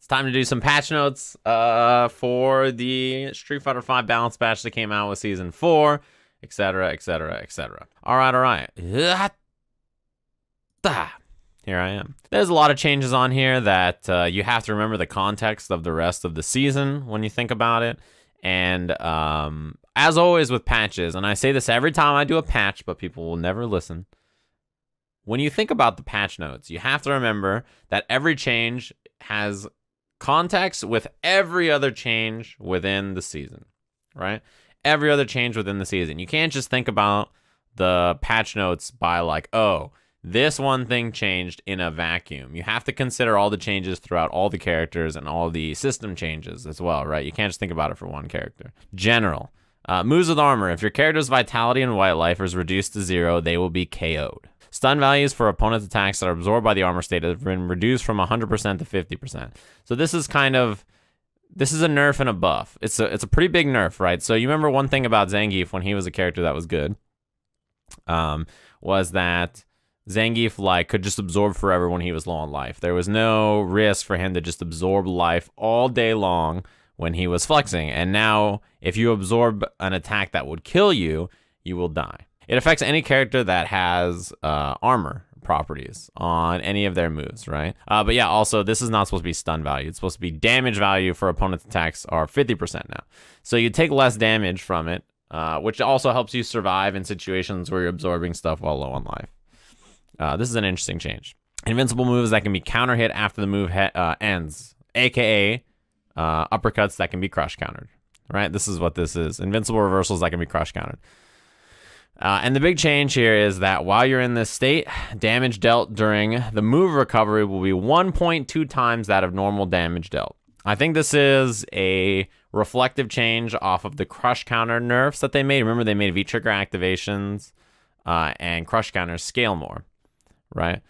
It's time to do some patch notes for the Street Fighter V balance patch that came out with Season 4, etc., etc., etc. All right. Here I am. There's a lot of changes on here that you have to remember the context of the rest of the season when you think about it. And as always with patches, and I say this every time I do a patch, but people will never listen. When you think about the patch notes, you have to remember that every change has context with every other change within the season, right? Every other change within the season. You can't just think about the patch notes by like, oh, this one thing changed in a vacuum. You have to consider all the changes throughout all the characters and all the system changes as well, right? You can't just think about it for one character. General. Moves with armor. If your character's vitality and white life is reduced to 0, they will be KO'd. Stun values for opponent's attacks that are absorbed by the armor state have been reduced from 100% to 50%. So this is kind of, this is a nerf and a buff. It's a pretty big nerf, right? So you remember one thing about Zangief when he was a character that was good, was that Zangief like could just absorb forever when he was low on life. There was no risk for him to just absorb life all day long when he was flexing. And now if you absorb an attack that would kill you, you will die. It affects any character that has armor properties on any of their moves, right? But yeah, also, this is not supposed to be stun value. It's supposed to be damage value for opponent's attacks are 50% now. So you take less damage from it, which also helps you survive in situations where you're absorbing stuff while low on life. This is an interesting change. Invincible moves that can be counter hit after the move ends, aka uppercuts that can be crush countered, right? This is what this is. Invincible reversals that can be crush countered. And the big change here is that while you're in this state, damage dealt during the move recovery will be 1.2 times that of normal damage dealt. I think this is a reflective change off of the crush counter nerfs that they made. Remember, they made V-trigger activations and crush counters scale more, right?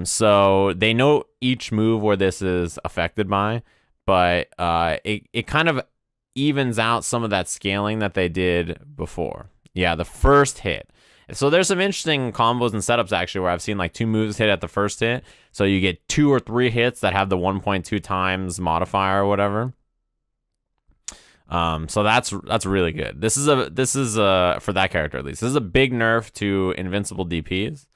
So they know each move where this is affected by, but it kind of evens out some of that scaling that they did before. Yeah, the first hit. So there's some interesting combos and setups actually where I've seen like 2 moves hit at the first hit. So you get 2 or 3 hits that have the 1.2 times modifier or whatever. So that's really good. This is for that character at least. This is a big nerf to invincible DPs,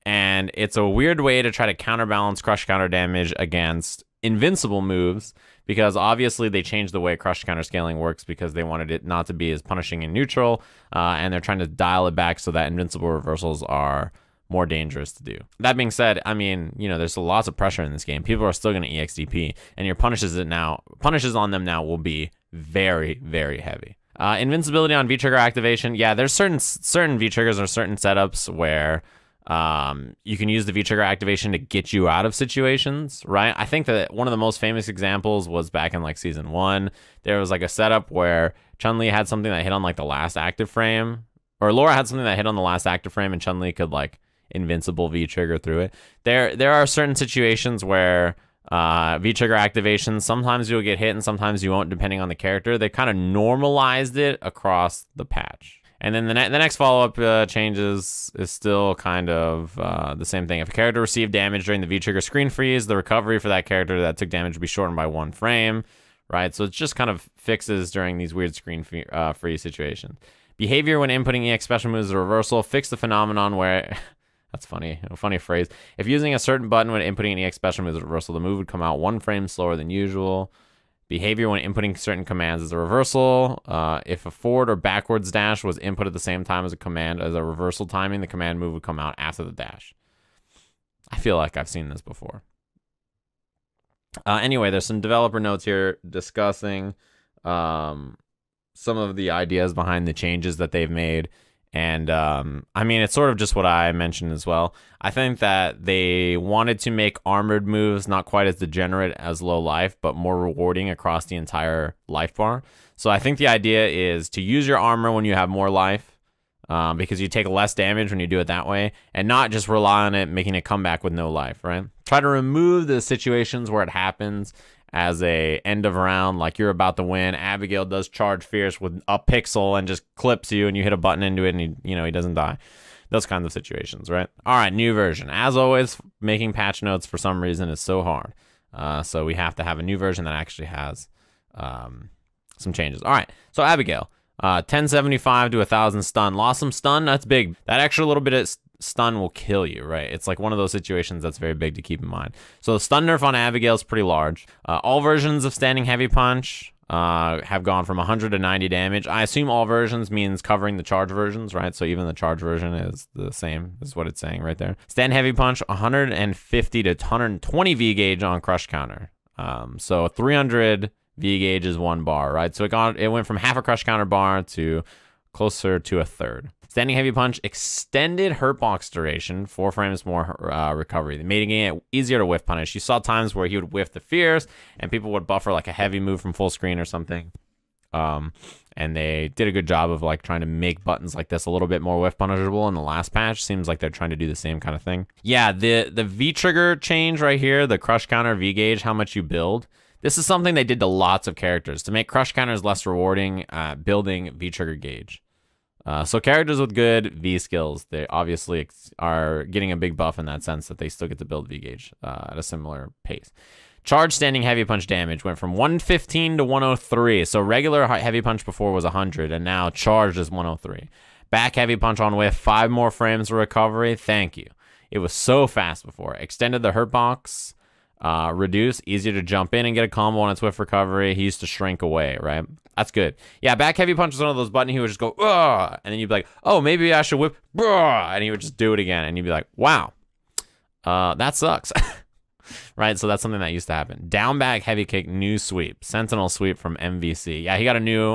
and it's a weird way to try to counterbalance crush counter damage against invincible moves, because obviously they changed the way crush counter scaling works because they wanted it not to be as punishing in neutral, and they're trying to dial it back so that invincible reversals are more dangerous to do. That being said, I mean, you know, there's lots of pressure in this game. People are still going to EXDP, and your punishes on them now will be very, very heavy. Invincibility on V-trigger activation. Yeah, there's certain V-triggers or certain setups where you can use the V-trigger activation to get you out of situations, right? I think that one of the most famous examples was back in like Season 1. There was like a setup where Chun-Li had something that hit on like the last active frame, or Laura had something that hit on the last active frame, and Chun-Li could like invincible V-trigger through it. There are certain situations where V-trigger activations, sometimes you'll get hit and sometimes you won't, depending on the character. They kind of normalized it across the patch. And then the next follow-up changes is still kind of the same thing. If a character received damage during the V-trigger screen freeze, the recovery for that character that took damage will be shortened by 1 frame, right? So it just kind of fixes during these weird screen freeze situations. Behavior when inputting EX special moves is a reversal. Fix the phenomenon where... That's funny, a funny phrase. If using a certain button when inputting an EX special move as a reversal, the move would come out 1 frame slower than usual. Behavior when inputting certain commands is a reversal. If a forward or backwards dash was input at the same time as a command as a reversal timing, the command move would come out after the dash. I feel like I've seen this before. Anyway, there's some developer notes here discussing some of the ideas behind the changes that they've made. And I mean, it's sort of just what I mentioned as well. I think that they wanted to make armored moves not quite as degenerate as low life, but more rewarding across the entire life bar. So I think the idea is to use your armor when you have more life, because you take less damage when you do it that way, and not just rely on it making it come back with no life, right? Try to remove the situations where it happens as a end of round, like you're about to win. Abigail does charge fierce with a pixel and just clips you, and you hit a button into it, and he doesn't die. Those kinds of situations, right? All right, new version. As always, making patch notes for some reason is so hard. So we have to have a new version that actually has some changes. All right, so Abigail, 1075 to 1000 stun. Lost some stun, that's big. That extra little bit of stun will kill you, right? It's like one of those situations that's very big to keep in mind. So the stun nerf on Abigail is pretty large. All versions of standing heavy punch have gone from 100 to 90 damage. I assume all versions means covering the charge versions, right? So even the charge version is the same, is what it's saying right there. Stand heavy punch, 150 to 120 V gauge on crush counter. So 300 V gauge is 1 bar, right? So it went from half a crush counter bar to closer to a third. Standing heavy punch extended hurt box duration, 4 frames more recovery, making it easier to whiff punish. You saw times where he would whiff the fierce and people would buffer like a heavy move from full screen or something. And they did a good job of like trying to make buttons like this a little bit more whiff punishable in the last patch. Seems like they're trying to do the same kind of thing. Yeah, the V trigger change right here, the crush counter V gauge, how much you build. This is something they did to lots of characters to make crush counters less rewarding, building V trigger gauge. So characters with good V skills, they obviously are getting a big buff in that sense that they still get to build V gauge at a similar pace. Charge standing heavy punch damage went from 115 to 103. So regular heavy punch before was 100, and now charged is 103. Back heavy punch on whiff, 5 more frames of recovery. Thank you. It was so fast before. Extended the hurt box. Reduce, easier to jump in and get a combo on its whiff recovery. He used to shrink away, right? That's good. Yeah, back heavy punch was one of those buttons he would just go, ugh, and then you'd be like, oh, maybe I should whip, ugh, and he would just do it again, and you'd be like, wow, that sucks. Right, so that's something that used to happen. Down back heavy kick, new sweep, sentinel sweep from MVC. Yeah, he got a new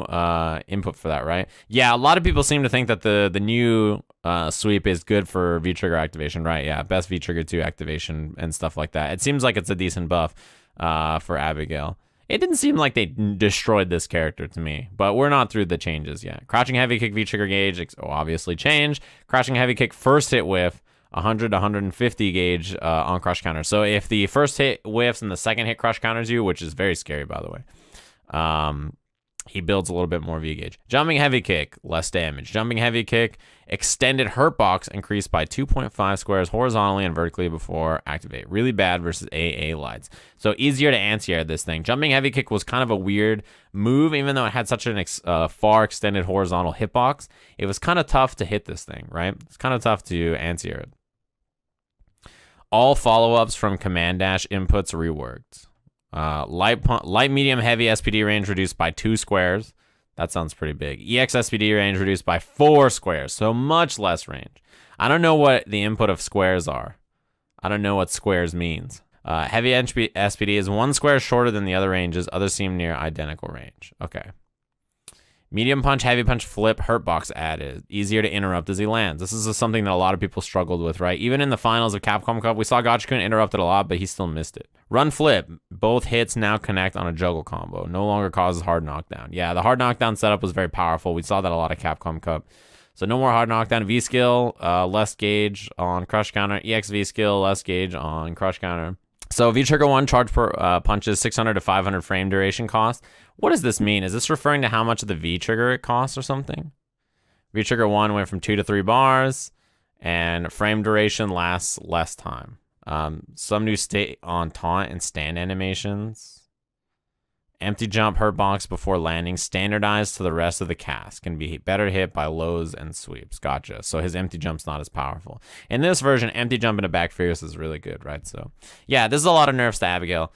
input for that, right? Yeah, a lot of people seem to think that the new sweep is good for V-trigger activation, right? Yeah, best V-trigger 2 activation and stuff like that. It seems like it's a decent buff for Abigail. It didn't seem like they destroyed this character to me, but we're not through the changes yet. Crouching heavy kick V-trigger gauge, obviously changed. Crouching heavy kick first hit whiff, 100 to 150 gauge on crush counter. So if the first hit whiffs and the second hit crush counters you, which is very scary, by the way, he builds a little bit more V gauge. Jumping heavy kick, less damage. Jumping heavy kick, extended hurt box increased by 2.5 squares horizontally and vertically before activate. Really bad versus AA lights. So easier to anti-air this thing. Jumping heavy kick was kind of a weird move, even though it had such an far extended horizontal hitbox. It was kind of tough to hit this thing, right? It's kind of tough to anti-air it. All follow-ups from command dash inputs reworked. Light, medium, heavy SPD range reduced by 2 squares. That sounds pretty big. EX SPD range reduced by 4 squares, so much less range. I don't know what the input of squares are. I don't know what squares means. Heavy SPD is 1 square shorter than the other ranges. Others seem near identical range. Okay. Medium punch, heavy punch, flip, hurt box added. Easier to interrupt as he lands. This is something that a lot of people struggled with, right? Even in the finals of Capcom Cup, we saw Gachikun interrupted a lot, but he still missed it. Run flip. Both hits now connect on a juggle combo. No longer causes hard knockdown. Yeah, the hard knockdown setup was very powerful. We saw that a lot of Capcom Cup. So no more hard knockdown. V skill, less gauge on crush counter. EX V skill, less gauge on crush counter. So V-Trigger 1 charge per punches 600 to 500 frame duration cost. What does this mean? Is this referring to how much of the V-Trigger it costs or something? V-Trigger 1 went from 2 to 3 bars, and frame duration lasts less time. Some new state on taunt and stand animations. Empty jump hurt box before landing, standardized to the rest of the cast. Can be better hit by lows and sweeps. Gotcha. So his empty jump's not as powerful. In this version, empty jump into back fierce is really good, right? So yeah, this is a lot of nerfs to Abigail.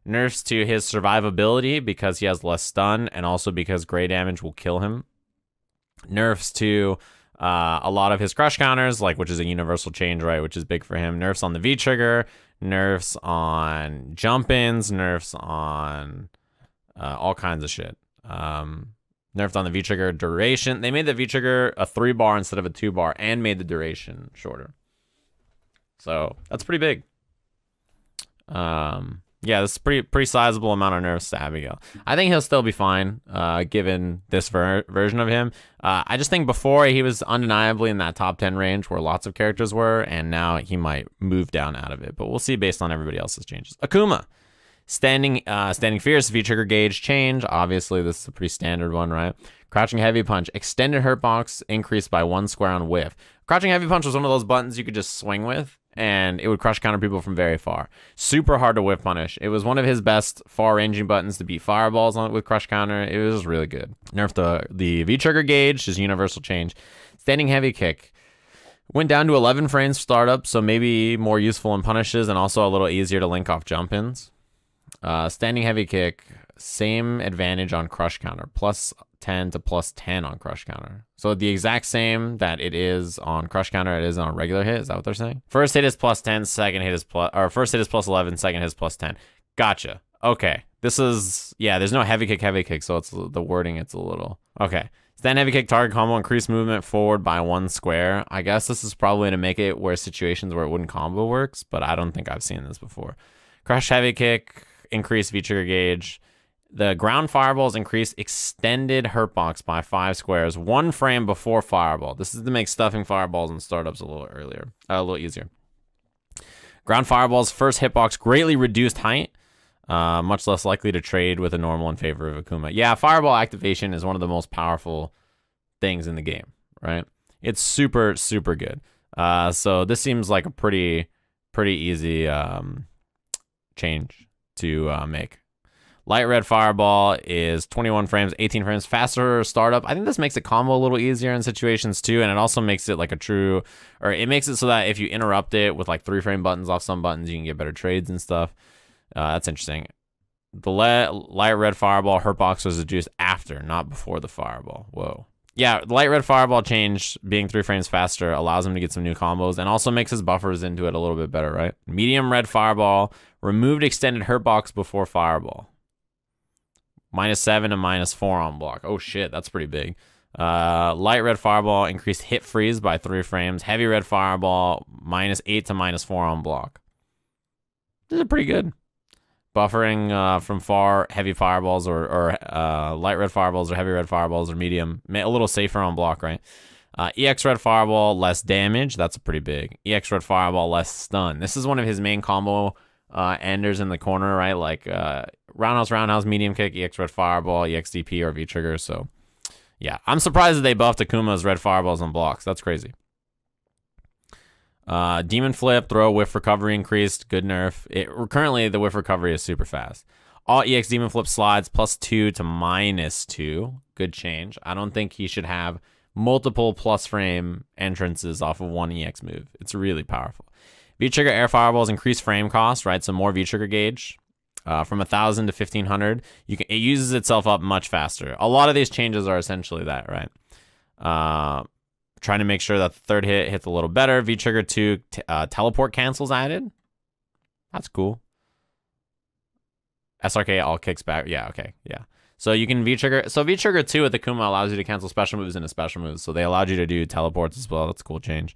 Nerfs to his survivability because he has less stun and also because gray damage will kill him. Nerfs to a lot of his crush counters, like which is a universal change, right? Which is big for him. Nerfs on the V trigger. Nerfs on jump-ins, nerfs on all kinds of shit. Nerfed on the V-trigger duration. They made the V-trigger a 3-bar instead of a 2-bar and made the duration shorter. So that's pretty big. Yeah, this is pretty sizable amount of nerfs to Abigail. I think he'll still be fine, given this version of him. I just think before he was undeniably in that top 10 range where lots of characters were, and now he might move down out of it. But we'll see based on everybody else's changes. Akuma, standing fierce, V-trigger gauge change. Obviously, this is a pretty standard one, right? Crouching heavy punch, extended hurt box increased by 1 square on whiff. Crouching heavy punch was one of those buttons you could just swing with. and it would crush counter people from very far. Super hard to whiff punish. It was one of his best far ranging buttons to beat fireballs on with crush counter. It was really good. Nerfed the V trigger gauge, his universal change. Standing heavy kick. Went down to 11 frames startup, so maybe more useful in punishes and also a little easier to link off jump-ins. Standing heavy kick, same advantage on crush counter, plus 10 to plus 10 on crush counter. So the exact same that it is on crush counter, it is on regular hit. Is that what they're saying? First hit is plus 10, second hit is plus, or first hit is plus 11, second hit is plus 10. Gotcha. Okay. This is, yeah, there's no heavy kick, so it's the wording, it's a little, okay. Stand heavy kick, target combo, increase movement forward by 1 square. I guess this is probably to make it where situations where it wouldn't combo works, but I don't think I've seen this before. Crush heavy kick, increase V trigger gauge. The ground fireballs increase extended hurtbox by 5 squares, 1 frame before fireball. This is to make stuffing fireballs and startups a little easier. Ground fireballs, first hitbox, greatly reduced height. Much less likely to trade with a normal in favor of Akuma. Yeah, fireball activation is one of the most powerful things in the game, right? It's super, super good. So this seems like a pretty easy change to make. Light red fireball is 21 frames, 18 frames faster startup. I think this makes it combo a little easier in situations too, and it also makes it like a true, or it makes it so that if you interrupt it with like 3-frame buttons off some buttons, you can get better trades and stuff. That's interesting. The light red fireball hurtbox was reduced after, not before the fireball. Whoa. Yeah, the light red fireball change being 3 frames faster allows him to get some new combos and also makes his buffers into it a little bit better, right? Medium red fireball removed extended hurtbox before fireball. -7 to -4 on block. Oh shit, that's pretty big. Light red fireball increased hit freeze by 3 frames. Heavy red fireball -8 to -4 on block. This is pretty good. Buffering from far, heavy fireballs or light red fireballs or heavy red fireballs or medium. A little safer on block, right? EX red fireball, less damage. That's pretty big. EX red fireball, less stun. This is one of his main combo enders in the corner, right? Like roundhouse, medium kick, EX red fireball, EX DP, or V trigger. So yeah, I'm surprised that they buffed Akuma's red fireballs on blocks. That's crazy. Demon flip, throw, whiff recovery increased. Good nerf. Currently, the whiff recovery is super fast. All EX demon flip slides +2 to -2. Good change. I don't think he should have multiple plus frame entrances off of 1 EX move. It's really powerful. V-trigger air fireballs increase frame cost, right? So more V-trigger gauge. From 1,000 to 1,500. It uses itself up much faster. A lot of these changes are essentially that, right? Trying to make sure that the third hit hits a little better. V-trigger 2 teleport cancels added. That's cool. SRK all kicks back. Yeah, okay, yeah. So you can V-trigger. So V-trigger 2 with Akuma allows you to cancel special moves into special moves. So they allowed you to do teleports as well. That's a cool change.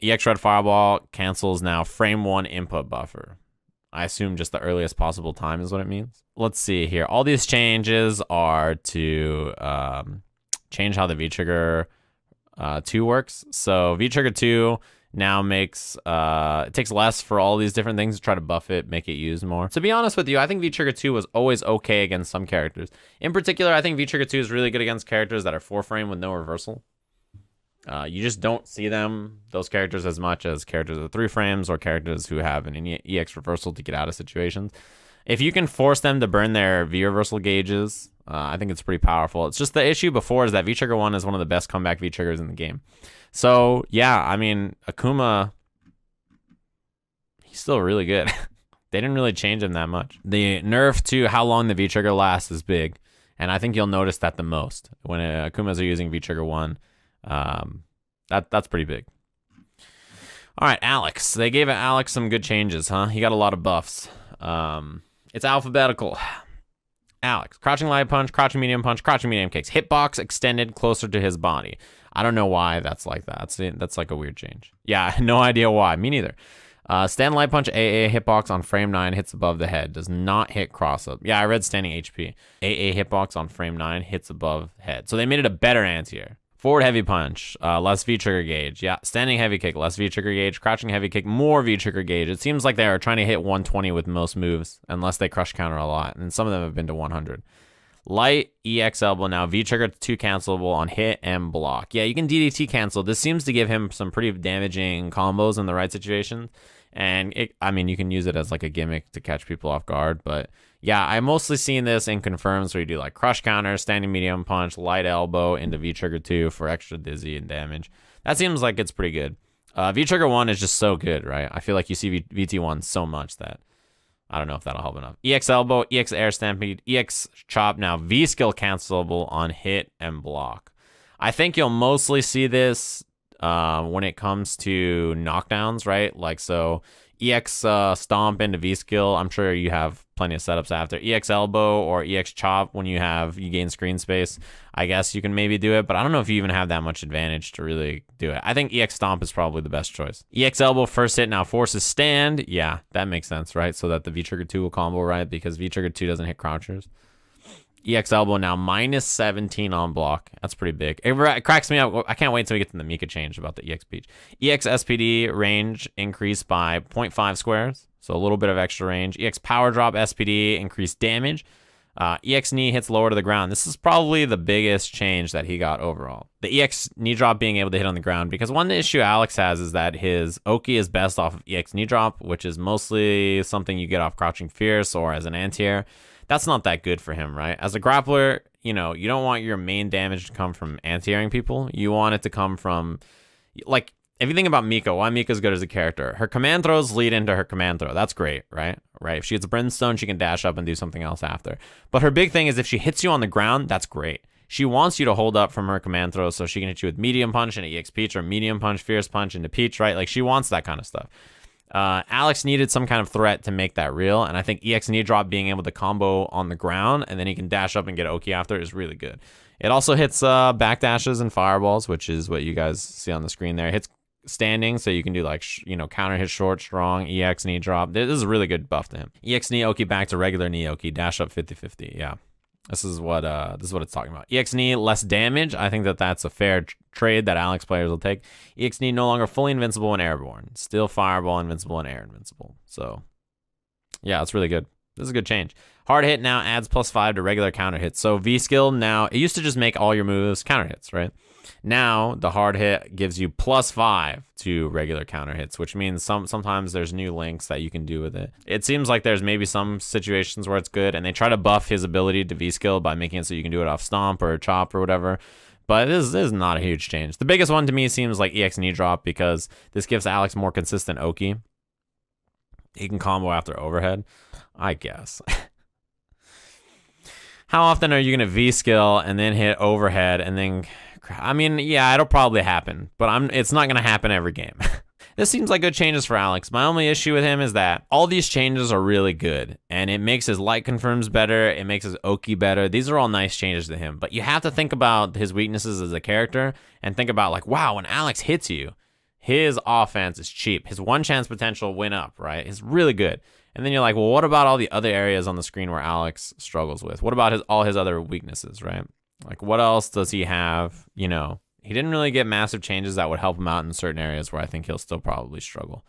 EX red fireball cancels now frame 1 input buffer. I assume just the earliest possible time is what it means. Let's see here. All these changes are to change how the V-trigger 2 works. So V-trigger 2 now makes it takes less for all these different things to try to buff it, make it used more. To be honest with you, I think V-trigger 2 was always okay against some characters. In particular, I think V-trigger 2 is really good against characters that are 4-frame with no reversal. You just don't see those characters as much as characters with 3 frames or characters who have an EX reversal to get out of situations. If you can force them to burn their V reversal gauges, I think it's pretty powerful. It's just the issue before is that V-trigger 1 is one of the best comeback V-triggers in the game. So yeah, I mean, Akuma, he's still really good. They didn't really change him that much. The nerf to how long the V-trigger lasts is big, and I think you'll notice that the most when Akumas are using V-trigger 1. That's pretty big. All right, Alex. They gave Alex some good changes, huh? He got a lot of buffs. It's alphabetical. Alex, crouching light punch, crouching medium kicks. Hitbox extended closer to his body. I don't know why that's like that. That's like a weird change. Yeah, no idea why. Me neither. Stand light punch AA hitbox on frame 9 hits above the head. Does not hit cross up. Yeah, I read standing HP. AA hitbox on frame 9 hits above head. So they made it a better anti-air. Forward heavy punch, less V-trigger gauge. Yeah, standing heavy kick, less V-trigger gauge. Crouching heavy kick, more V-trigger gauge. It seems like they are trying to hit 120 with most moves, unless they crush counter a lot. And some of them have been to 100. Light EX elbow now. V trigger 2 cancelable on hit and block. Yeah, you can DDT cancel. This seems to give him some pretty damaging combos in the right situation. And I mean, you can use it as like a gimmick to catch people off guard. But yeah, I mostly seen this in confirms where you do like crush counter, standing medium punch, light elbow into V trigger 2 for extra dizzy and damage. That seems like it's pretty good. V trigger 1 is just so good, right? I feel like you see VT1 so much that I don't know if that'll help enough. EX elbow, EX air stampede, EX chop now. V skill cancelable on hit and block. I think you'll mostly see this when it comes to knockdowns, right? Like, so EX stomp into V skill. I'm sure you have plenty of setups after. EX elbow or EX chop when you gain screen space. I guess you can maybe do it, but I don't know if you even have that much advantage to really do it. I think EX stomp is probably the best choice. EX elbow first hit now forces stand. Yeah, that makes sense, right? So that the V trigger 2 will combo, right? Because V trigger 2 doesn't hit crouchers. EX elbow now minus 17 on block. That's pretty big. It cracks me up. I can't wait until we get to the Mika change about the EX peach. EX SPD range increased by 0.5 squares. So a little bit of extra range. EX power drop SPD increased damage. EX knee hits lower to the ground. This is probably the biggest change that he got overall. The EX knee drop being able to hit on the ground, because one issue Alex has is that his Oki is best off of EX knee drop, which is mostly something you get off crouching fierce or as an anti-air. That's not that good for him, right? As a grappler, you know, you don't want your main damage to come from anti-airing people. You want it to come from, like, if you think about Mika, why Mika's good as a character, her command throws lead into her command throw. That's great, right? If she hits Brimstone, she can dash up and do something else after. But her big thing is if she hits you on the ground, that's great. She wants you to hold up from her command throw so she can hit you with medium punch into EX Peach or medium punch, fierce punch into Peach, right? Like, she wants that kind of stuff. Alex needed some kind of threat to make that real, and I think EX knee drop being able to combo on the ground and then he can dash up and get Oki after is really good. It also hits backdashes and fireballs, which is what you guys see on the screen there. It hits standing, so you can do like counter hit short, strong, EX knee drop. This is a really good buff to him. EX knee Oki back to regular knee Oki, dash up 50-50. Yeah. This is what it's talking about. EX knee, less damage. I think that's a fair trade that Alex players will take. EX knee no longer fully invincible and airborne. Still fireball invincible and air invincible. So, yeah, it's really good. This is a good change. Hard hit now adds +5 to regular counter hits. So V skill now, it used to just make all your moves counter hits, right? Now the hard hit gives you +5 to regular counter hits, which means sometimes there's new links that you can do with it. It seems like there's maybe some situations where it's good, and they try to buff his ability to V skill by making it so you can do it off stomp or chop or whatever. But this is not a huge change. The biggest one to me seems like EX knee drop, because this gives Alex more consistent Oki. He can combo after overhead, I guess. How often are you going to V skill and then hit overhead and then... I mean, yeah, it'll probably happen, but it's not going to happen every game. This seems like good changes for Alex. My only issue with him is that all these changes are really good, and it makes his light confirms better, it makes his Oki better. These are all nice changes to him, but you have to think about his weaknesses as a character and think about, like, wow, when Alex hits you, his offense is cheap. His one chance potential went up, right? It's really good. And then you're like, well, what about all the other areas on the screen where Alex struggles with? What about all his other weaknesses, right? Like, what else does he have? You know, he didn't really get massive changes that would help him out in certain areas where I think he'll still probably struggle.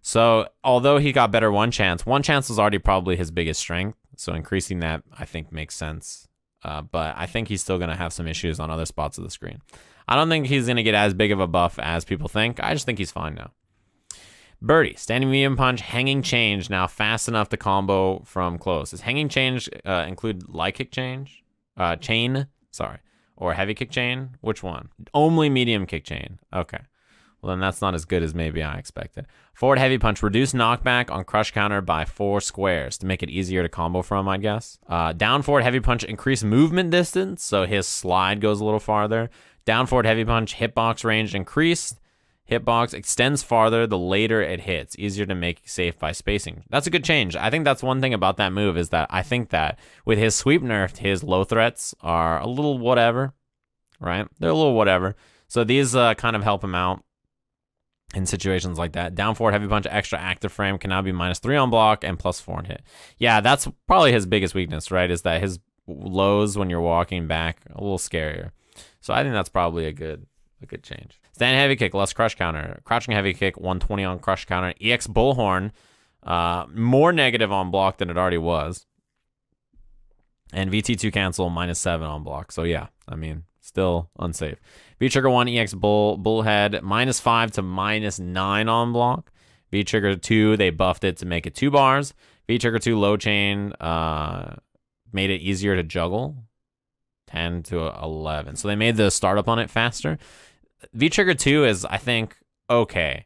So although he got better one chance was already probably his biggest strength. So increasing that, I think, makes sense. But I think he's still going to have some issues on other spots of the screen. I don't think he's going to get as big of a buff as people think. I just think he's fine now. Birdie, standing medium punch, hanging change, now fast enough to combo from close. Does hanging change include light kick change? Or heavy kick chain? Which one? Only medium kick chain. Okay. Well, then that's not as good as maybe I expected. Forward heavy punch, reduce knockback on crush counter by 4 squares to make it easier to combo from, I guess. Down forward heavy punch, increase movement distance, so his slide goes a little farther. Down forward heavy punch, hitbox range increased. Hitbox extends farther the later it hits. Easier to make safe by spacing. That's a good change. I think that's one thing about that move is that I think that with his sweep nerfed, his low threats are a little whatever, right? They're a little whatever. So these kind of help him out in situations like that. Down forward heavy punch, extra active frame can now be -3 on block and +4 on hit. Yeah, that's probably his biggest weakness, right? Is that his lows when you're walking back a little scarier. So I think that's probably a good change. Stand heavy kick, less crush counter. Crouching heavy kick, 120 on crush counter. EX bullhorn, more negative on block than it already was. And VT2 cancel -7 on block. So yeah, I mean, still unsafe. V-Trigger 1 EX Bullhead -5 to -9 on block. V-Trigger 2, they buffed it to make it 2 bars. V-Trigger 2 low chain made it easier to juggle. 10 to 11. So they made the startup on it faster. V-Trigger 2 is, I think, okay.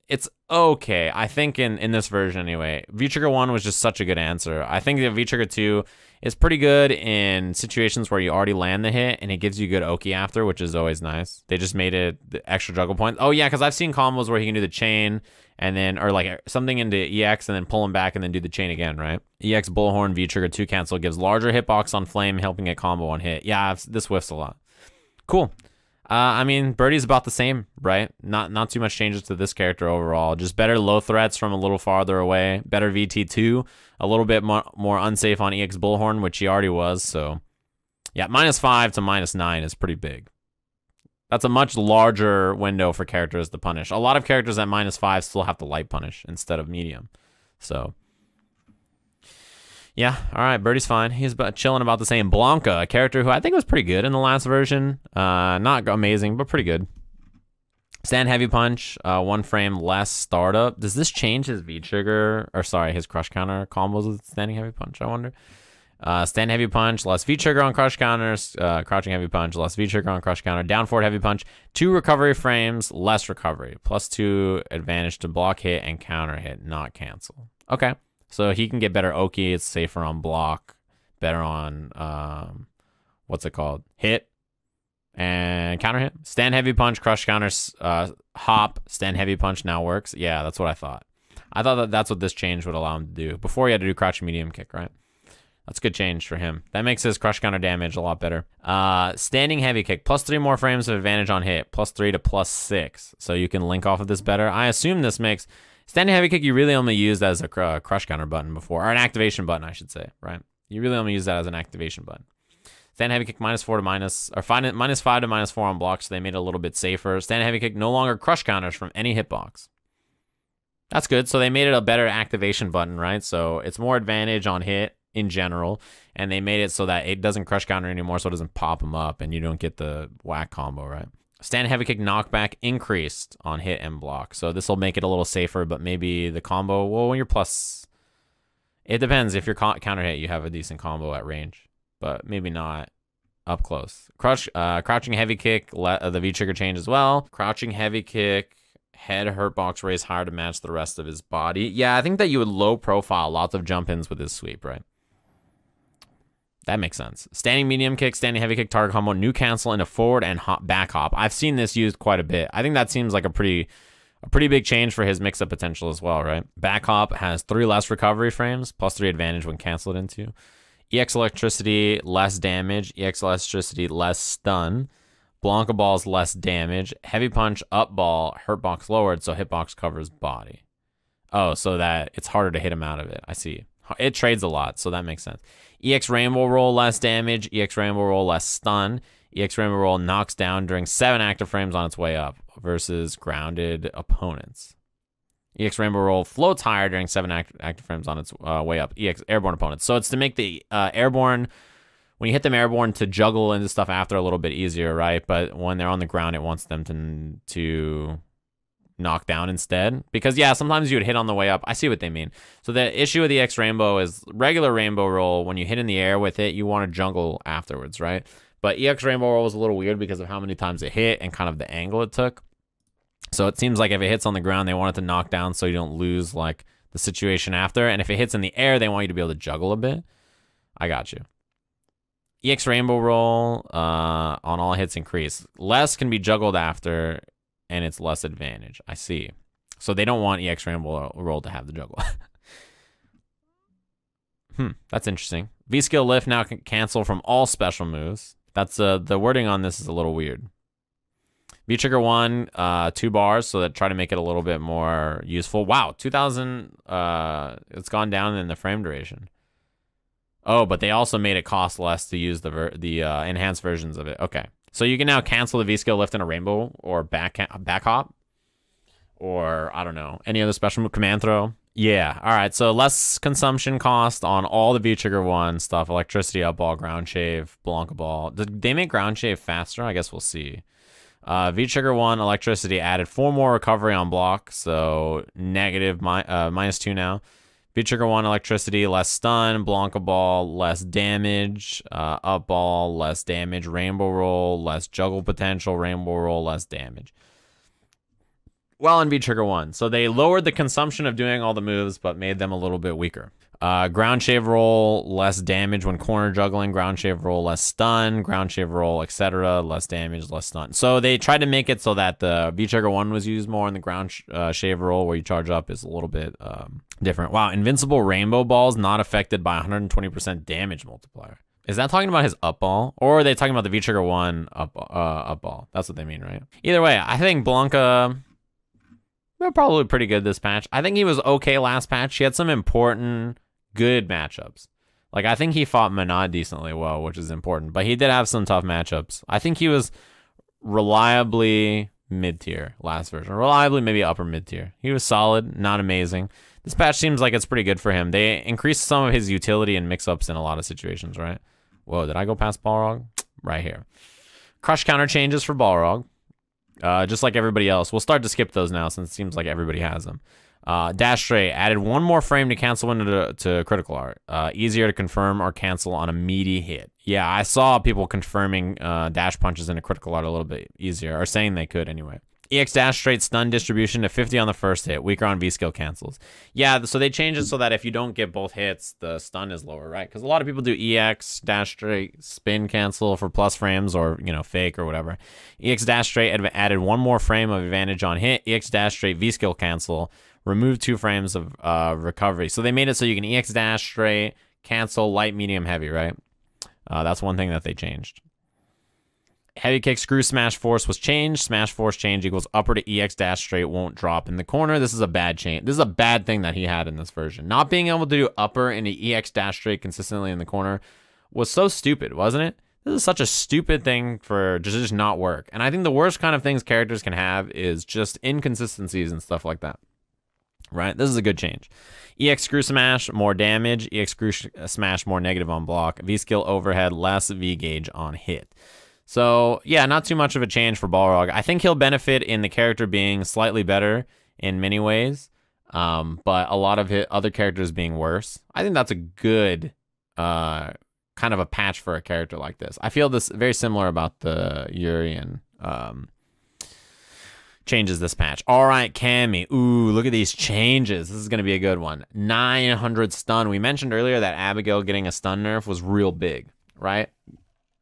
It's okay. I think in this version anyway. V-Trigger 1 was just such a good answer. I think that V-Trigger 2 is pretty good in situations where you already land the hit and it gives you good Oki after, which is always nice. They just made it the extra juggle points. Oh yeah, because I've seen combos where he can do the chain and then, or like something into EX and then pull him back and then do the chain again, right? EX Bullhorn V-Trigger 2 cancel gives larger hitbox on flame, helping a combo on hit. Yeah, this whiffs a lot. Cool. I mean, Birdie's about the same, right? Not too much changes to this character overall. Just better low threats from a little farther away. Better VT2. A little bit more unsafe on EX Bullhorn, which he already was. So, yeah, -5 to -9 is pretty big. That's a much larger window for characters to punish. A lot of characters at -5 still have to light punish instead of medium. So, yeah, all right, Birdie's fine. He's chilling about the same. Blanka, a character who I think was pretty good in the last version. Not amazing, but pretty good. Stand heavy punch, 1 frame less startup. Does this change his V-trigger, or sorry, his crush counter combos with standing heavy punch, I wonder? Stand heavy punch, less V-trigger on crush counters. Crouching heavy punch, less V-trigger on crush counter. Down forward heavy punch, 2 recovery frames, less recovery. +2 advantage to block hit and counter hit, not cancel. Okay. So he can get better Oki. It's safer on block, better on what's it called? Hit and counter hit. Stand heavy punch, crush counters, hop. Stand heavy punch now works. Yeah, that's what I thought. I thought that's what this change would allow him to do. Before he had to do crouch medium kick, right? That's a good change for him. That makes his crush counter damage a lot better. Standing heavy kick, +3 more frames of advantage on hit, +3 to +6. So you can link off of this better. I assume this makes standing heavy kick, you really only used as a crush counter button before, or an activation button, I should say, right? You really only use that as an activation button. Stand heavy kick -4 to -5 to -4 on blocks, so they made it a little bit safer. Stand heavy kick, no longer crush counters from any hitbox. That's good. So they made it a better activation button, right? So it's more advantage on hit in general, and they made it so that it doesn't crush counter anymore, so it doesn't pop them up, and you don't get the whack combo, right? Stand heavy kick knockback increased on hit and block. So this will make it a little safer, but maybe the combo, well, when you're plus, it depends. If you're counter hit, you have a decent combo at range, but maybe not up close. Crouching heavy kick, the V-trigger change as well. Crouching heavy kick, head hurt box raise higher to match the rest of his body. Yeah, I think that you would low profile lots of jump-ins with his sweep, right? That makes sense. Standing medium kick, standing heavy kick, target combo, new cancel, and a forward and back hop. I've seen this used quite a bit. I think that seems like a pretty big change for his mix-up potential as well, right? Back hop has 3 less recovery frames, +3 advantage when canceled into. EX electricity, less damage. EX electricity, less stun. Blanka ball's less damage. Heavy punch, up ball, hurt box lowered, so hitbox covers body. Oh, so that it's harder to hit him out of it. I see. It trades a lot, so that makes sense. EX Rainbow Roll, less damage. EX Rainbow Roll, less stun. EX Rainbow Roll knocks down during 7 active frames on its way up versus grounded opponents. EX Rainbow Roll floats higher during 7 active frames on its way up. EX Airborne opponents. So it's to make the airborne, when you hit them airborne, to juggle into stuff after a little bit easier, right? But when they're on the ground, it wants them to knock down instead, because yeah, sometimes you would hit on the way up. I see what they mean. So the issue with the EX Rainbow is regular Rainbow Roll, when you hit in the air with it, you want to juggle afterwards, right? But EX Rainbow Roll was a little weird because of how many times it hit and kind of the angle it took. So it seems like if it hits on the ground, they want it to knock down so you don't lose like the situation after, and if it hits in the air, they want you to be able to juggle a bit. I got you. EX Rainbow Roll on all hits increase. Less can be juggled after, and it's less advantage. I see. So they don't want EX Rainbow Roll to have the juggle. That's interesting. V-Skill Lift now can cancel from all special moves. That's the wording on this is a little weird. V-Trigger 1, 2 bars, so that try to make it a little bit more useful. Wow, 2,000, it's gone down in the frame duration. Oh, but they also made it cost less to use the enhanced versions of it. Okay. So you can now cancel the V-Skill Lift in a Rainbow or back hop, or I don't know, any other special move, command throw. Yeah, all right. So less consumption cost on all the V-Trigger 1 stuff. Electricity, up ball, ground shave, Blanka ball. Did they make ground shave faster? I guess we'll see. V-Trigger 1, electricity added 4 more recovery on block. So negative, -2 now. V-Trigger 1, electricity, less stun. Blanka ball, less damage. Up ball, less damage. Rainbow roll, less juggle potential. Rainbow roll, less damage. Well, in V-Trigger 1. So they lowered the consumption of doing all the moves, but made them a little bit weaker. Ground shave roll, less damage when corner juggling. Ground shave roll, less stun. Ground shave roll, etc. Less damage, less stun. So they tried to make it so that the V-Trigger 1 was used more, and the ground shave roll, where you charge up, is a little bit different. Wow, invincible rainbow balls not affected by 120% damage multiplier. Is that talking about his up ball? Or are they talking about the V-Trigger 1 up ball? That's what they mean, right? Either way, I think Blanka... they're probably pretty good this patch. I think he was okay last patch. He had some important, good matchups. Like, I think he fought Menat decently well, which is important. But he did have some tough matchups. I think he was reliably mid-tier last version. Reliably maybe upper mid-tier. He was solid, not amazing. This patch seems like it's pretty good for him. They increased some of his utility and mix-ups in a lot of situations, right? Whoa, did I go past Balrog? Right here. Crush counter changes for Balrog. Just like everybody else. We'll start to skip those now since it seems like everybody has them. Dash straight added 1 more frame to cancel into to critical art. Easier to confirm or cancel on a meaty hit. Yeah, I saw people confirming dash punches into critical art a little bit easier, or saying they could anyway. EX dash straight stun distribution to 50 on the first hit. Weaker on V skill cancels. Yeah, so they changed it so that if you don't get both hits, the stun is lower, right? Because a lot of people do EX dash straight spin cancel for plus frames, or, you know, fake or whatever. EX dash straight added 1 more frame of advantage on hit. EX dash straight V skill cancel. Remove 2 frames of recovery. So they made it so you can EX dash straight, cancel light, medium, heavy, right? That's one thing that they changed. Heavy kick screw smash force was changed. Smash force change equals upper to EX dash straight won't drop in the corner. This is a bad change. This is a bad thing that he had in this version. Not being able to do upper into EX dash straight consistently in the corner was so stupid, wasn't it? This is such a stupid thing for just not work. And I think the worst kind of things characters can have is just inconsistencies and stuff like that. Right? This is a good change. EX screw smash, more damage. EX screw smash, more negative on block. V skill overhead, less V gauge on hit. So, yeah, not too much of a change for Balrog. I think he'll benefit in the character being slightly better in many ways, but a lot of his other characters being worse. I think that's a good kind of a patch for a character like this. I feel this very similar about the Urien changes this patch. All right, Cammy. Ooh, look at these changes. This is going to be a good one. 900 stun. We mentioned earlier that Abigail getting a stun nerf was real big, right?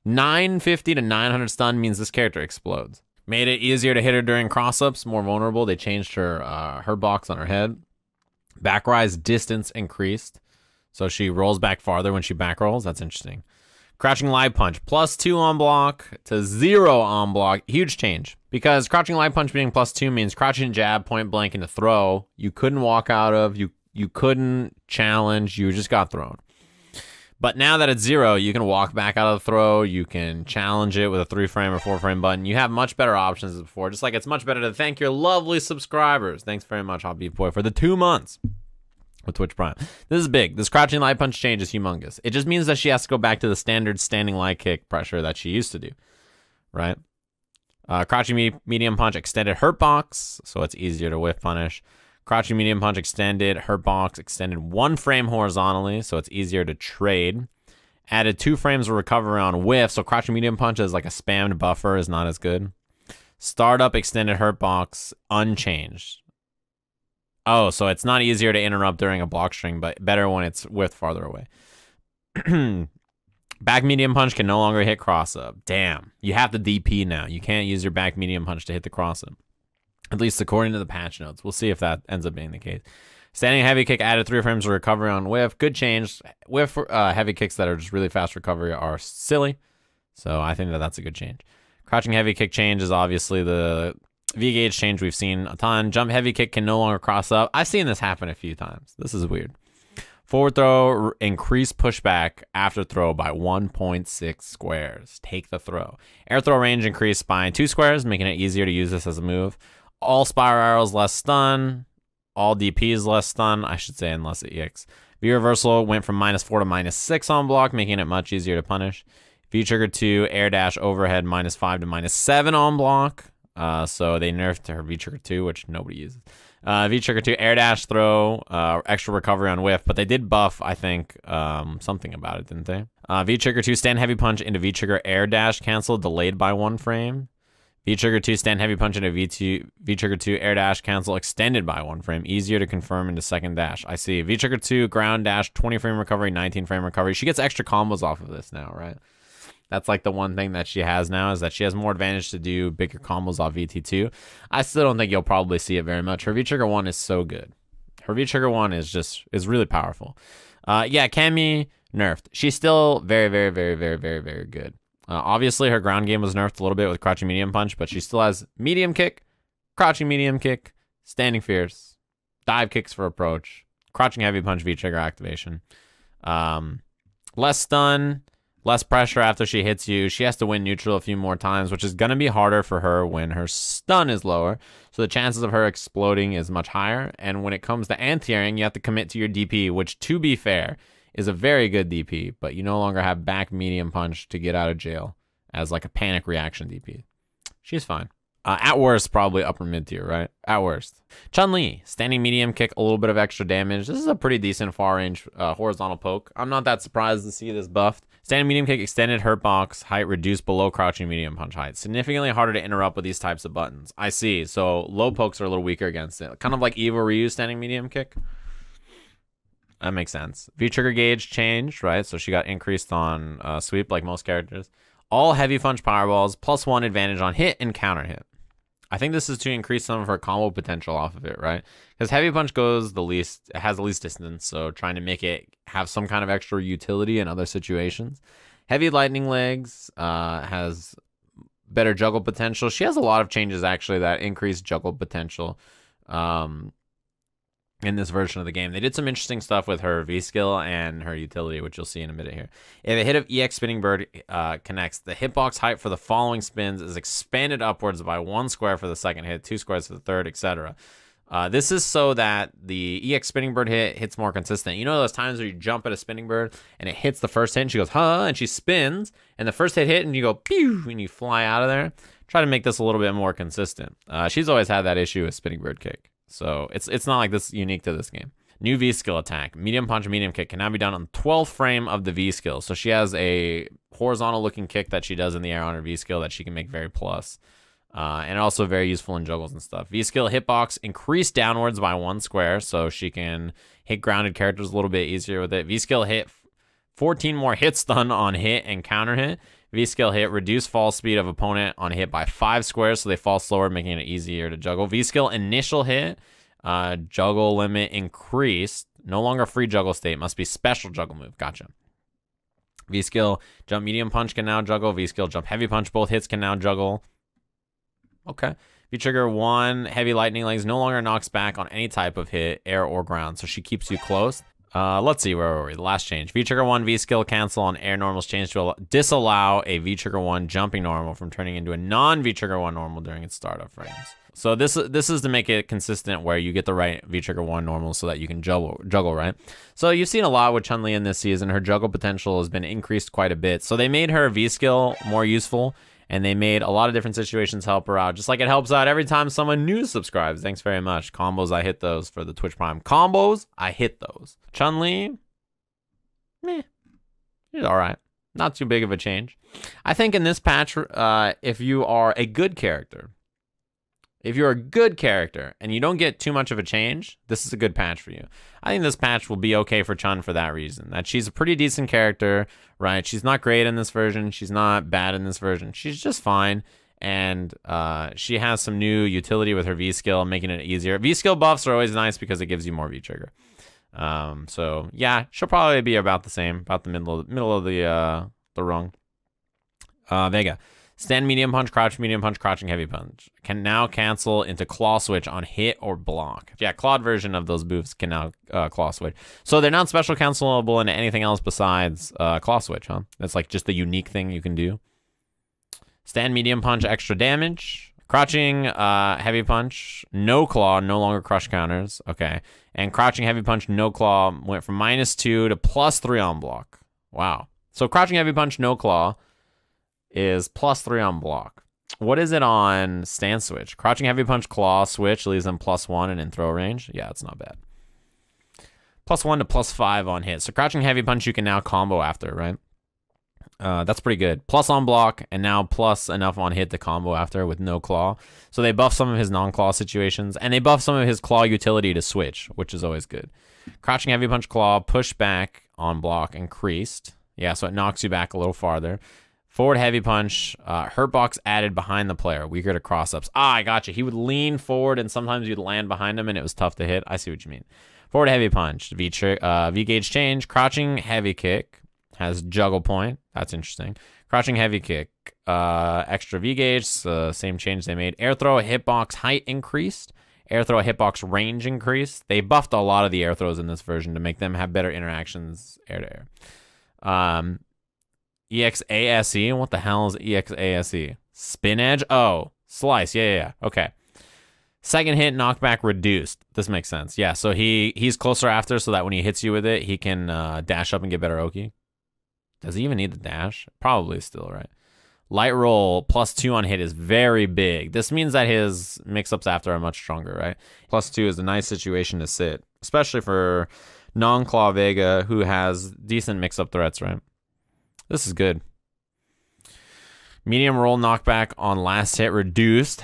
950 to 900 stun means this character explodes. Made it easier to hit her during cross-ups, more vulnerable. They changed her box on her head. Back rise distance increased, so she rolls back farther when she back rolls. That's interesting. Crouching live punch, +2 on block to 0 on block. Huge change, because crouching live punch being +2 means crouching jab, point blank into throw. You couldn't walk out of, you couldn't challenge, you just got thrown. But now that it's 0, you can walk back out of the throw. You can challenge it with a 3-frame or 4-frame button. You have much better options than before. Just like it's much better to thank your lovely subscribers. Thanks very much, Hot Beef Boy, for the 2 months with Twitch Prime. This is big. This crouching light punch change is humongous. It just means that she has to go back to the standard standing light kick pressure that she used to do, right? Crouching medium punch extended hurt box, so it's easier to whiff punish. Crouching medium punch extended, hurt box extended 1 frame horizontally, so it's easier to trade. Added 2 frames of recovery on whiff, so crouching medium punch is like a spammed buffer, is not as good. Startup extended hurt box unchanged. Oh, so it's not easier to interrupt during a block string, but better when it's whiffed farther away. Back medium punch can no longer hit cross up. Damn, you have to DP now. You can't use your back medium punch to hit the cross up. At least according to the patch notes. We'll see if that ends up being the case. Standing heavy kick added 3 frames of recovery on whiff. Good change. Whiff heavy kicks that are just really fast recovery are silly. So I think that that's a good change. Crouching heavy kick change is obviously the V-gauge change we've seen a ton. Jump heavy kick can no longer cross up. I've seen this happen a few times. This is weird. Forward throw, increase pushback after throw by 1.6 squares. Take the throw. Air throw range increased by 2 squares, making it easier to use this as a move. All spiral arrows, less stun. All DPs less stun, I should say, unless it EX. V reversal went from -4 to -6 on block, making it much easier to punish. V trigger 2, air dash overhead -5 to -7 on block. So they nerfed her V trigger 2, which nobody uses. V trigger 2, air dash throw, extra recovery on whiff, but they did buff, I think, something about it, didn't they? V trigger 2, stand heavy punch into V trigger air dash cancel, delayed by 1 frame. V trigger 2, stand heavy punch into V trigger 2, air dash cancel, extended by 1 frame, easier to confirm into second dash. I see. V trigger 2, ground dash, 20 frame recovery, 19 frame recovery. She gets extra combos off of this now, right? That's like the one thing that she has now, is that she has more advantage to do bigger combos off VT2. I still don't think you'll probably see it very much. Her V trigger 1 is so good. Her V trigger 1 is really powerful. Yeah, Cammy nerfed. She's still very, very, very, very, very, very good. Obviously, her ground game was nerfed a little bit with crouching medium punch, but she still has medium kick, crouching medium kick, standing fierce, dive kicks for approach, crouching heavy punch V-trigger activation. Less stun, less pressure after she hits you. She has to win neutral a few more times, which is going to be harder for her when her stun is lower. So the chances of her exploding is much higher. And when it comes to anti-airing, you have to commit to your DP, which, to be fair, is a very good DP, but you no longer have back medium punch to get out of jail as like a panic reaction DP. She's fine. At worst, probably upper mid tier, right? At worst. Chun-Li, standing medium kick, a little bit of extra damage. This is a pretty decent far range horizontal poke. I'm not that surprised to see this buffed. Standing medium kick, extended hurt box, height reduced below crouching medium punch height. Significantly harder to interrupt with these types of buttons. I see. So low pokes are a little weaker against it. Kind of like Evo Ryu standing medium kick. That makes sense. V-trigger gauge changed, right? So she got increased on sweep like most characters. All heavy punch powerballs, +1 advantage on hit and counter hit. I think this is to increase some of her combo potential off of it, right? Because heavy punch goes the least, it has the least distance, so trying to make it have some kind of extra utility in other situations. Heavy lightning legs has better juggle potential. She has a lot of changes actually that increase juggle potential. In this version of the game. They did some interesting stuff with her V-skill and her utility, which you'll see in a minute here. If a hit of EX Spinning Bird connects, the hitbox height for the following spins is expanded upwards by 1 square for the second hit, 2 squares for the third, etc. This is so that the EX Spinning Bird hits more consistent. You know those times where you jump at a Spinning Bird and it hits the first hit and she goes, huh, and she spins, and the first hit and you go, pew, and you fly out of there? Try to make this a little bit more consistent. She's always had that issue with Spinning Bird kick. So it's not like this unique to this game. New V-skill attack. Medium punch, medium kick can now be done on the 12th frame of the V-skill. So she has a horizontal looking kick that she does in the air on her V-skill that she can make very plus. And also very useful in juggles and stuff. V-skill hitbox increased downwards by 1 square. So she can hit grounded characters a little bit easier with it. V-skill hit 14 more hit stun on hit and counter hit. V-skill hit, reduce fall speed of opponent on hit by 5 squares, so they fall slower, making it easier to juggle. V-skill initial hit, juggle limit increased. No longer free juggle state, must be special juggle move. Gotcha. V-skill jump medium punch can now juggle. V-skill jump heavy punch, both hits can now juggle. Okay. V-trigger 1, heavy lightning legs, no longer knocks back on any type of hit, air or ground, so she keeps you close. Let's see, where were we? The last change. V-trigger 1 V-skill cancel on air normals change to disallow a V-trigger 1 jumping normal from turning into a non-V-trigger 1 normal during its startup frames. So this is to make it consistent where you get the right V-trigger 1 normal so that you can juggle, right? So you've seen a lot with Chun-Li in this season. Her juggle potential has been increased quite a bit. So they made her V-skill more useful, and they made a lot of different situations help her out, just like it helps out every time someone new subscribes. Thanks very much. Combos, I hit those for the Twitch Prime. Combos, I hit those. Chun-Li, meh, she's all right. Not too big of a change. I think in this patch, if you are a good character, and you don't get too much of a change, this is a good patch for you. I think this patch will be okay for Chun for that reason. That she's a pretty decent character, right? She's not great in this version. She's not bad in this version. She's just fine. And she has some new utility with her V-skill, making it easier. V-skill buffs are always nice because it gives you more V-trigger. So yeah, she'll probably be about the same, about the middle of the rung. Vega. Stand medium punch, crouching heavy punch. Can now cancel into claw switch on hit or block. Yeah, clawed version of those moves can now claw switch. So they're not special cancelable into anything else besides claw switch, huh? That's like just the unique thing you can do. Stand medium punch, extra damage. Crouching heavy punch, no claw, no longer crush counters. Okay. And crouching heavy punch, no claw went from -2 to +3 on block. Wow. So crouching heavy punch, no claw is +3 on block. What is it on stance switch? Crouching heavy punch, claw switch leaves them +1 and in throw range. Yeah, it's not bad. +1 to +5 on hit. So crouching heavy punch you can now combo after, right? That's pretty good. Plus on block, and now plus enough on hit to combo after with no claw. So they buff some of his non-claw situations, and they buff some of his claw utility to switch, which is always good. Crouching heavy punch claw, push back on block increased. Yeah, so it knocks you back a little farther. Forward heavy punch, hurt box added behind the player, weaker to cross-ups. Ah, I gotcha. He would lean forward, and sometimes you'd land behind him, and it was tough to hit. I see what you mean. Forward heavy punch, V gauge change. Crouching heavy kick has juggle point. That's interesting. Crouching heavy kick, extra V gauge, same change they made. Air throw hitbox height increased. Air throw hitbox range increased. They buffed a lot of the air throws in this version to make them have better interactions air to air. EXASE. What the hell is EXASE? Spin edge? Oh, slice. Yeah. Okay. Second hit, knockback reduced. This makes sense. Yeah, so he's closer after so that when he hits you with it, he can dash up and get better Oki. Does he even need the dash? Probably still, right? Light roll +2 on hit is very big. This means that his mix-ups after are much stronger, right? +2 is a nice situation to sit, especially for non-claw Vega who has decent mix-up threats, right? This is good. Medium roll knockback on last hit reduced.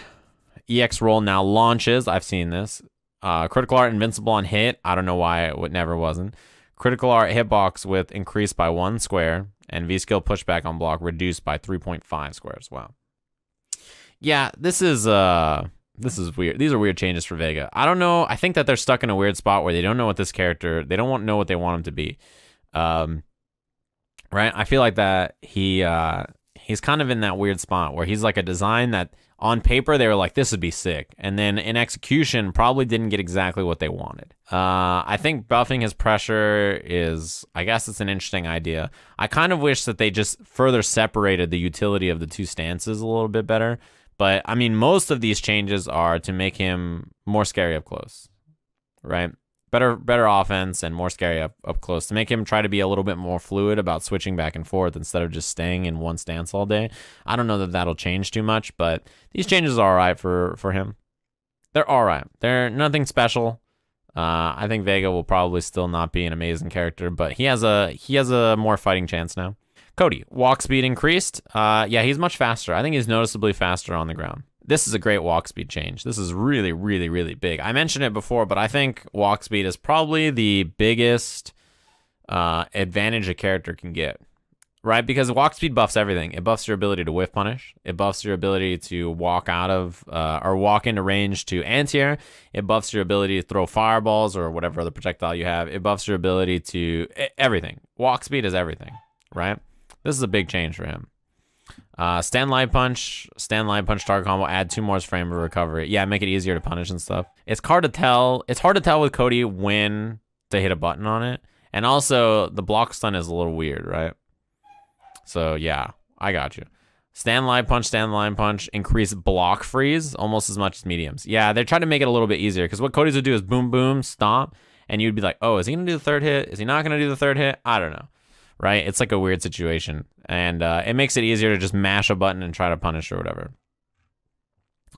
EX roll now launches. I've seen this. Critical art invincible on hit. I don't know why it never wasn't. Critical art hitbox with increased by 1 square. And V-skill pushback on block reduced by 3.5 squares. Wow. Yeah, this is weird. These are weird changes for Vega. I don't know. I think that they're stuck in a weird spot where they don't know what this character, they don't know what they want him to be. Right? I feel like that he's kind of in that weird spot where he's like a design that on paper they were like, this would be sick, and then in execution probably didn't get exactly what they wanted. I think buffing his pressure is, I guess it's an interesting idea. I kind of wish that they just further separated the utility of the two stances a little bit better, but I mean most of these changes are to make him more scary up close, right? Better offense and more scary up close to make him try to be a little bit more fluid about switching back and forth instead of just staying in one stance all day. I don't know that that'll change too much, but these changes are all right for him. They're all right. They're nothing special. I think Vega will probably still not be an amazing character, but he has a more fighting chance now. Cody, walk speed increased. Yeah, he's much faster. I think he's noticeably faster on the ground. This is a great walk speed change. This is really, really, really big. I mentioned it before, but I think walk speed is probably the biggest advantage a character can get, right? Because walk speed buffs everything. It buffs your ability to whiff punish. It buffs your ability to walk out of or walk into range to anti-air. It buffs your ability to throw fireballs or whatever other projectile you have. It buffs your ability to everything. Walk speed is everything, right? This is a big change for him. Stand light punch target combo, add 2 more frame of recovery. Yeah, make it easier to punish and stuff. It's hard to tell with Cody when to hit a button on it. And also the block stun is a little weird, right? So yeah, I got you. Stand line punch, increase block freeze almost as much as mediums. Yeah, they're trying to make it a little bit easier because what Cody's would do is boom, boom, stop. And you'd be like, oh, is he gonna do the third hit? Is he not gonna do the third hit? I don't know. Right? It's like a weird situation. And it makes it easier to just mash a button and try to punish or whatever.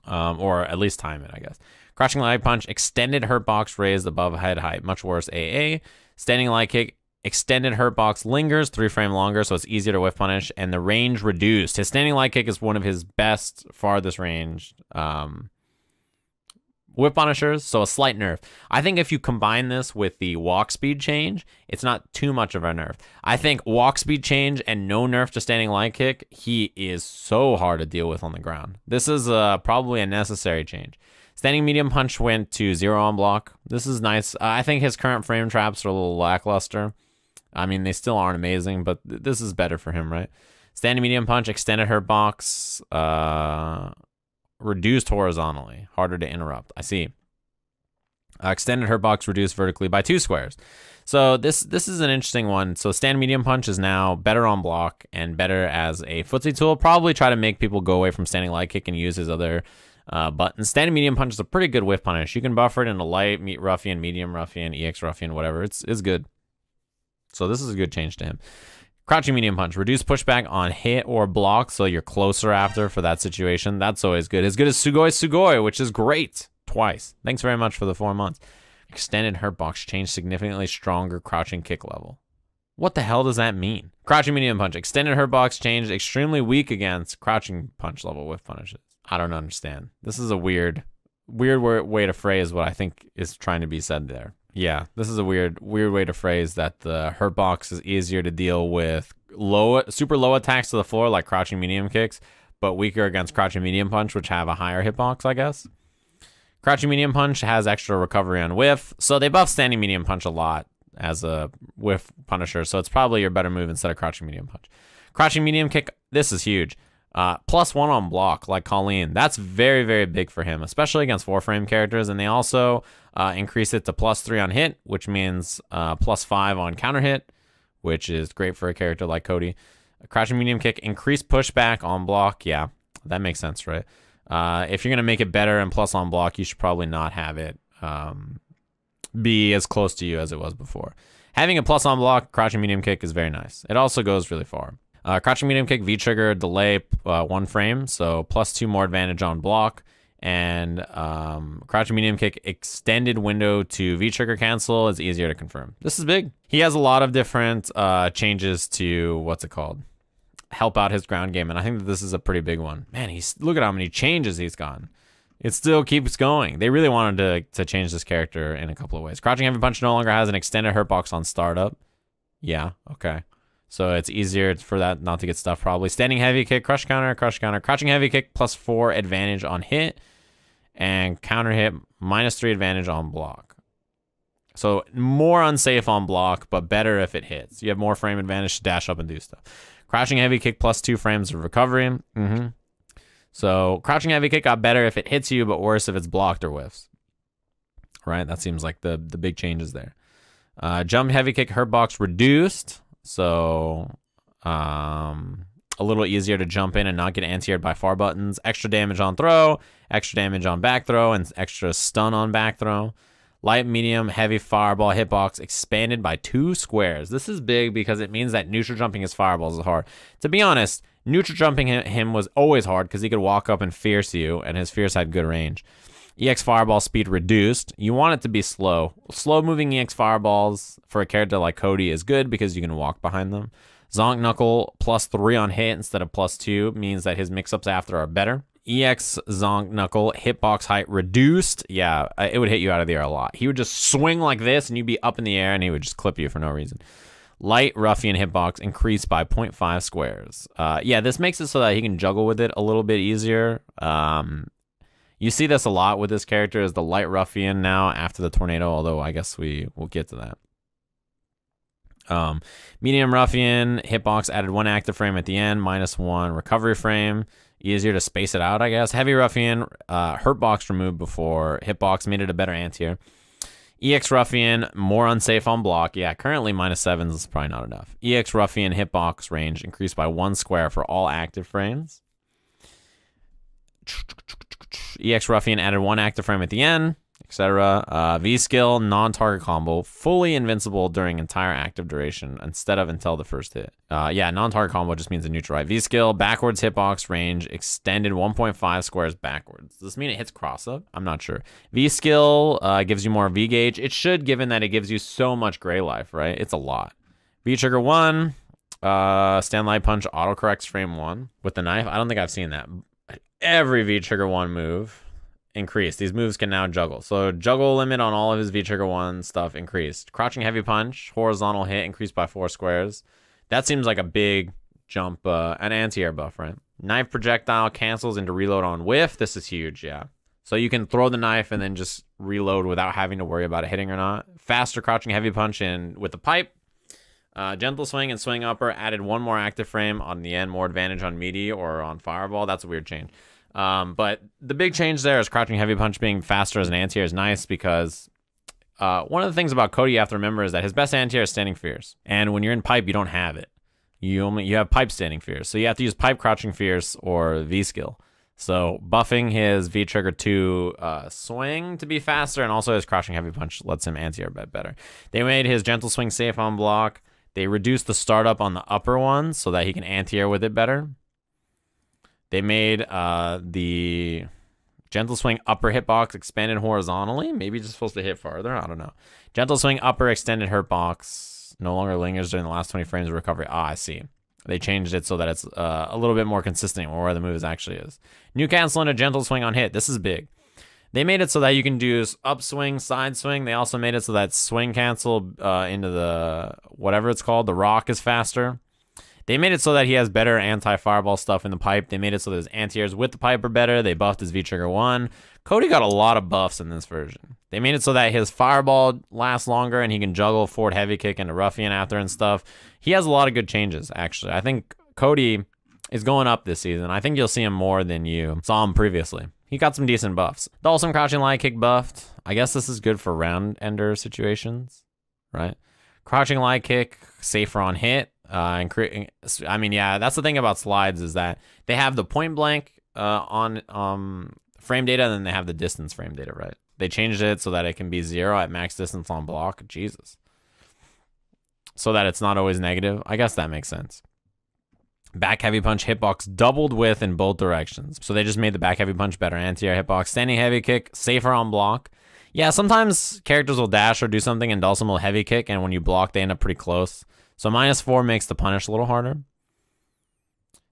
Or at least time it, I guess. Crouching light punch, extended hurt box raised above head height. Much worse AA. Standing light kick, extended hurt box lingers 3 frame longer, so it's easier to whiff punish. And the range reduced. His standing light kick is one of his best, farthest range whip punishers, so a slight nerf. I think if you combine this with the walk speed change, it's not too much of a nerf. I think walk speed change and no nerf to standing light kick, he is so hard to deal with on the ground. This is probably a necessary change. Standing medium punch went to 0 on block. This is nice. I think his current frame traps are a little lackluster. I mean, they still aren't amazing, but this is better for him, right? Standing medium punch, extended hurt box, reduced horizontally, harder to interrupt. I see. Extended hurt box reduced vertically by 2 squares. So this is an interesting one. So stand medium punch is now better on block and better as a footsie tool. Probably try to make people go away from standing light kick and use his other button. Standing medium punch is a pretty good whiff punish. You can buffer it into light, ruffian, medium ruffian, EX ruffian, whatever. It's good. So this is a good change to him. Crouching medium punch. Reduce pushback on hit or block, so you're closer after for that situation. That's always good. As good as Sugoi, which is great. Twice. Thanks very much for the 4 months. Extended hurt box. Change significantly stronger crouching kick level. What the hell does that mean? Crouching medium punch. Extended hurt box changed extremely weak against crouching punch level with punishes. I don't understand. This is a weird way to phrase what I think is trying to be said there. Yeah, this is a weird way to phrase that the hurt box is easier to deal with super low attacks to the floor like crouching medium kicks, but weaker against crouching medium punch, which have a higher hitbox, I guess. Crouching medium punch has extra recovery on whiff, so they buff standing medium punch a lot as a whiff punisher, so it's probably your better move instead of crouching medium punch. Crouching medium kick, this is huge. +1 on block, like Kolin. That's very, very big for him, especially against 4-frame characters. And they also increase it to +3 on hit, which means +5 on counter hit, which is great for a character like Cody. Crouching medium kick, increased pushback on block. Yeah, that makes sense, right? If you're going to make it better and plus on block, you should probably not have it be as close to you as it was before. Having a plus on block, crouching medium kick is very nice. It also goes really far. Crouching medium kick, V-trigger, delay 1 frame, so +2 more advantage on block. And crouching medium kick, extended window to V-trigger cancel is easier to confirm. This is big. He has a lot of different changes to, what's it called? Help out his ground game, and I think that this is a pretty big one. Man, look at how many changes he's gotten. It still keeps going. They really wanted to change this character in a couple of ways. Crouching heavy punch no longer has an extended hurt box on startup. Yeah, okay. So it's easier for that not to get stuffed probably. Standing heavy kick, crush counter, crouching heavy kick, +4 advantage on hit, and counter hit, -3 advantage on block. So more unsafe on block, but better if it hits. You have more frame advantage to dash up and do stuff. Crouching heavy kick, +2 frames of recovery. So crouching heavy kick got better if it hits you, but worse if it's blocked or whiffs. Right? That seems like the big changes there. Jump heavy kick, hurt box reduced. So a little easier to jump in and not get anti-aired by far buttons. Extra damage on throw, extra damage on back throw, and extra stun on back throw. Light, medium, heavy fireball hitbox expanded by 2 squares. This is big because it means that neutral jumping his fireballs is hard. To be honest, neutral jumping him was always hard because he could walk up and fierce you, and his fierce had good range. EX fireball speed reduced. You want it to be slow. Slow moving EX fireballs for a character like Cody is good because you can walk behind them. Zonk Knuckle +3 on hit instead of +2 means that his mix-ups after are better. EX Zonk Knuckle hitbox height reduced. Yeah, it would hit you out of the air a lot. He would just swing like this and you'd be up in the air and he would just clip you for no reason. Light Ruffian hitbox increased by 0.5 squares. Yeah, this makes it so that he can juggle with it a little bit easier. You see this a lot with this character as the Light Ruffian now after the tornado, although I guess we'll get to that. Medium Ruffian hitbox added 1 active frame at the end, -1 recovery frame. Easier to space it out, I guess. Heavy Ruffian, hurt box removed before. Hitbox made it a better anti-air. EX Ruffian, more unsafe on block. Yeah, currently -7s is probably not enough. EX Ruffian hitbox range increased by 1 square for all active frames. EX Ruffian added 1 active frame at the end, etc. V-skill, non-target combo, fully invincible during entire active duration instead of until the first hit. Yeah, non-target combo just means a neutral right. V-skill, backwards hitbox range, extended 1.5 squares backwards. Does this mean it hits cross-up? I'm not sure. V-skill gives you more V-gauge. It should, given that it gives you so much gray life, right? It's a lot. V-trigger 1, stand light punch, autocorrects frame 1 with the knife. I don't think I've seen that. Every V-trigger 1 move increased. These moves can now juggle. So juggle limit on all of his V-trigger 1 stuff increased. Crouching heavy punch, horizontal hit increased by 4 squares. That seems like a big jump, an anti-air buff, right? Knife projectile cancels into reload on whiff. This is huge, yeah. So you can throw the knife and then just reload without having to worry about it hitting or not. Faster crouching heavy punch in with the pipe. Gentle swing and swing upper added 1 more active frame on the end, more advantage on meaty or on fireball. That's a weird change. But the big change there is crouching heavy punch being faster as an anti-air is nice because one of the things about Cody you have to remember is that his best anti-air is standing fierce. And when you're in pipe, you don't have it. You have pipe standing fierce. So you have to use pipe crouching fierce or V-skill. So buffing his V-Trigger 2 swing to be faster, and also his crouching heavy punch lets him anti-air bet better. They made his gentle swing safe on block. They reduced the startup on the upper one so that he can anti-air with it better. They made the gentle swing upper hitbox expanded horizontally. Maybe just supposed to hit farther. I don't know. Gentle swing upper extended hitbox no longer lingers during the last 20 frames of recovery. Ah, I see. They changed it so that it's a little bit more consistent with where the move actually is. New cancel and a gentle swing on hit. This is big. They made it so that you can do upswing, side swing. They also made it so that swing cancel into the whatever it's called, the rock, is faster. They made it so that he has better anti-fireball stuff in the pipe. They made it so that his anti-airs with the pipe are better. They buffed his V-Trigger 1. Cody got a lot of buffs in this version. They made it so that his fireball lasts longer and he can juggle forward heavy kick into ruffian after and stuff. He has a lot of good changes, actually. I think Cody is going up this season. I think you'll see him more than you saw him previously. He got some decent buffs. Dhalsim crouching light kick buffed. I guess this is good for round ender situations, right? Crouching light kick, safer on hit. I mean, yeah, that's the thing about slides is that they have the point blank on frame data, and then they have the distance frame data, right? They changed it so that it can be 0 at max distance on block. Jesus. So that it's not always negative. I guess that makes sense. Back heavy punch hitbox doubled width in both directions. So they just made the back heavy punch better. Anti-air hitbox. Standing heavy kick, safer on block. Yeah, sometimes characters will dash or do something and Dhalsim will heavy kick, and when you block, they end up pretty close. So -4 makes the punish a little harder.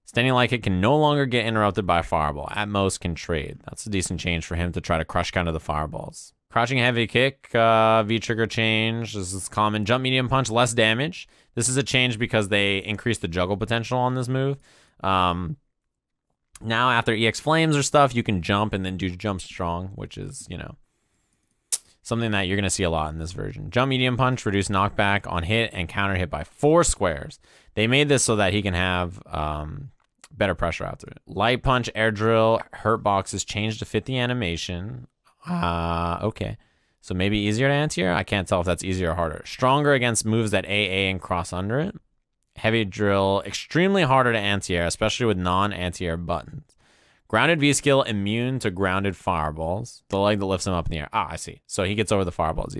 Standing light kick can no longer get interrupted by a fireball. At most can trade. That's a decent change for him to try to crush counter the fireballs. Crouching heavy kick, V-trigger change. This is common. Jump medium punch, less damage. This is a change because they increased the juggle potential on this move. Now after EX flames or stuff, you can jump and then do jump strong, which is, you know, something that you're going to see a lot in this version. Jump medium punch, reduce knockback on hit and counter hit by 4 squares. They made this so that he can have better pressure after it. Light punch, air drill, hurt boxes changed to fit the animation. Okay. So maybe easier to anti-air? I can't tell if that's easier or harder. Stronger against moves that AA and cross under it. Heavy drill, extremely harder to anti-air, especially with non-anti-air buttons. Grounded V-skill, immune to grounded fireballs. The leg that lifts him up in the air. Ah, I see. So he gets over the fireballs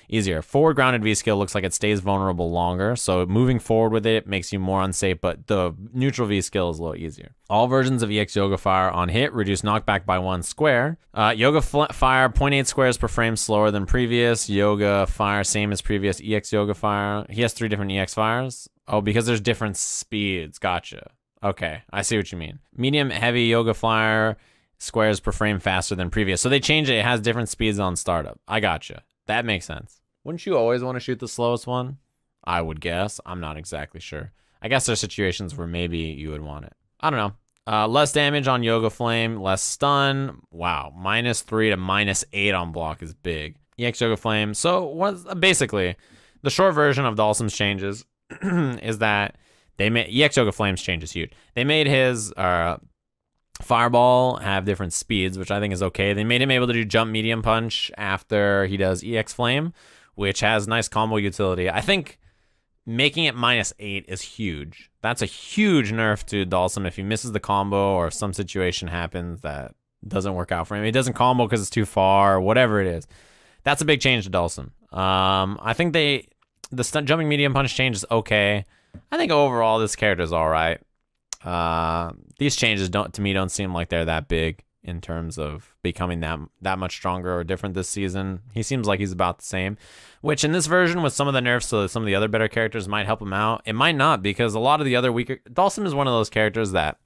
easier. Forward grounded V-skill looks like it stays vulnerable longer. So moving forward with it makes you more unsafe, but the neutral V-skill is a little easier. All versions of EX Yoga Fire on hit reduce knockback by 1 square. Yoga Fire, 0.8 squares per frame slower than previous. Yoga Fire, same as previous EX Yoga Fire. He has 3 different EX Fires. Oh, because there's different speeds. Gotcha. Okay, I see what you mean. Medium heavy Yoga Flyer squares per frame faster than previous. So they changed it. It has different speeds on startup. I gotcha. That makes sense. Wouldn't you always want to shoot the slowest one? I would guess. I'm not exactly sure. I guess there's situations where maybe you would want it. I don't know. Less damage on Yoga Flame, less stun. Wow, -3 to -8 on block is big. EX Yoga Flame. So basically, the short version of Dhalsim's changes is that they made EX Yoga Flames change is huge. They made his fireball have different speeds, which I think is okay. They made him able to do jump medium punch after he does EX Flame, which has nice combo utility. I think making it -8 is huge. That's a huge nerf to Dhalsim if he misses the combo or if some situation happens that doesn't work out for him. He doesn't combo because it's too far or whatever it is. That's a big change to Dhalsim. I think the jumping medium punch change is okay. I think overall this character is all right. These changes to me don't seem like they're that big in terms of becoming that much stronger or different this season. He seems like he's about the same, which in this version with some of the nerfs to some of the other better characters might help him out. It might not, because a lot of the other weaker... Dhalsim is one of those characters that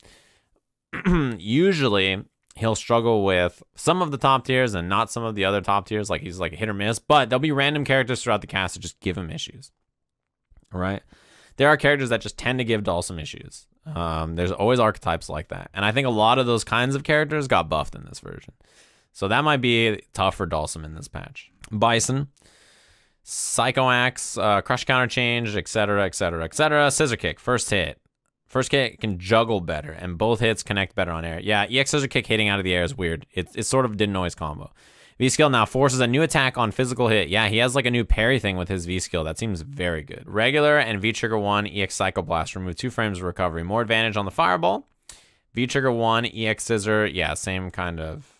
usually he'll struggle with some of the top tiers and not some of the other top tiers. Like he's like a hit or miss, but there'll be random characters throughout the cast that just give him issues. All right? There are characters that just tend to give Dhalsim issues. There's always archetypes like that. And I think a lot of those kinds of characters got buffed in this version. So that might be tough for Dhalsim in this patch. Bison, Psycho Axe, Crush Counter Change, etc., etc., etc. Scissor Kick, first hit. First hit can juggle better, and both hits connect better on air. Yeah, EX Scissor Kick hitting out of the air is weird. It sort of didn't always combo. V-skill now forces a new attack on physical hit. Yeah, he has like a new parry thing with his V-skill. That seems very good. Regular and V-Trigger 1, EX Psycho Blast. Remove 2 frames of recovery. More advantage on the fireball. V-Trigger 1, EX Scissor. Yeah, same kind of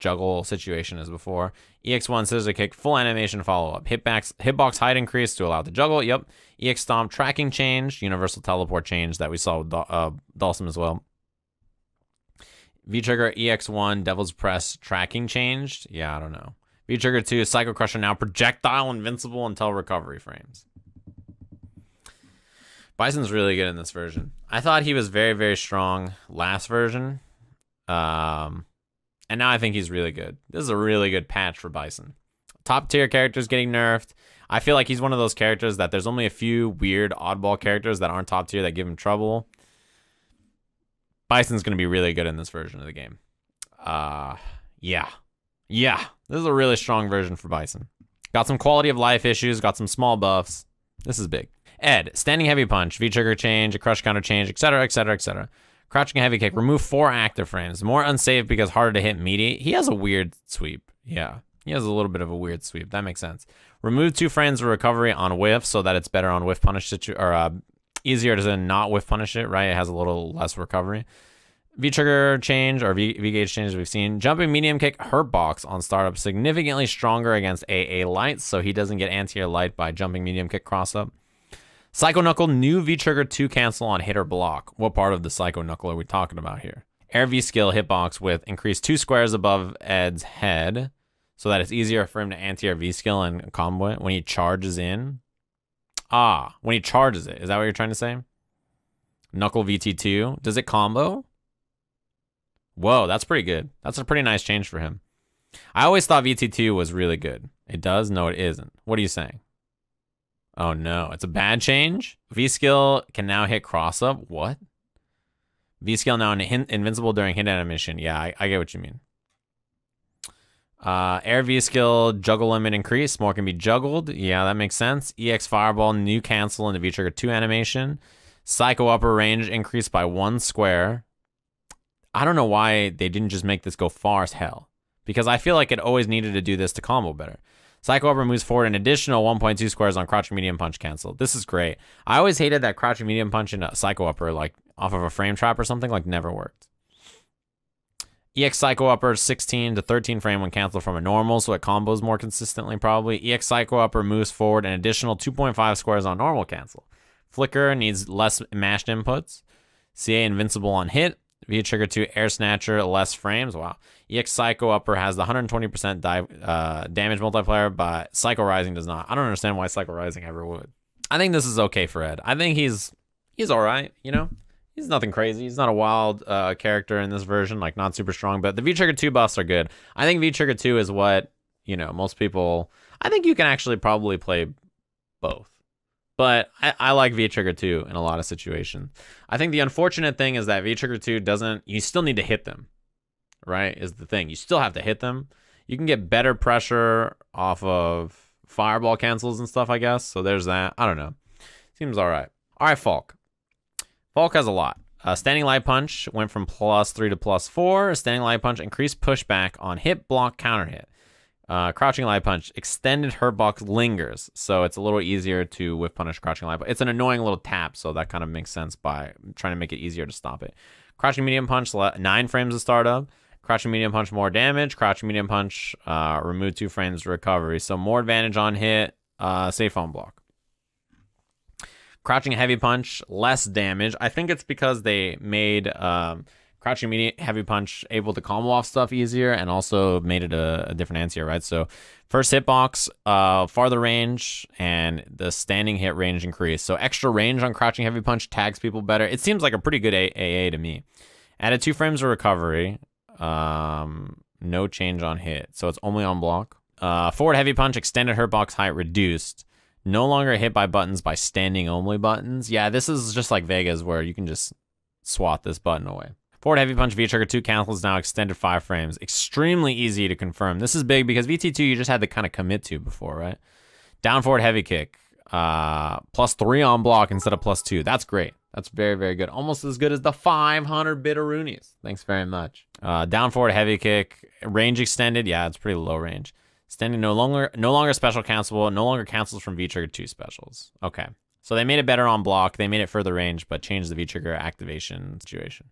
juggle situation as before. EX1 Scissor Kick, full animation follow-up. Hitbox height increase to allow the juggle. Yep. EX Stomp, tracking change. Universal teleport change that we saw with Dhalsim as well. V-Trigger EX1, Devil's Press, tracking changed. Yeah, I don't know. V-Trigger 2, Psycho Crusher now, projectile invincible until recovery frames. Bison's really good in this version. I thought he was very, very strong last version. And now I think he's really good. This is a really good patch for Bison. Top tier characters getting nerfed. I feel like he's one of those characters that there's only a few weird oddball characters that aren't top tier that give him trouble. Bison's going to be really good in this version of the game. Yeah. This is a really strong version for Bison. Got some quality of life issues, got some small buffs. This is big. Ed, standing heavy punch, V-trigger change, a crush counter change, etc., etc., etc. Crouching heavy kick, remove 4 active frames. More unsafe because harder to hit meaty. He has a weird sweep. Yeah, he has a little bit of a weird sweep. That makes sense. Remove 2 frames of recovery on whiff so that it's better on whiff punish easier to not whiff punish it, right? It has a little less recovery. V-trigger change or V-gauge change we've seen. Jumping medium kick, hurt box on startup. Significantly stronger against AA light, so he doesn't get anti-air light by jumping medium kick cross up. Psycho Knuckle, new V-trigger 2 cancel on hit or block. What part of the Psycho Knuckle are we talking about here? Air V skill hitbox with increase 2 squares above Ed's head so that it's easier for him to anti-air V skill and combo it when he charges in. When he charges it. Is that what you're trying to say? Knuckle VT2. Does it combo? Whoa, that's pretty good. That's a pretty nice change for him. I always thought VT2 was really good. It does? No, it isn't. What are you saying? Oh no, it's a bad change? V-skill can now hit cross-up? What? V-skill now invincible during hit animation. Yeah, I get what you mean. Air V-skill, juggle limit increase. More can be juggled. Yeah, that makes sense. EX Fireball, new cancel in the V-trigger 2 animation. Psycho upper range increased by 1 square. I don't know why they didn't just make this go far as hell. Because I feel like it always needed to do this to combo better. Psycho Upper moves forward an additional 1.2 squares on Crouching Medium Punch cancel. This is great. I always hated that Crouching Medium Punch in a Psycho Upper, like, off of a frame trap or something, like, never worked. EX Psycho Upper, 16 to 13 frame when canceled from a normal, so it combos more consistently, probably. EX Psycho Upper moves forward an additional 2.5 squares on normal cancel. Flicker needs less mashed inputs. CA Invincible on hit. V-trigger 2 Air Snatcher, less frames. Wow. EX Psycho Upper has the 120% damage multiplier, but Psycho Rising does not. I don't understand why Psycho Rising ever would. I think this is okay for Ed. I think he's all right, you know? He's nothing crazy. He's not a wild character in this version, like not super strong, but the V-trigger 2 buffs are good. I think V-trigger 2 is what, you know, most people... I think you can actually probably play both. But I like V-Trigger 2 in a lot of situations. I think the unfortunate thing is that V-Trigger 2 doesn't... You still need to hit them, right, is the thing. You still have to hit them. You can get better pressure off of fireball cancels and stuff, I guess. So there's that. I don't know. Seems all right. All right, Falke. Falke has a lot. Standing Light Punch went from +3 to +4. Standing Light Punch increased pushback on hit, block, counter hit. Crouching Light Punch, extended hurt box lingers, so it's a little easier to whiff punish Crouching Light Punch. It's an annoying little tap, so that kind of makes sense by trying to make it easier to stop it. Crouching Medium Punch, 9 frames of startup. Crouching Medium Punch, more damage. Crouching Medium Punch, remove 2 frames recovery, so more advantage on hit, safe on block. Crouching Heavy Punch, less damage. I think it's because they made Crouching Heavy Punch able to combo off stuff easier and also made it a different anti-air, right? So first hitbox, farther range, and the standing hit range increase. So extra range on Crouching Heavy Punch tags people better. It seems like a pretty good AA to me. Added 2 frames of recovery. No change on hit. So it's only on block. Forward Heavy Punch, extended hurt box height reduced. No longer hit by buttons by standing only buttons. Yeah, this is just like Vega's where you can just swat this button away. Forward Heavy Punch V-Trigger 2 cancels now extended 5 frames. Extremely easy to confirm. This is big because VT2 you just had to kind of commit to before, right? Down forward heavy kick. +3 on block instead of +2. That's great. That's very, very good. Almost as good as the 500 Bitteroonies. Thanks very much. Down forward heavy kick. Range extended. Yeah, it's pretty low range. Extended no longer special cancelable. No longer cancels from V-Trigger 2 specials. Okay. So they made it better on block. They made it further range, but changed the V-trigger activation situation.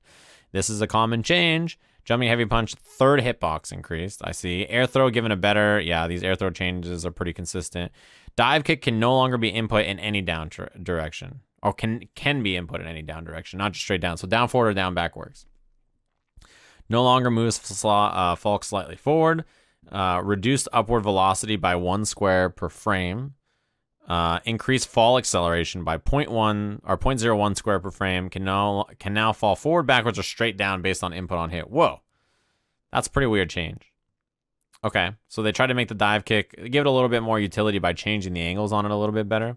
This is a common change. Jumping heavy punch, third hitbox increased. I see. Air throw given a better. Yeah, these air throw changes are pretty consistent. Dive kick can no longer be input in any down direction. Or can be input in any down direction, not just straight down. So down forward or down back works. No longer moves Falke slightly forward. Reduced upward velocity by 1 square per frame. Increased fall acceleration by 0.1 or 0.01 square per frame. Can now fall forward, backwards, or straight down based on input on hit. Whoa. That's a pretty weird change. Okay, so they tried to make the dive kick, give it a little bit more utility by changing the angles on it a little bit better.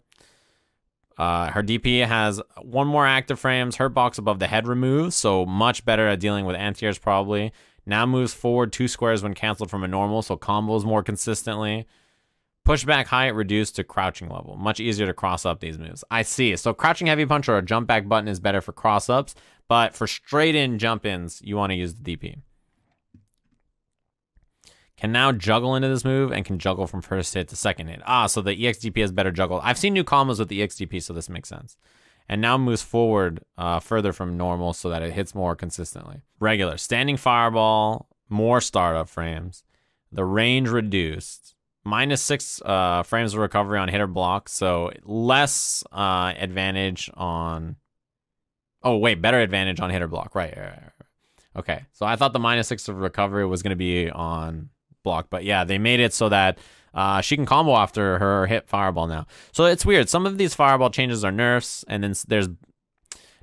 Her DP has 1 more active frames. Hurt box above the head removes, so much better at dealing with anti-airs probably. Now moves forward 2 squares when canceled from a normal, so combos more consistently. Pushback height reduced to crouching level. Much easier to cross up these moves. I see. So crouching heavy punch or a jump back button is better for cross ups, but for straight in jump ins, you want to use the DP. Can now juggle into this move and can juggle from first hit to second hit. So the EXDP has better juggle. I've seen new combos with the EXDP, so this makes sense. And now moves forward further from normal so that it hits more consistently. Regular. Standing fireball, more startup frames. The range reduced. -6 frames of recovery on hit or block, so less advantage on... Oh, wait, better advantage on hit or block. Right. Okay, so I thought the -6 of recovery was going to be on block, but yeah, they made it so that she can combo after her hit fireball now. So it's weird. Some of these fireball changes are nerfs, and then there's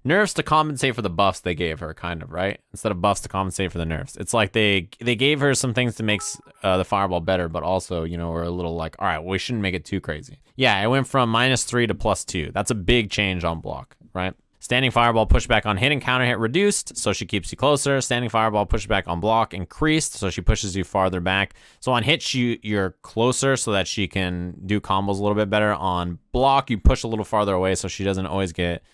nerfs to compensate for the buffs they gave her, kind of, right? Instead of buffs to compensate for the nerfs. It's like they gave her some things to make the fireball better, but also, you know, we're a little like, all right, well, we shouldn't make it too crazy. Yeah, it went from -3 to +2. That's a big change on block, right? Standing fireball pushback on hit and counter hit reduced, so she keeps you closer. Standing fireball pushback on block increased, so she pushes you farther back. So on hit, you're closer so that she can do combos a little bit better. On block, you push a little farther away so she doesn't always get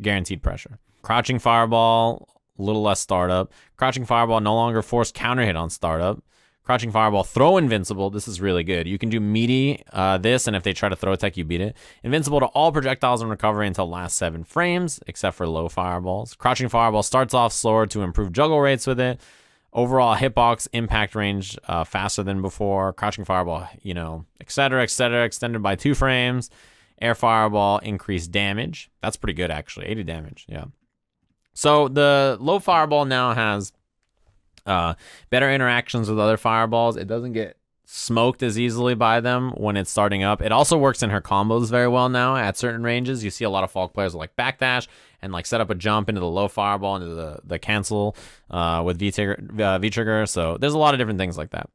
guaranteed pressure. Crouching fireball, a little less startup. Crouching fireball no longer force counter hit on startup. Crouching fireball, throw invincible. This is really good. You can do meaty this, and if they try to throw attack, you beat it. Invincible to all projectiles in recovery until last 7 frames, except for low fireballs. Crouching fireball starts off slower to improve juggle rates with it. Overall hitbox impact range faster than before. Crouching fireball, you know, etc., extended by 2 frames. Air fireball, increased damage. That's pretty good, actually. 80 damage, yeah. So the low fireball now has better interactions with other fireballs. It doesn't get smoked as easily by them when it's starting up. It also works in her combos very well now at certain ranges. You see a lot of Falke players like backdash and like set up a jump into the low fireball, into the cancel with V-trigger. So there's a lot of different things like that.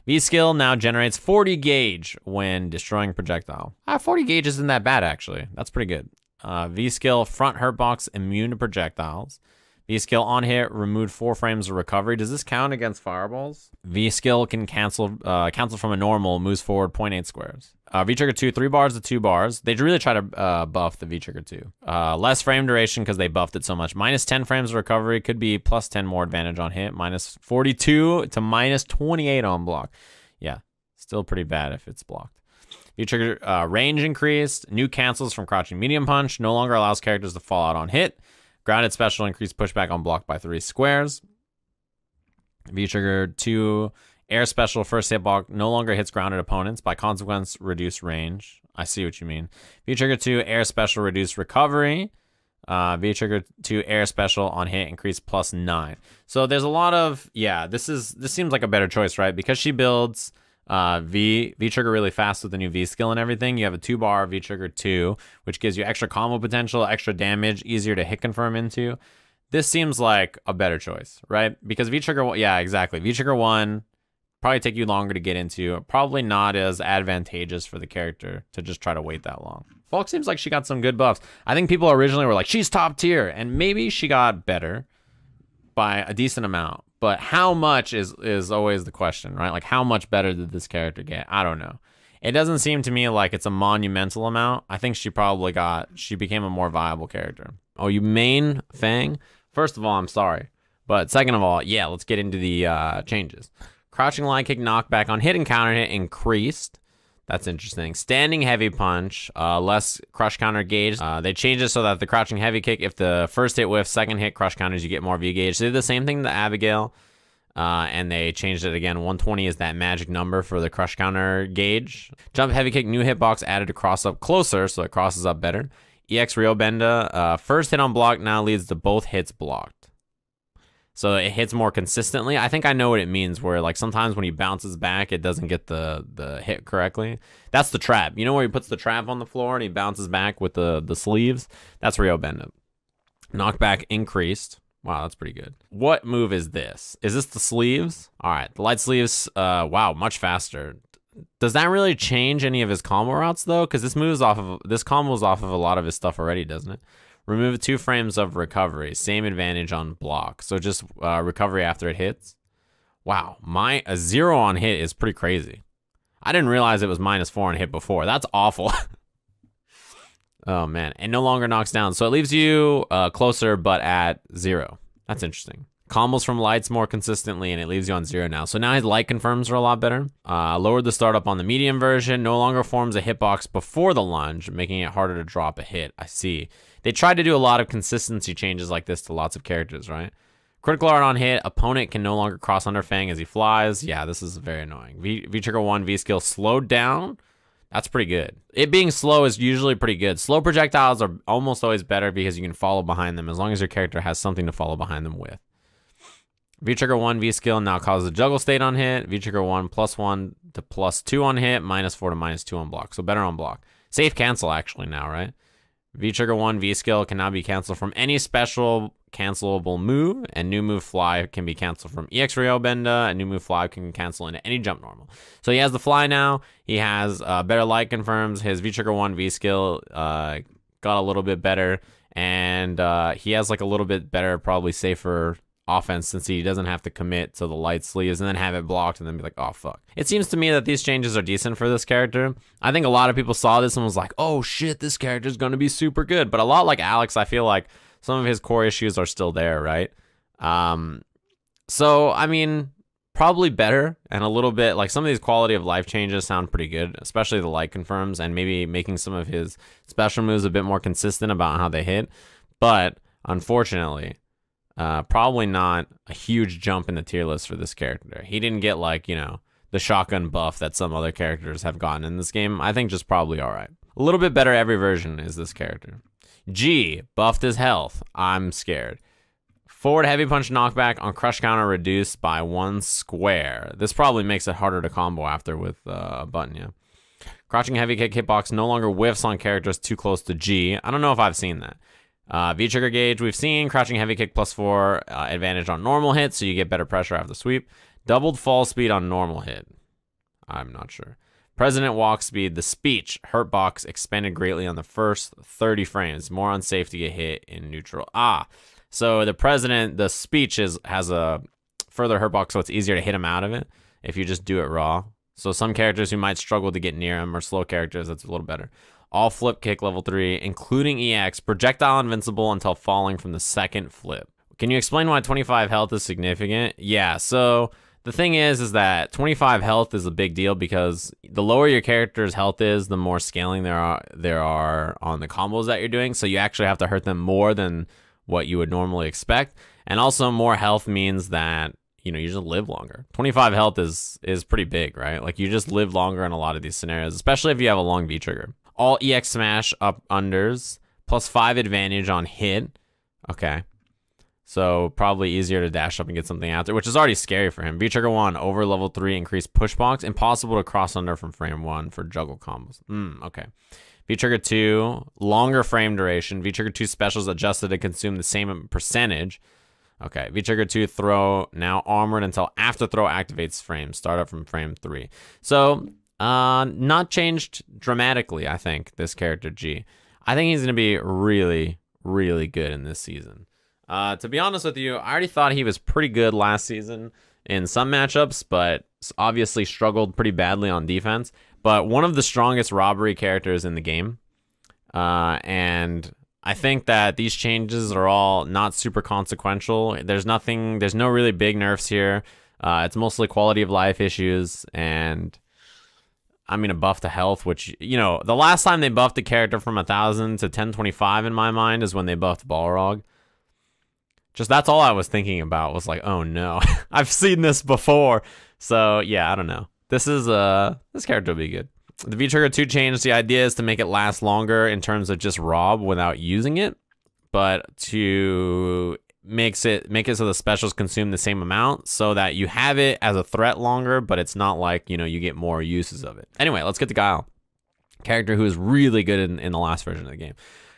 V-skill now generates 40 gauge when destroying projectile. 40 gauge isn't that bad, actually. That's pretty good. V-skill front hurt box immune to projectiles. V-skill on hit, removed 4 frames of recovery. Does this count against fireballs? V-skill can cancel from a normal, moves forward 0.8 squares. V-trigger 2, 3 bars to 2 bars. They really try to buff the V-trigger 2. Less frame duration because they buffed it so much. -10 frames of recovery, could be +10 more advantage on hit. -42 to -28 on block. Yeah, still pretty bad if it's blocked. V-trigger range increased. New cancels from crouching medium punch. No longer allows characters to fall out on hit. Grounded special increased pushback on block by 3 squares. V-trigger 2 air special first hit block no longer hits grounded opponents. By consequence, reduced range. I see what you mean. V-trigger 2 air special reduced recovery. V-trigger 2 air special on hit increased +9. So there's a lot of, yeah, this seems like a better choice, right? Because she builds V-trigger really fast with the new V-skill and everything. You have a 2-bar V-trigger 2, which gives you extra combo potential, extra damage, easier to hit confirm into. This seems like a better choice, right? Because V-trigger, yeah, exactly. V-trigger 1 probably take you longer to get into. Probably not as advantageous for the character to just try to wait that long. Falke seems like she got some good buffs. I think people originally were like, she's top tier, and maybe she got better by a decent amount. But how much is always the question, right? Like, how much better did this character get? I don't know. It doesn't seem to me like it's a monumental amount. I think she became a more viable character. Oh, you main F.A.N.G? First of all, I'm sorry. But second of all, yeah, let's get into the changes. Crouching line kick knockback on hit and counter hit increased. That's interesting. Standing heavy punch, less crush counter gauge. They changed it so that the crouching heavy kick, if the first hit whiffs, second hit crush counters, you get more V gauge. They did the same thing to Abigail, and they changed it again. 120 is that magic number for the crush counter gauge. Jump heavy kick, new hitbox added to cross up closer, so it crosses up better. EX Ryobenda, first hit on block now leads to both hits blocked. So it hits more consistently. I think I know what it means, where like sometimes when he bounces back, it doesn't get the hit correctly. That's the trap. You know where he puts the trap on the floor and he bounces back with the sleeves? That's Ryobenda. Knockback increased. Wow, that's pretty good. What move is this? Is this the sleeves? All right, the light sleeves, wow, much faster. Does that really change any of his combo routes though? Because this combo's off of a lot of his stuff already, doesn't it? Remove 2 frames of recovery. Same advantage on block. So just recovery after it hits. Wow, a 0 on hit is pretty crazy. I didn't realize it was -4 on hit before. That's awful. Oh man, and no longer knocks down. So it leaves you closer, but at 0. That's interesting. Combos from lights more consistently, and it leaves you on 0 now. So now his light confirms are a lot better. Lowered the startup on the medium version. No longer forms a hitbox before the lunge, making it harder to drop a hit. I see. They tried to do a lot of consistency changes like this to lots of characters, right? Critical art on hit. Opponent can no longer cross under F.A.N.G as he flies. Yeah, this is very annoying. V-Trigger 1 V-Skill slowed down. That's pretty good. It being slow is usually pretty good. Slow projectiles are almost always better because you can follow behind them as long as your character has something to follow behind them with. V-Trigger 1 V-Skill now causes a juggle state on hit. V-Trigger 1 +1 to +2 on hit. -4 to -2 on block. So better on block. Safe cancel actually now, right? V-Trigger 1 V-Skill can now be canceled from any special cancelable move, and new move fly can be canceled from EX Ryobenda, and new move fly can cancel into any jump normal. So he has the fly now. He has better light confirms. His V-Trigger 1 V-Skill got a little bit better, and he has like a little bit better, probably safer offense since he doesn't have to commit to the light sleeves and then have it blocked and then be like, oh fuck. It seems to me that these changes are decent for this character. I think a lot of people saw this and was like, oh shit, this character is going to be super good. But a lot like Alex, I feel like some of his core issues are still there, right? So I mean, probably better, and a little bit like some of these quality of life changes sound pretty good, especially the light confirms and maybe making some of his special moves a bit more consistent about how they hit. But unfortunately, probably not a huge jump in the tier list for this character. He didn't get like, you know, the shotgun buff that some other characters have gotten in this game. I think just probably all right. A little bit better every version is this character. G, buffed his health. I'm scared. Forward heavy punch knockback on crush counter reduced by 1 square. This probably makes it harder to combo after with a button, yeah. Crouching heavy kick hitbox no longer whiffs on characters too close to G. I don't know if I've seen that. V-trigger gauge, we've seen. Crouching heavy kick +4, advantage on normal hit, so you get better pressure after the sweep. Doubled fall speed on normal hit. I'm not sure. President walk speed, the speech, hurt box expanded greatly on the first 30 frames. More unsafe to get hit in neutral. So the president, the speech has a further hurt box, so it's easier to hit him out of it if you just do it raw. So some characters who might struggle to get near him, or slow characters, that's a little better. All flip kick level 3, including EX, projectile invincible until falling from the second flip. Can you explain why 25 health is significant? Yeah, so the thing is that 25 health is a big deal because the lower your character's health is, the more scaling there are on the combos that you're doing. So you actually have to hurt them more than what you would normally expect. And also more health means that, you know, you just live longer. 25 health is pretty big, right? Like you just live longer in a lot of these scenarios, especially if you have a long V-trigger. All EX smash up unders, +5 advantage on hit. Okay. So probably easier to dash up and get something out there, which is already scary for him. V-trigger 1, over level 3, increased push box. Impossible to cross under from frame 1 for juggle combos. Okay. V-trigger 2, longer frame duration. V-trigger 2 specials adjusted to consume the same percentage. Okay. V-trigger 2 throw, now armored until after throw activates frame. Start up from frame 3. So not changed dramatically, I think, this character G. I think he's going to be really, really good in this season. To be honest with you, I already thought he was pretty good last season in some matchups, but obviously struggled pretty badly on defense. But one of the strongest robbery characters in the game. And I think that these changes are all not super consequential. There's no really big nerfs here. It's mostly quality of life issues, and I'm going to buff the health, which, you know, the last time they buffed the character from 1,000 to 1025 in my mind is when they buffed Balrog. Just that's all I was thinking about was like, oh no, I've seen this before. So yeah, I don't know. This character will be good. The V-Trigger 2 change, the idea is to make it last longer in terms of just rob without using it, but to make it so the specials consume the same amount so that you have it as a threat longer, but it's not like, you know, you get more uses of it. Anyway, let's get to Guile. Character who is really good in the last version of the game.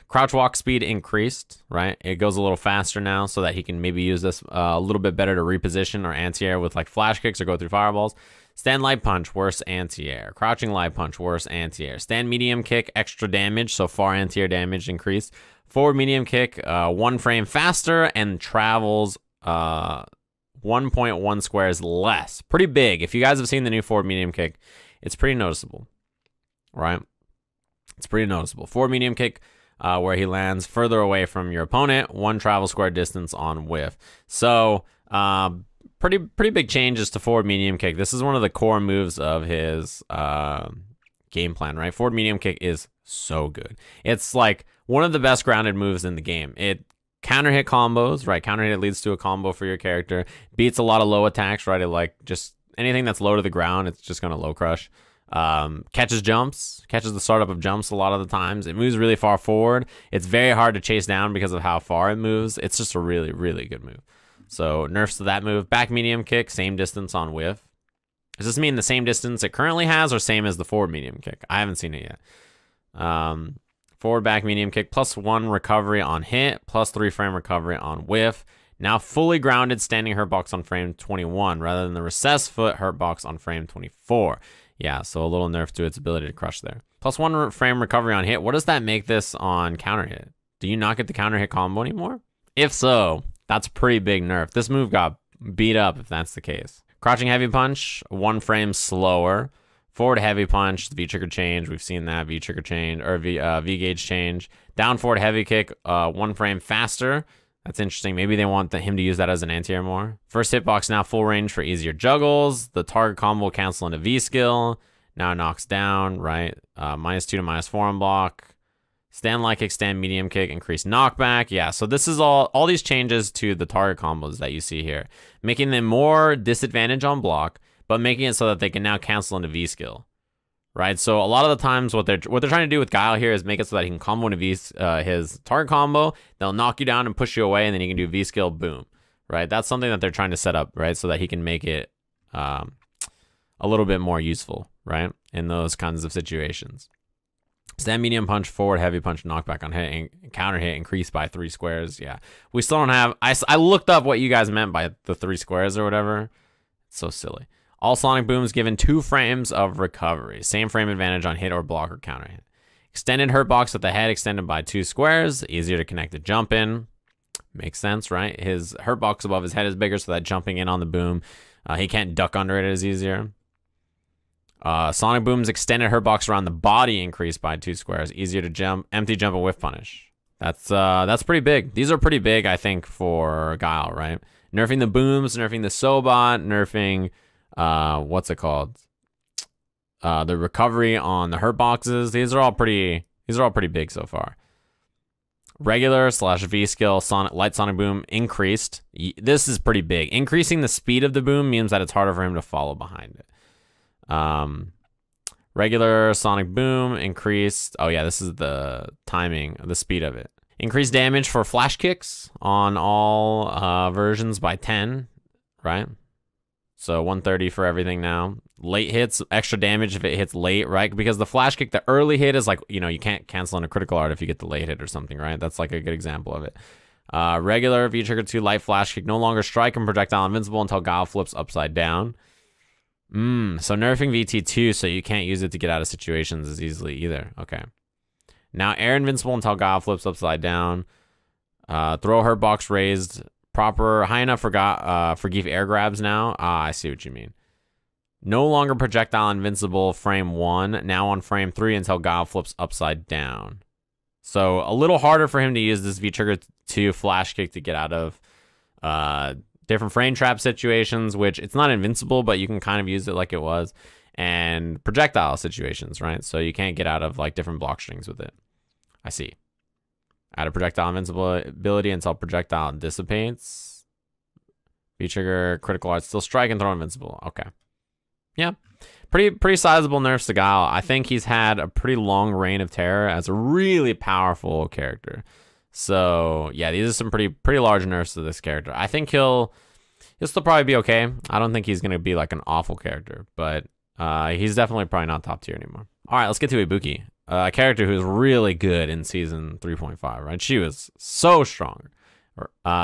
Crouch walk speed increased, right? It goes a little faster now so that he can maybe use this a little bit better to reposition or anti-air with like flash kicks or go through fireballs. Stand light punch, worse anti-air. Crouching light punch, worse anti-air. Stand medium kick, extra damage, so far anti-air damage increased. Forward medium kick, 1 frame faster and travels 1.1 squares less. Pretty big. If you guys have seen the new forward medium kick, it's pretty noticeable, right? It's pretty noticeable. Forward medium kick, where he lands further away from your opponent, 1 travel square distance on whiff. So, pretty big changes to forward medium kick. This is one of the core moves of his game plan, right? Forward medium kick is so good. It's like one of the best grounded moves in the game. It counter hit combos, right? Counter hit leads to a combo for your character. Beats a lot of low attacks, right? It like just anything that's low to the ground, it's just gonna low crush. Catches jumps, catches the startup of jumps a lot of the times. It moves really far forward. It's very hard to chase down because of how far it moves. It's just a really, really good move. So nerfs to that move. Back medium kick, same distance on whiff. Does this mean the same distance it currently has or same as the forward medium kick? I haven't seen it yet. Forward back medium kick, +1 recovery on hit, +3 frame recovery on whiff. Now fully grounded standing hurt box on frame 21 rather than the recessed foot hurt box on frame 24. Yeah, so a little nerf to its ability to crush there. +1 frame recovery on hit. What does that make this on counter hit? Do you not get the counter hit combo anymore? If so, that's a pretty big nerf. This move got beat up if that's the case. Crouching heavy punch, 1 frame slower. Forward heavy punch, the V-trigger change. We've seen that V-trigger change, or V-gauge change. Down forward heavy kick, 1 frame faster. That's interesting. Maybe they want him to use that as an anti-air more. First hitbox now full range for easier juggles. The target combo will cancel into V skill. Now knocks down, right? -2 to -4 on block. Stand light kick, stand medium kick, increase knockback. Yeah, so this is all these changes to the target combos that you see here. Making them more disadvantage on block, but making it so that they can now cancel into V skill. Right, so a lot of the times what they're trying to do with Guile here is make it so that he can combo into his target combo. They'll knock you down and push you away, and then he can do V skill, boom. Right, that's something that they're trying to set up, right, so that he can make it a little bit more useful, right, in those kinds of situations. Stand medium punch, forward heavy punch, knockback on hit, and counter hit increased by 3 squares. Yeah, we still don't have. I looked up what you guys meant by the 3 squares or whatever. It's so silly. All sonic booms given 2 frames of recovery. Same frame advantage on hit or block or counter hit. Extended hurt box with the head extended by 2 squares. Easier to connect the jump in. Makes sense, right? His hurt box above his head is bigger, so that jumping in on the boom, he can't duck under it is easier. Sonic boom's extended hurt box around the body increased by 2 squares. Easier to jump, empty jump and whiff punish. That's pretty big. These are pretty big, I think, for Guile, right? Nerfing the booms, nerfing the Sobot, nerfing what's it called? The recovery on the hurt boxes. These are all pretty big so far. Regular / V skill light sonic boom increased. This is pretty big. Increasing the speed of the boom means that it's harder for him to follow behind it. Regular sonic boom increased. Oh yeah, this is the timing, the speed of it. Increased damage for flash kicks on all versions by 10, right? So 130 for everything now. Late hits, extra damage if it hits late, right? Because the flash kick, the early hit is like, you know, you can't cancel on a critical art if you get the late hit or something, right? That's like a good example of it. Regular V-trigger 2 light flash kick, no longer strike and projectile invincible until Guile flips upside down. So nerfing VT2 so you can't use it to get out of situations as easily either. Okay. Now air invincible until Guile flips upside down. Throw hurt box raised. Proper high enough for Zangief air grabs now. I see what you mean. No longer projectile invincible frame 1. Now on frame 3 until Guile flips upside down. So a little harder for him to use this V-trigger 2 flash kick to get out of different frame trap situations, which it's not invincible, but you can kind of use it like it was. and projectile situations, right? So you can't get out of like different block strings with it. I see. Add a projectile invincibility until projectile dissipates. V-trigger, critical art, still strike and throw invincible. Okay. Yeah. Pretty sizable nerfs to Guile. I think he's had a pretty long reign of terror as a really powerful character. So yeah, these are some pretty large nerfs to this character. I think he'll still probably be okay. I don't think he's gonna be like an awful character, but he's definitely probably not top tier anymore. All right, let's get to Ibuki, a character who's really good in season 3.5. Right, she was so strong.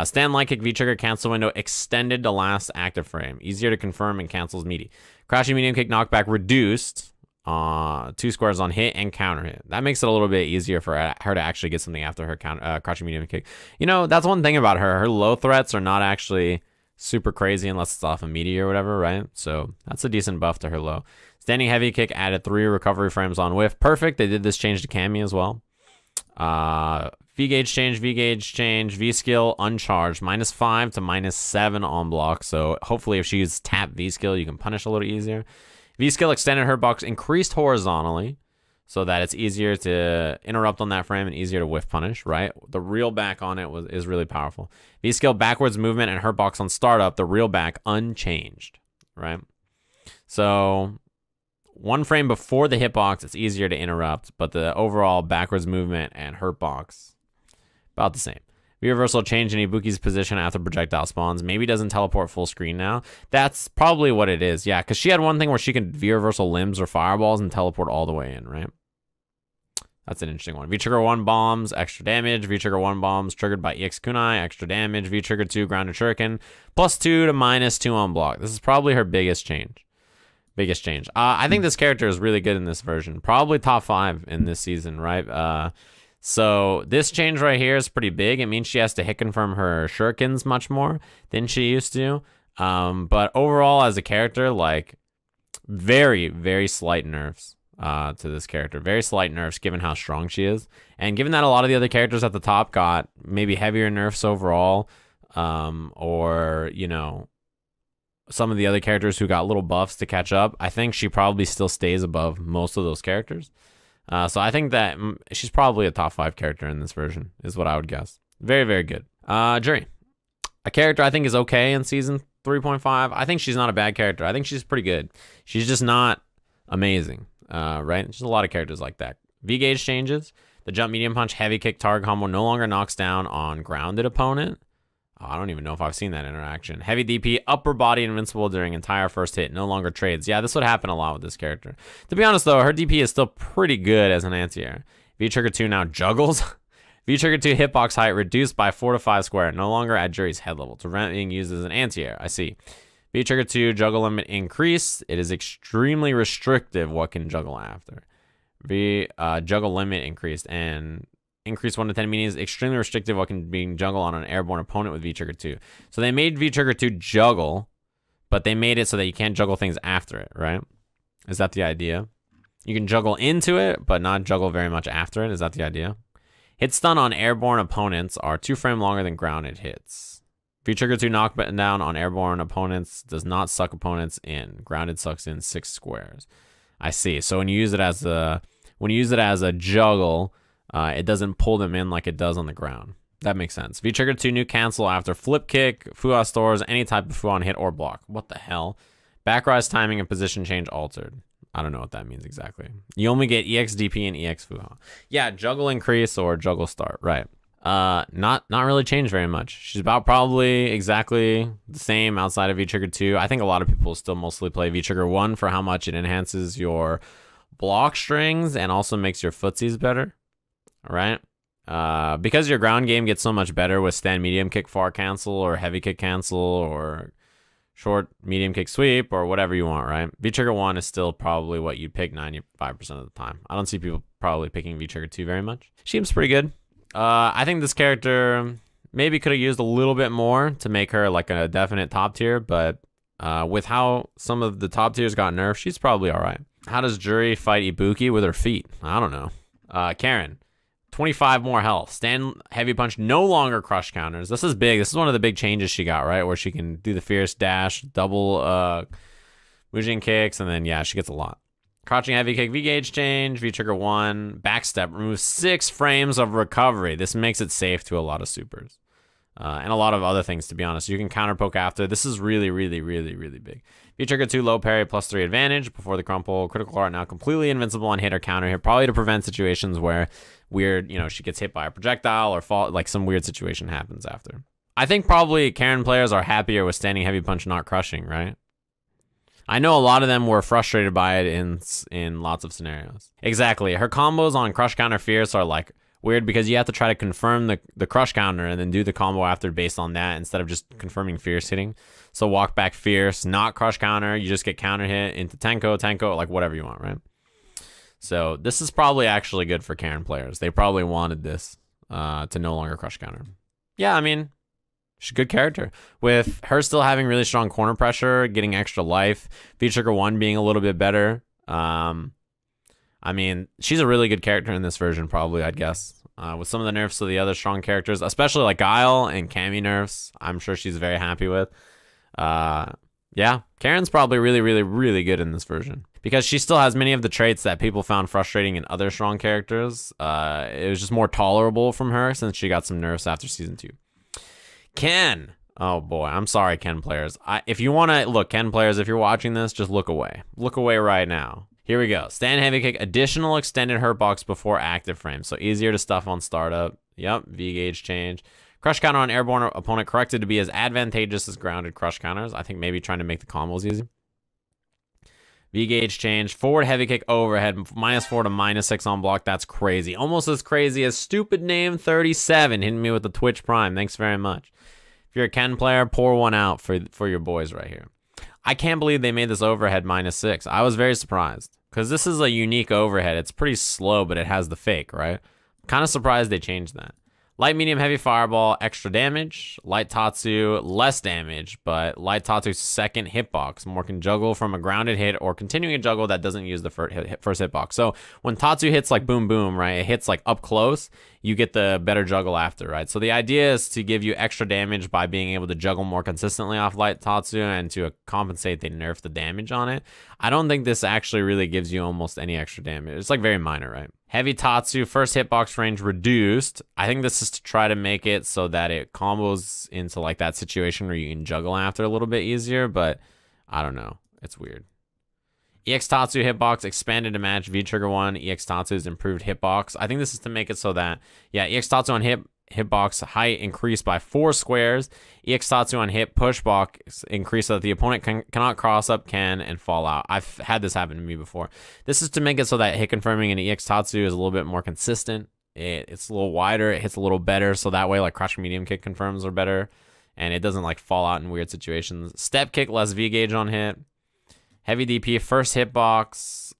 Stand light kick V-trigger cancel window extended to last active frame. Easier to confirm and cancels meaty. Crashing medium kick knockback reduced 2 squares on hit and counter hit. That makes it a little bit easier for her to actually get something after her crouching medium kick. You know, that's one thing about her. Her low threats are not actually super crazy unless it's off a meaty or whatever, right? So that's a decent buff to her low. Standing heavy kick added 3 recovery frames on whiff. Perfect. They did this change to Cammy as well. V-gauge change, V-skill uncharged, -5 to -7 on block. So hopefully if she uses tap V-skill, you can punish a little easier. V-skill extended her box, increased horizontally, so that it's easier to interrupt on that frame and easier to whiff punish, right? The reel back on it is really powerful. V-skill backwards movement and her box on startup, the reel back unchanged, right? So 1 frame before the hitbox, it's easier to interrupt, but the overall backwards movement and hurt box, about the same. V-reversal change in Ibuki's position after projectile spawns. Maybe doesn't teleport full screen now. That's probably what it is. Yeah, because she had one thing where she could V-reversal limbs or fireballs and teleport all the way in, right? That's an interesting one. V-trigger 1 bombs, extra damage. V-trigger 1 bombs triggered by EX kunai, extra damage. V-trigger 2 grounded shuriken, +2 to -2 on block. This is probably her biggest change. I think this character is really good in this version. Probably top 5 in this season, right? So this change right here is pretty big. It means she has to hit confirm her shurikens much more than she used to. But overall, as a character, like very, very slight nerfs to this character. Very slight nerfs given how strong she is. And given that a lot of the other characters at the top got maybe heavier nerfs overall, or, you know, some of the other characters who got little buffs to catch up, I think she probably still stays above most of those characters. So I think that she's probably a top 5 character in this version, is what I would guess. Very, very good. Juri, a character I think is okay in season 3.5. I think she's not a bad character. I think she's pretty good. She's just not amazing, right? There's a lot of characters like that. V-gauge changes. The jump medium punch heavy kick target combo no longer knocks down on grounded opponent. Oh, I don't even know if I've seen that interaction. Heavy DP, upper body invincible during entire first hit. No longer trades. Yeah, this would happen a lot with this character. To be honest, though, her DP is still pretty good as an anti-air. V-trigger 2 now juggles. V-trigger 2 hitbox height reduced by 4 to 5 square. No longer at Juri's head level. To prevent being used as an anti-air. I see. V-trigger 2 juggle limit increased. It is extremely restrictive what can juggle after. Juggle limit increased and increase 1 to 10 meanings. Extremely restrictive what can be juggle on an airborne opponent with V-trigger 2. So they made V-trigger 2 juggle, but they made it so that you can't juggle things after it, right? Is that the idea? You can juggle into it, but not juggle very much after it. Is that the idea? Hit stun on airborne opponents are 2 frame longer than grounded hits. V-trigger 2 knockdown on airborne opponents does not suck opponents in. Grounded sucks in 6 squares. I see. So when you use it as a juggle, it doesn't pull them in like it does on the ground. That makes sense. V-trigger 2 new cancel after flip kick, Fuha stores, any type of Fuha hit or block. What the hell? Backrise timing and position change altered. I don't know what that means exactly. You only get EX DP and EX Fuha. Yeah, juggle increase or juggle start, right. Not really changed very much. She's about probably exactly the same outside of V-trigger 2. I think a lot of people still mostly play V-trigger 1 for how much it enhances your block strings and also makes your footsies better. Right? Because your ground game gets so much better with stand medium kick far cancel or heavy kick cancel or short medium kick sweep or whatever you want, right? V-trigger 1 is still probably what you pick 95% of the time. I don't see people probably picking V-trigger 2 very much. She seems pretty good. I think this character maybe could have used a little bit more to make her like a definite top tier, but with how some of the top tiers got nerfed, she's probably all right. How does Juri fight Ibuki with her feet? I don't know. Karin. 25 more health. Stand heavy punch, no longer crush counters. This is big. This is one of the big changes she got, right? Where she can do the fierce dash, double Mujin kicks, and then, yeah, she gets a lot. Crouching heavy kick, V-gauge change, V-trigger 1, backstep, removes 6 frames of recovery. This makes it safe to a lot of supers. And a lot of other things, to be honest. You can counter poke after. This is really, really, really, really big. V-trigger 2, low parry, +3 advantage before the crumple. Critical art now completely invincible on hit or counter hit, probably to prevent situations where weird, she gets hit by a projectile or fall, like some weird situation happens after. I think probably Karin players are happier with standing heavy punch, not crushing, right? I know a lot of them were frustrated by it in lots of scenarios. Exactly. Her combos on crush counter fierce are like weird because you have to try to confirm the crush counter and then do the combo after based on that instead of just confirming fierce hitting. So walk back fierce, not crush counter. You just get counter hit into Tenko, like whatever you want, right? So this is probably actually good for Karin players. They probably wanted this to no longer crush counter. Yeah, I mean, she's a good character. With her still having really strong corner pressure, getting extra life, V-trigger 1 being a little bit better. I mean, she's a really good character in this version, probably, I'd guess. With some of the nerfs of the other strong characters, especially like Guile and Cammy nerfs, I'm sure she's very happy with. Yeah, Karin's probably really, really, really good in this version. Because she still has many of the traits that people found frustrating in other strong characters. It was just more tolerable from her since she got some nerfs after Season 2. Ken. Oh boy, I'm sorry, Ken players. If you want to, look, Ken players, if you're watching this, just look away. Look away right now. Here we go. Stand heavy kick, additional extended hurt box before active frame. So easier to stuff on startup. Yep, V-gauge change. Crush counter on airborne opponent corrected to be as advantageous as grounded crush counters. I think maybe trying to make the combos easy. V-gauge change. Forward heavy kick overhead. -4 to -6 on block. That's crazy. Almost as crazy as stupid name 37 hitting me with the Twitch Prime. Thanks very much. If you're a Ken player, pour one out for your boys right here. I can't believe they made this overhead -6. I was very surprised. Because this is a unique overhead. It's pretty slow, but it has the fake, right? Kind of surprised they changed that. Light, medium, heavy fireball, extra damage. Light Tatsu, less damage, but Light Tatsu's second hitbox. More can juggle from a grounded hit or continuing a juggle that doesn't use the first hitbox. So when Tatsu hits like boom, boom, right? It hits like up close, you get the better juggle after, right? So the idea is to give you extra damage by being able to juggle more consistently off Light Tatsu and to compensate, they nerf the damage on it. I don't think this actually really gives you almost any extra damage. It's like very minor, right? Heavy Tatsu, first hitbox range reduced. I think this is to try to make it so that it combos into like that situation where you can juggle after a little bit easier, but I don't know. It's weird. EX Tatsu hitbox expanded to match V-trigger 1. EX Tatsu's improved hitbox. I think this is to make it so that, yeah, EX Tatsu on hitbox height increased by 4 squares. EX Tatsu on hit pushbox increased so that the opponent cannot cross up, can, and fall out. I've had this happen to me before. This is to make it so that hit confirming in EX Tatsu is a little bit more consistent. It's a little wider. It hits a little better. So that way, like, crouching medium kick confirms are better. And it doesn't, like, fall out in weird situations. Step kick, less V-gauge on hit. Heavy DP, first hitbox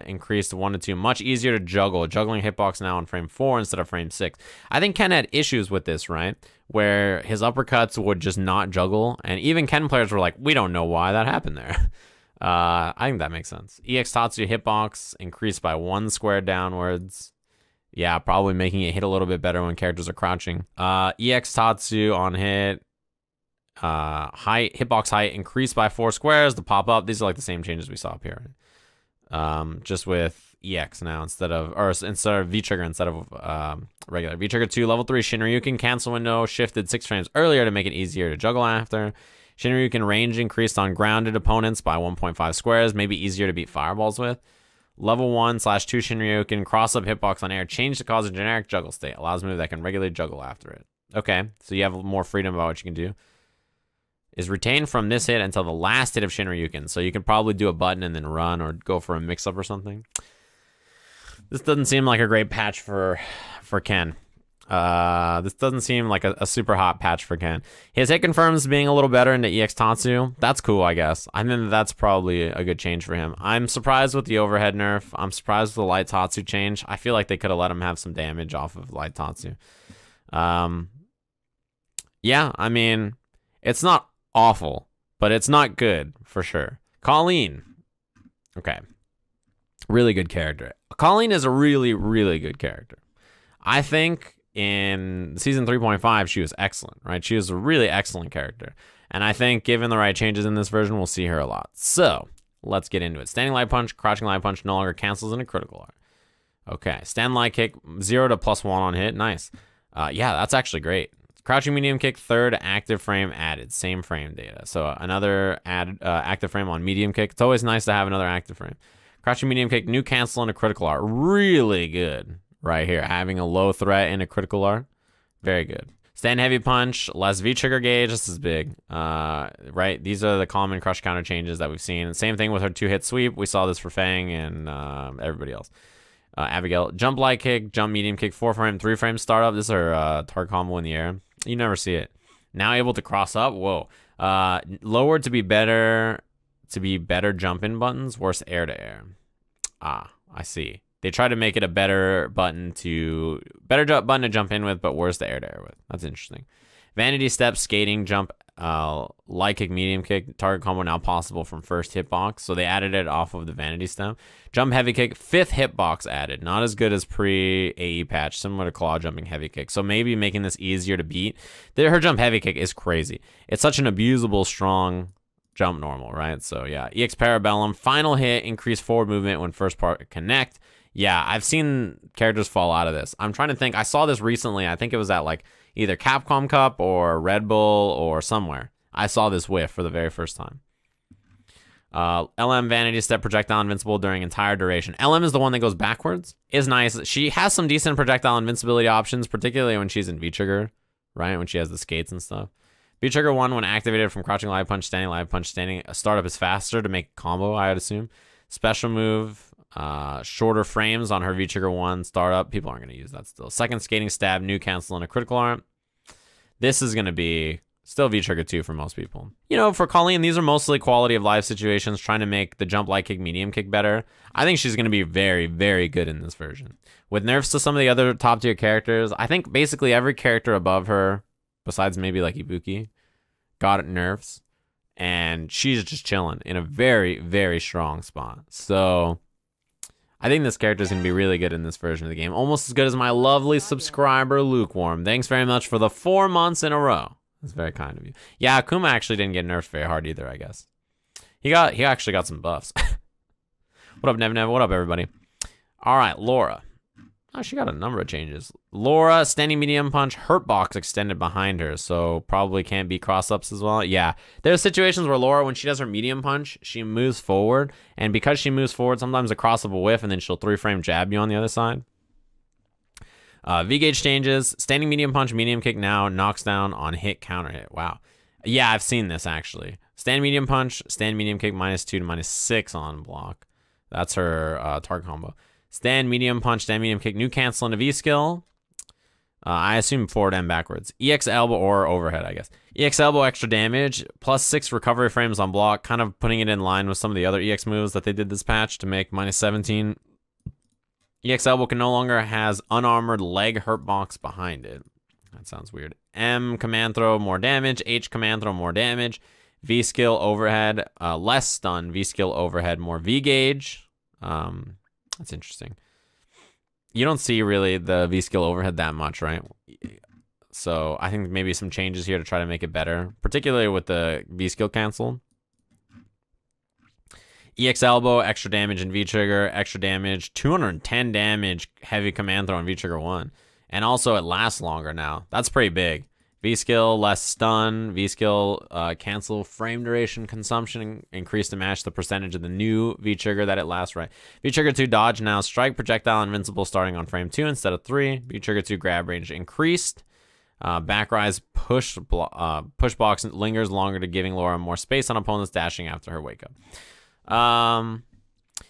increased 1 to 2. Much easier to juggle. Juggling hitbox now on frame 4 instead of frame 6. I think Ken had issues with this, right? Where his uppercuts would just not juggle. And even Ken players were like, we don't know why that happened there. I think that makes sense. EX Tatsu hitbox increased by 1 square downwards. Yeah, probably making it hit a little bit better when characters are crouching. EX Tatsu on hit. Height, hitbox height increased by 4 squares. The pop up, these are like the same changes we saw up here, just with EX now instead of V trigger instead of regular. V trigger 2 level 3 Shinryuken cancel window shifted 6 frames earlier to make it easier to juggle after. Shinryuken range increased on grounded opponents by 1.5 squares, maybe easier to beat fireballs with. Level 1/2 Shinryuken cross up hitbox on air change to cause a generic juggle state, allows a move that can regularly juggle after it. Okay, so you have more freedom about what you can do. Is retained from this hit until the last hit of Shinryuken. So you can probably do a button and then run or go for a mix-up or something. This doesn't seem like a great patch for Ken. This doesn't seem like a super hot patch for Ken. His hit confirms being a little better into EX Tatsu. That's cool, I guess. I think that's probably a good change for him. I'm surprised with the overhead nerf. I'm surprised with the Light Tatsu change. I feel like they could have let him have some damage off of Light Tatsu. Yeah, I mean, it's not awful, but it's not good for sure. Kolin. Okay. Really good character. Kolin is a really, really good character. I think in season 3.5, she was excellent, right? She was a really excellent character. And I think given the right changes in this version, we'll see her a lot. So Let's get into it. Standing light punch, crouching light punch no longer cancels into critical art. Okay, stand light kick, 0 to +1 on hit. Nice. Yeah, that's actually great. Crouching medium kick, 3rd active frame added. Same frame data. So another active frame on medium kick. It's always nice to have another active frame. Crouching medium kick, new cancel into critical art. Really good right here. Having a low threat in a critical art. Very good. Stand heavy punch, less V-trigger gauge. This is big, right? These are the common crush counter changes that we've seen. And same thing with her 2-hit sweep. We saw this for F.A.N.G and everybody else. Abigail, jump light kick, jump medium kick, 4-frame, 3-frame startup. This is her target combo in the air. You never see it. Now able to cross up. Whoa. Lower to be better jump in buttons. Worse air to air. Ah, I see. They try to make it a better button to jump in with, but worse to air with. That's interesting. Vanity step, skating, jump, light kick, medium kick, target combo now possible from first hitbox. So they added it off of the vanity step. Jump heavy kick, 5th hitbox added. Not as good as pre-AE patch, similar to claw jumping heavy kick. So maybe making this easier to beat. Her jump heavy kick is crazy. It's such an abusable, strong jump normal, right? So yeah, EX Parabellum, final hit, increase forward movement when first part connect. Yeah, I've seen characters fall out of this. I'm trying to think. I saw this recently. I think it was at like either Capcom Cup or Red Bull or somewhere. I saw this whiff for the very first time. LM Vanity Step projectile invincible during entire duration. LM is the one that goes backwards. Is nice. She has some decent projectile invincibility options, particularly when she's in V-Trigger, right? When she has the skates and stuff. V-Trigger 1 when activated from crouching light punch, standing a startup is faster to make a combo, I would assume. Special move. Shorter frames on her V-Trigger 1 startup. People aren't going to use that still. Second skating stab, new cancel, and a critical art. This is going to be still V-Trigger 2 for most people. You know, for Kolin, these are mostly quality of life situations, trying to make the jump light kick, medium kick better. I think she's going to be very, very good in this version. With nerfs to some of the other top tier characters, I think basically every character above her, besides maybe like Ibuki, got nerfs. And she's just chilling in a very, very strong spot. So I think this character is going to be really good in this version of the game. Almost as good as my lovely subscriber, Lukewarm. Thanks very much for the 4 months in a row. That's very kind of you. Yeah, Akuma actually didn't get nerfed very hard either, I guess. He actually got some buffs. What up, Nev? What up, everybody? All right, Laura. Oh, she got a number of changes. Laura, standing medium punch, hurt box extended behind her, so probably can't be cross-ups as well. Yeah, there's situations where Laura, when she does her medium punch, she moves forward, and because she moves forward, sometimes a cross-up will whiff, and then she'll 3-frame jab you on the other side. V-gauge changes, standing medium punch, medium kick now, knocks down on hit, counter hit. Wow. Yeah, I've seen this, actually. Stand medium punch, stand medium kick, -2 to -6 on block. That's her target combo. Stand medium punch, stand medium kick, new cancel into V skill. I assume forward and backwards. EX elbow or overhead, I guess. EX elbow extra damage, +6 recovery frames on block, kind of putting it in line with some of the other EX moves that they did this patch to make -17. EX elbow can no longer has unarmored leg hurt box behind it. That sounds weird. M command throw, more damage. H command throw, more damage. V skill overhead, less stun. V skill overhead, more V gauge. That's interesting. You don't see really the V-skill overhead that much, right? So I think maybe some changes here to try to make it better, particularly with the V-skill cancel. EX elbow, extra damage in V-trigger, extra damage, 210 damage, heavy command throw in V-trigger 1. And also it lasts longer now. That's pretty big. V-skill, less stun. V-skill, cancel frame duration consumption, increase to match the percentage of the new V-trigger that it lasts, right? V-trigger 2 dodge now, strike projectile invincible starting on frame 2 instead of 3. V-trigger 2 grab range increased. Back rise push box lingers longer to giving Laura more space on opponents dashing after her wake up.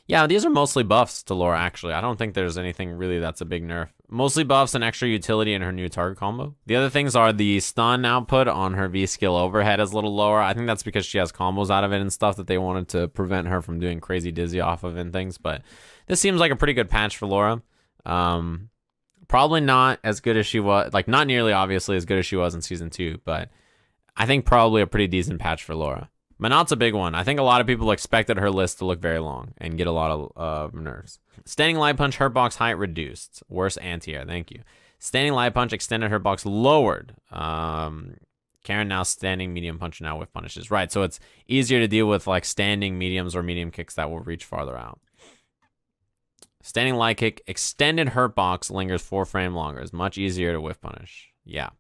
Yeah, these are mostly buffs to Laura, actually. I don't think there's anything really that's a big nerf. Mostly buffs and extra utility in her new target combo. The other things are the stun output on her V-skill overhead is a little lower. I think that's because she has combos out of it and stuff that they wanted to prevent her from doing crazy dizzy off of and things. But this seems like a pretty good patch for Laura. Probably not as good as she was, like not nearly obviously as good as she was in Season 2, but I think probably a pretty decent patch for Laura. Menat's a big one. I think a lot of people expected her list to look very long and get a lot of nerfs. Standing light punch, hurt box height reduced. Worse anti-air, thank you. Standing light punch, extended hurt box lowered. Karin now standing medium punch now with punishes. Right, so it's easier to deal with like standing mediums or medium kicks that will reach farther out. Standing light kick, extended hurt box lingers 4 frames longer. It's much easier to whiff punish. Yeah.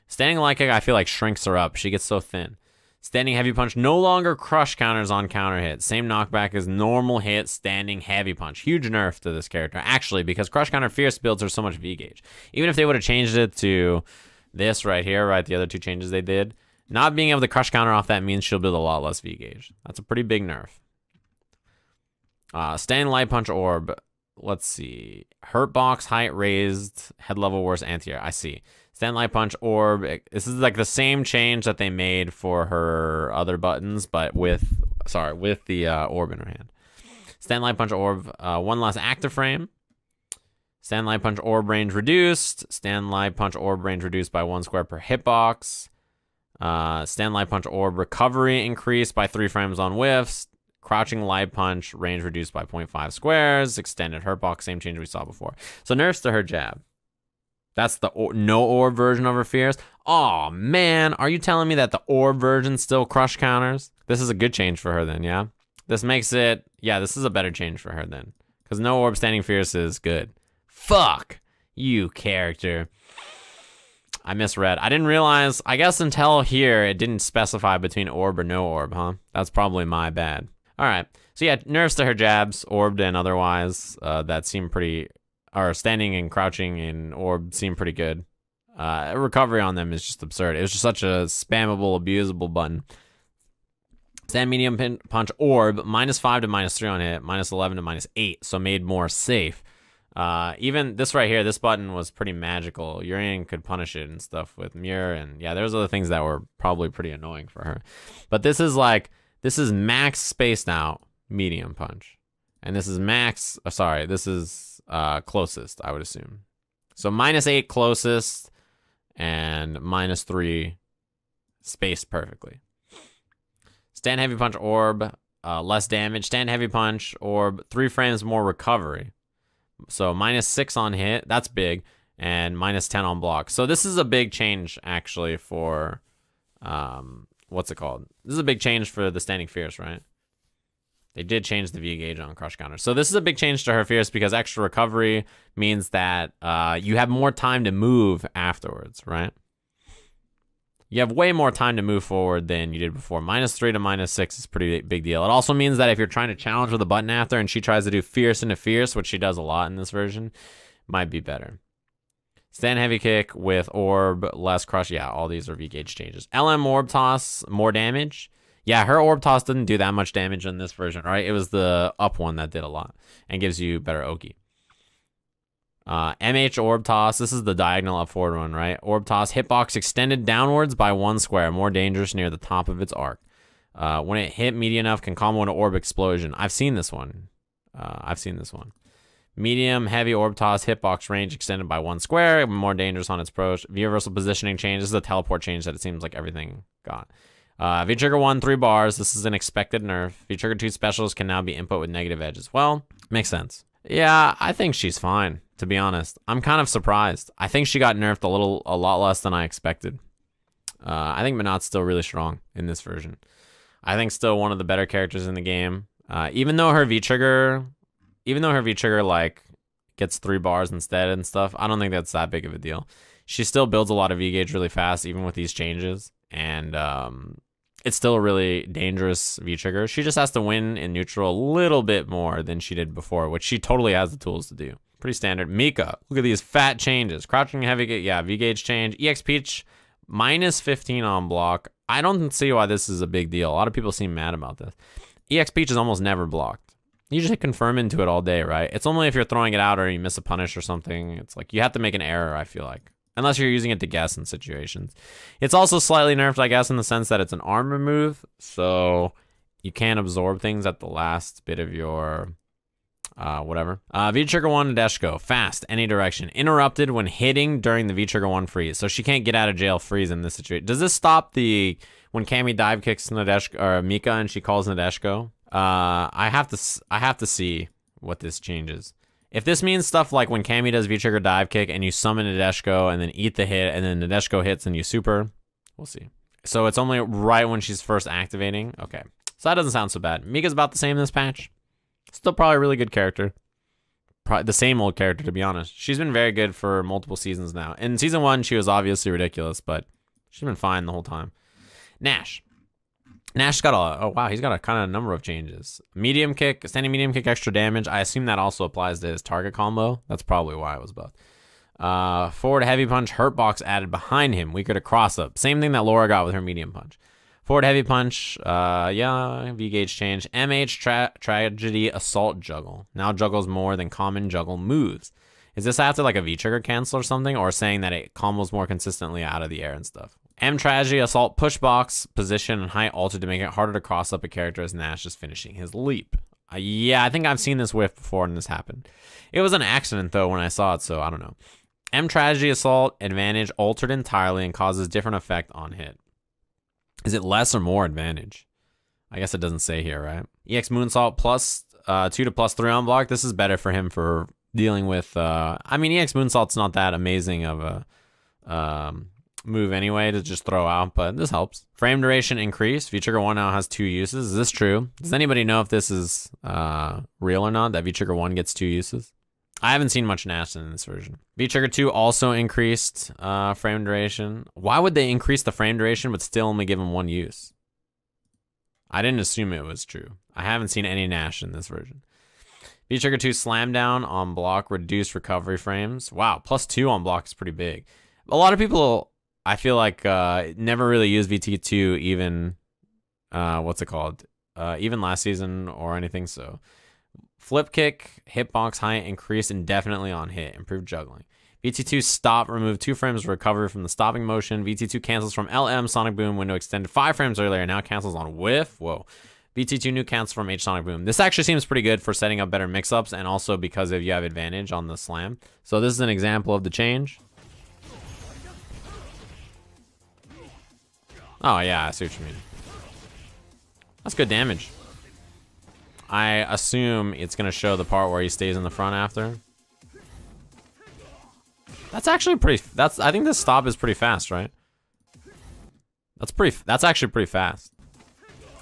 Standing light kick, I feel like shrinks her up. She gets so thin. Standing heavy punch no longer crush counters on counter hit. Same knockback as normal hit, standing heavy punch. Huge nerf to this character, actually, because crush counter fierce builds her so much V gauge. Even if they would have changed it to this right here, right, the other 2 changes they did, not being able to crush counter off that means she'll build a lot less V gauge. That's a pretty big nerf. Standing light punch orb. Let's see. Hurt box, height raised, head level worse, anti-air. I see. Stand light punch orb. This is like the same change that they made for her other buttons, but with the orb in her hand. Stand light punch orb. 1 less active frame. Stand light punch orb range reduced. Stand light punch orb range reduced by 1 square per hitbox. Stand light punch orb recovery increased by 3 frames on whiffs. Crouching light punch range reduced by 0.5 squares. Extended hurt box, same change we saw before. So nerfs to her jab. That's the no orb version of her fierce. Oh man, are you telling me that the orb version still crush counters? This is a good change for her then, yeah? This makes it, yeah, this is a better change for her then. Because no orb standing fierce is good. Fuck you, character. I misread. I didn't realize, I guess until here, it didn't specify between orb or no orb, huh? That's probably my bad. All right, so yeah, nerfs to her jabs, orbed and otherwise, that seem pretty, or standing and crouching and orb seem pretty good. Recovery on them is just absurd. It was just such a spammable, abusable button. Stand medium punch orb, -5 to -3 on hit, -11 to -8, so made more safe. Even this right here, this button was pretty magical. Urien could punish it and stuff with Muir, and yeah, there's other things that were probably pretty annoying for her. But this is like, this is max spaced out medium punch. And this is max, this is closest, I would assume. So -8 closest and -3 spaced perfectly. Stand heavy punch orb, less damage. Stand heavy punch orb, 3 frames more recovery. So -6 on hit, that's big, and -10 on block. So this is a big change actually for, what's it called? This is a big change for the standing fierce, right? They did change the V gauge on crush counter. So this is a big change to her fierce because extra recovery means that you have more time to move afterwards, right? You have way more time to move forward than you did before. -3 to -6 is a pretty big deal. It also means that if you're trying to challenge with a button after and she tries to do fierce into fierce, which she does a lot in this version, might be better. Stand heavy kick with orb, less crush. Yeah, all these are V gauge changes. LM orb toss, more damage. Yeah, her orb toss didn't do that much damage in this version, right? It was the up one that did a lot and gives you better Oki. MH orb toss. This is the diagonal up forward one, right? Orb toss, hitbox extended downwards by 1 square, more dangerous near the top of its arc. When it hit medium enough, can combo into orb explosion. I've seen this one. Medium, heavy orb toss, hitbox range extended by 1 square, more dangerous on its approach. V-reversal positioning change. This is a teleport change that it seems like everything got. V-trigger 1, 3 bars. This is an expected nerf. V-trigger 2 specials can now be input with negative edge as well. Makes sense. Yeah, I think she's fine, to be honest. I'm kind of surprised. I think she got nerfed a lot less than I expected. I think Menat's still really strong in this version. I think still one of the better characters in the game. Even though her V-trigger like gets 3 bars instead and stuff, I don't think that's that big of a deal. She still builds a lot of V-gauge really fast, even with these changes. And it's still a really dangerous V-trigger. She just has to win in neutral a little bit more than she did before, which she totally has the tools to do. Pretty standard. Mika, look at these fat changes. Crouching heavy, yeah, V-gauge change. EX Peach, -15 on block. I don't see why this is a big deal. A lot of people seem mad about this. EX Peach is almost never blocked. You just hit confirm into it all day, right? It's only if you're throwing it out or you miss a punish or something. It's like you have to make an error, I feel like. Unless you're using it to guess in situations. It's also slightly nerfed, I guess, in the sense that it's an armor move. So you can't absorb things at the last bit of your whatever. V-trigger 1 Nadeshko. Fast, any direction. Interrupted when hitting during the V-trigger 1 freeze. So she can't get out of jail freeze in this situation. Does this stop the when Cammy dive kicks Nadeshko or Mika and she calls Nadeshko? I have to see what this changes. If this means stuff like when Cammy does V-trigger dive kick and you summon Nadeshko and then eat the hit and then Nadeshko hits and you super, We'll see. So it's only right when she's first activating. Okay. So that doesn't sound so bad. Mika's about the same this patch. Still probably a really good character. Probably the same old character, to be honest. She's been very good for multiple seasons now. In season 1, she was obviously ridiculous, but she's been fine the whole time. Nash. Nash's got a, oh wow, he's got a kind of number of changes. Medium kick, standing medium kick, extra damage. I assume that also applies to his target combo. That's probably why it was both. Forward heavy punch, hurt box added behind him. Weaker to cross up. Same thing that Laura got with her medium punch. Forward heavy punch, yeah, V gauge change. MH tragedy assault juggle. Now juggles more than common juggle moves. Is this after like a V trigger cancel or something, or saying that it combos more consistently out of the air and stuff? M tragedy assault push box position and height altered to make it harder to cross up a character as Nash is finishing his leap. Yeah, I think I've seen this whiff before and this happened. It was an accident though when I saw it, so I don't know. M tragedy assault advantage altered entirely and causes different effect on hit. Is it less or more advantage? I guess it doesn't say here, right? EX Moonsault plus 2 to plus 3 on block. This is better for him for dealing with... I mean, EX Moonsault's not that amazing of a move anyway to just throw out, but this helps. Frame duration increased. V-Trigger 1 now has 2 uses. Is this true? Does anybody know if this is real or not, that V-Trigger 1 gets 2 uses? I haven't seen much Nash in this version. V-Trigger 2 also increased frame duration. Why would they increase the frame duration but still only give him 1 use? I didn't assume it was true. I haven't seen any Nash in this version. V-Trigger 2 slam down on block, reduced recovery frames. Wow, plus 2 on block is pretty big. A lot of people, I feel like, never really use VT2 even, what's it called? Even last season or anything, so... Flip kick, hitbox height increased indefinitely on hit, improved juggling. VT2 stop, remove 2 frames of recovery from the stopping motion. VT2 cancels from LM Sonic Boom window extended 5 frames earlier, now cancels on whiff. Whoa. VT2 new cancel from H Sonic Boom. This actually seems pretty good for setting up better mix-ups and also because if you have advantage on the slam. So this is an example of the change. Oh yeah, I see what you mean. That's good damage. I assume it's going to show the part where he stays in the front after. That's actually pretty... I think this stop is pretty fast, right? That's actually pretty fast.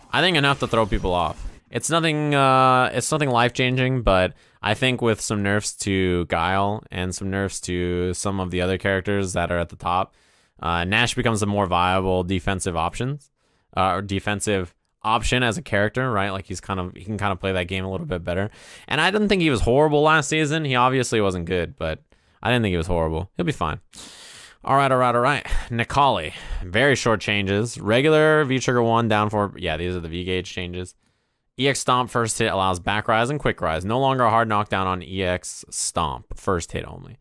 I think enough to throw people off. It's nothing life-changing, but I think with some nerfs to Guile and some nerfs to some of the other characters that are at the top, Nash becomes a more viable defensive option, or defensive option as a character, right? Like he can kind of play that game a little bit better. And I didn't think he was horrible last season. He obviously wasn't good, but I didn't think he was horrible. He'll be fine. All right. Necalli, very short changes. Regular V-Trigger 1 down for, yeah, these are the V-Gauge changes. EX Stomp first hit allows back rise and quick rise. No longer a hard knockdown on EX Stomp, first hit only.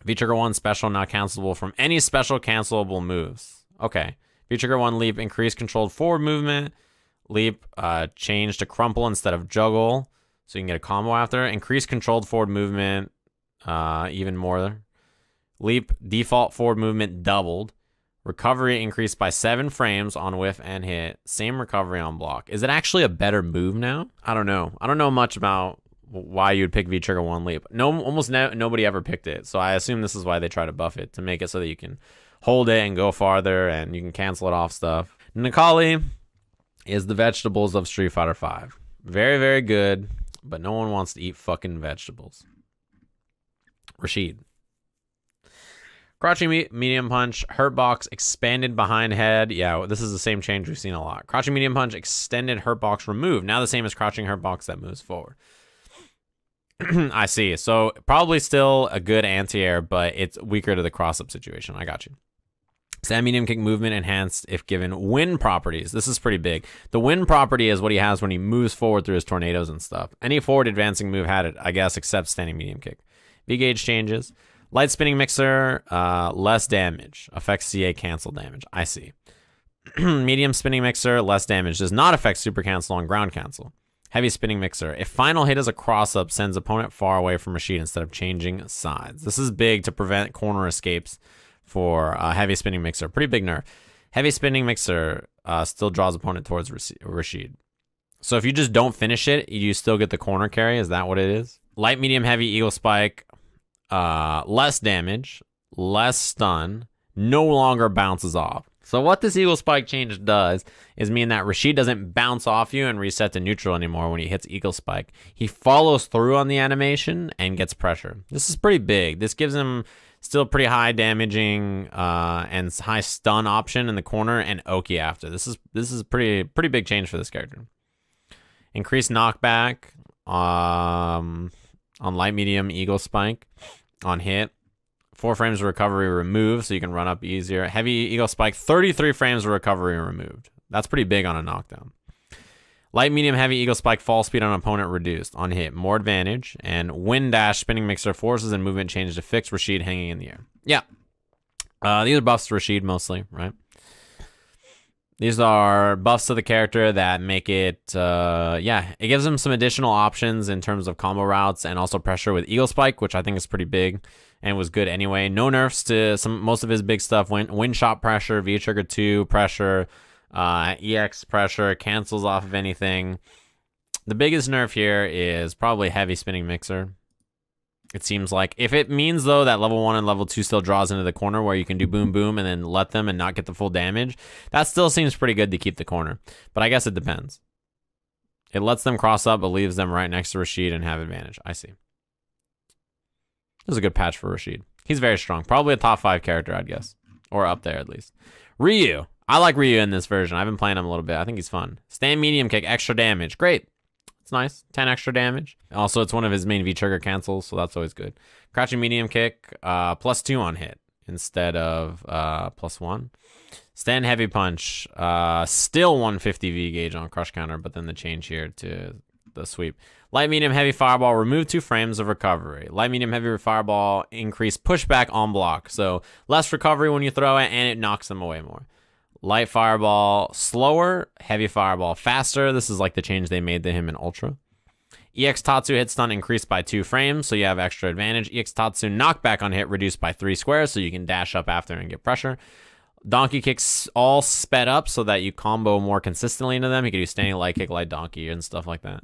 V-Trigger 1 special now cancelable from any special cancelable moves. Okay. V-Trigger 1 leap, increase controlled forward movement. Leap, change to crumple instead of juggle. So you can get a combo after. Increase controlled forward movement, even more. Leap, default forward movement doubled. Recovery increased by 7 frames on whiff and hit. Same recovery on block. Is it actually a better move now? I don't know. I don't know much about why you'd pick V-Trigger 1 leap. Almost nobody ever picked it. So I assume this is why they try to buff it, to make it so that you can hold it and go farther and you can cancel it off stuff. Necalli is the vegetables of Street Fighter V. Very, very good, but no one wants to eat fucking vegetables. Rashid. Crouching medium punch, hurt box expanded behind head. Yeah, this is the same change we've seen a lot. Crouching medium punch, extended hurt box removed. Now the same as crouching hurt box that moves forward. I see. So probably still a good anti-air, but it's weaker to the cross-up situation. I got you. Stand medium kick movement enhanced if given wind properties. This is pretty big. The wind property is what he has when he moves forward through his tornadoes and stuff. Any forward advancing move had it, I guess, except standing medium kick. V-gauge changes. Light spinning mixer, less damage. Affects CA cancel damage. I see. Medium spinning mixer, less damage. Does not affect super cancel on ground cancel. Heavy spinning mixer. If final hit is a cross-up, sends opponent far away from Rashid instead of changing sides. This is big to prevent corner escapes for heavy spinning mixer. Pretty big nerf. Heavy spinning mixer still draws opponent towards Rashid. So if you just don't finish it, you still get the corner carry. Is that what it is? Light, medium, heavy, eagle spike. Less damage. Less stun. no longer bounces off. So what this Eagle Spike change does is mean that Rashid doesn't bounce off you and reset to neutral anymore when he hits Eagle Spike. He follows through on the animation and gets pressure. This is pretty big. This gives him still pretty high damaging and high stun option in the corner and Oki after. This is pretty big change for this character. Increased knockback on light medium Eagle Spike on hit. 4 frames of recovery removed, so you can run up easier. Heavy Eagle Spike, 33 frames of recovery removed. That's pretty big on a knockdown. Light, medium, heavy Eagle Spike, fall speed on opponent reduced. On hit, more advantage. And Wind Dash, spinning mixer, forces and movement change to fix Rashid hanging in the air. Yeah. These are buffs to Rashid mostly, right? These are buffs to the character that make it, yeah, it gives him some additional options in terms of combo routes and also pressure with Eagle Spike, which I think is pretty big and was good anyway. No nerfs to most of his big stuff. Wind shot pressure, V trigger 2 pressure, EX pressure, cancels off of anything. The biggest nerf here is probably heavy spinning mixer. It seems like if it means though that level 1 and level 2 still draws into the corner where you can do boom boom and then let them and not get the full damage, that still seems pretty good to keep the corner. But I guess it depends. It lets them cross up but leaves them right next to Rashid and have advantage. I see. This is a good patch for Rashid. He's very strong. Probably a top 5 character, I'd guess. Or up there at least. Ryu. I like Ryu in this version. I've been playing him a little bit. I think he's fun. Stand medium kick, extra damage. Great. It's nice. 10 extra damage. Also, it's one of his main V-trigger cancels, so that's always good. Crouching medium kick, +2 on hit instead of +1. Stand heavy punch, still 150 V gauge on crush counter, but then the change here to the sweep. Light, medium, heavy fireball, remove 2 frames of recovery. Light, medium, heavy fireball, increase pushback on block. So less recovery when you throw it, and it knocks them away more. Light fireball, slower. Heavy fireball, faster. This is like the change they made to him in Ultra. EX Tatsu hit stun increased by 2 frames, so you have extra advantage. EX Tatsu knockback on hit reduced by 3 squares, so you can dash up after and get pressure. Donkey kicks all sped up so that you combo more consistently into them. You can do standing light kick, light donkey, and stuff like that.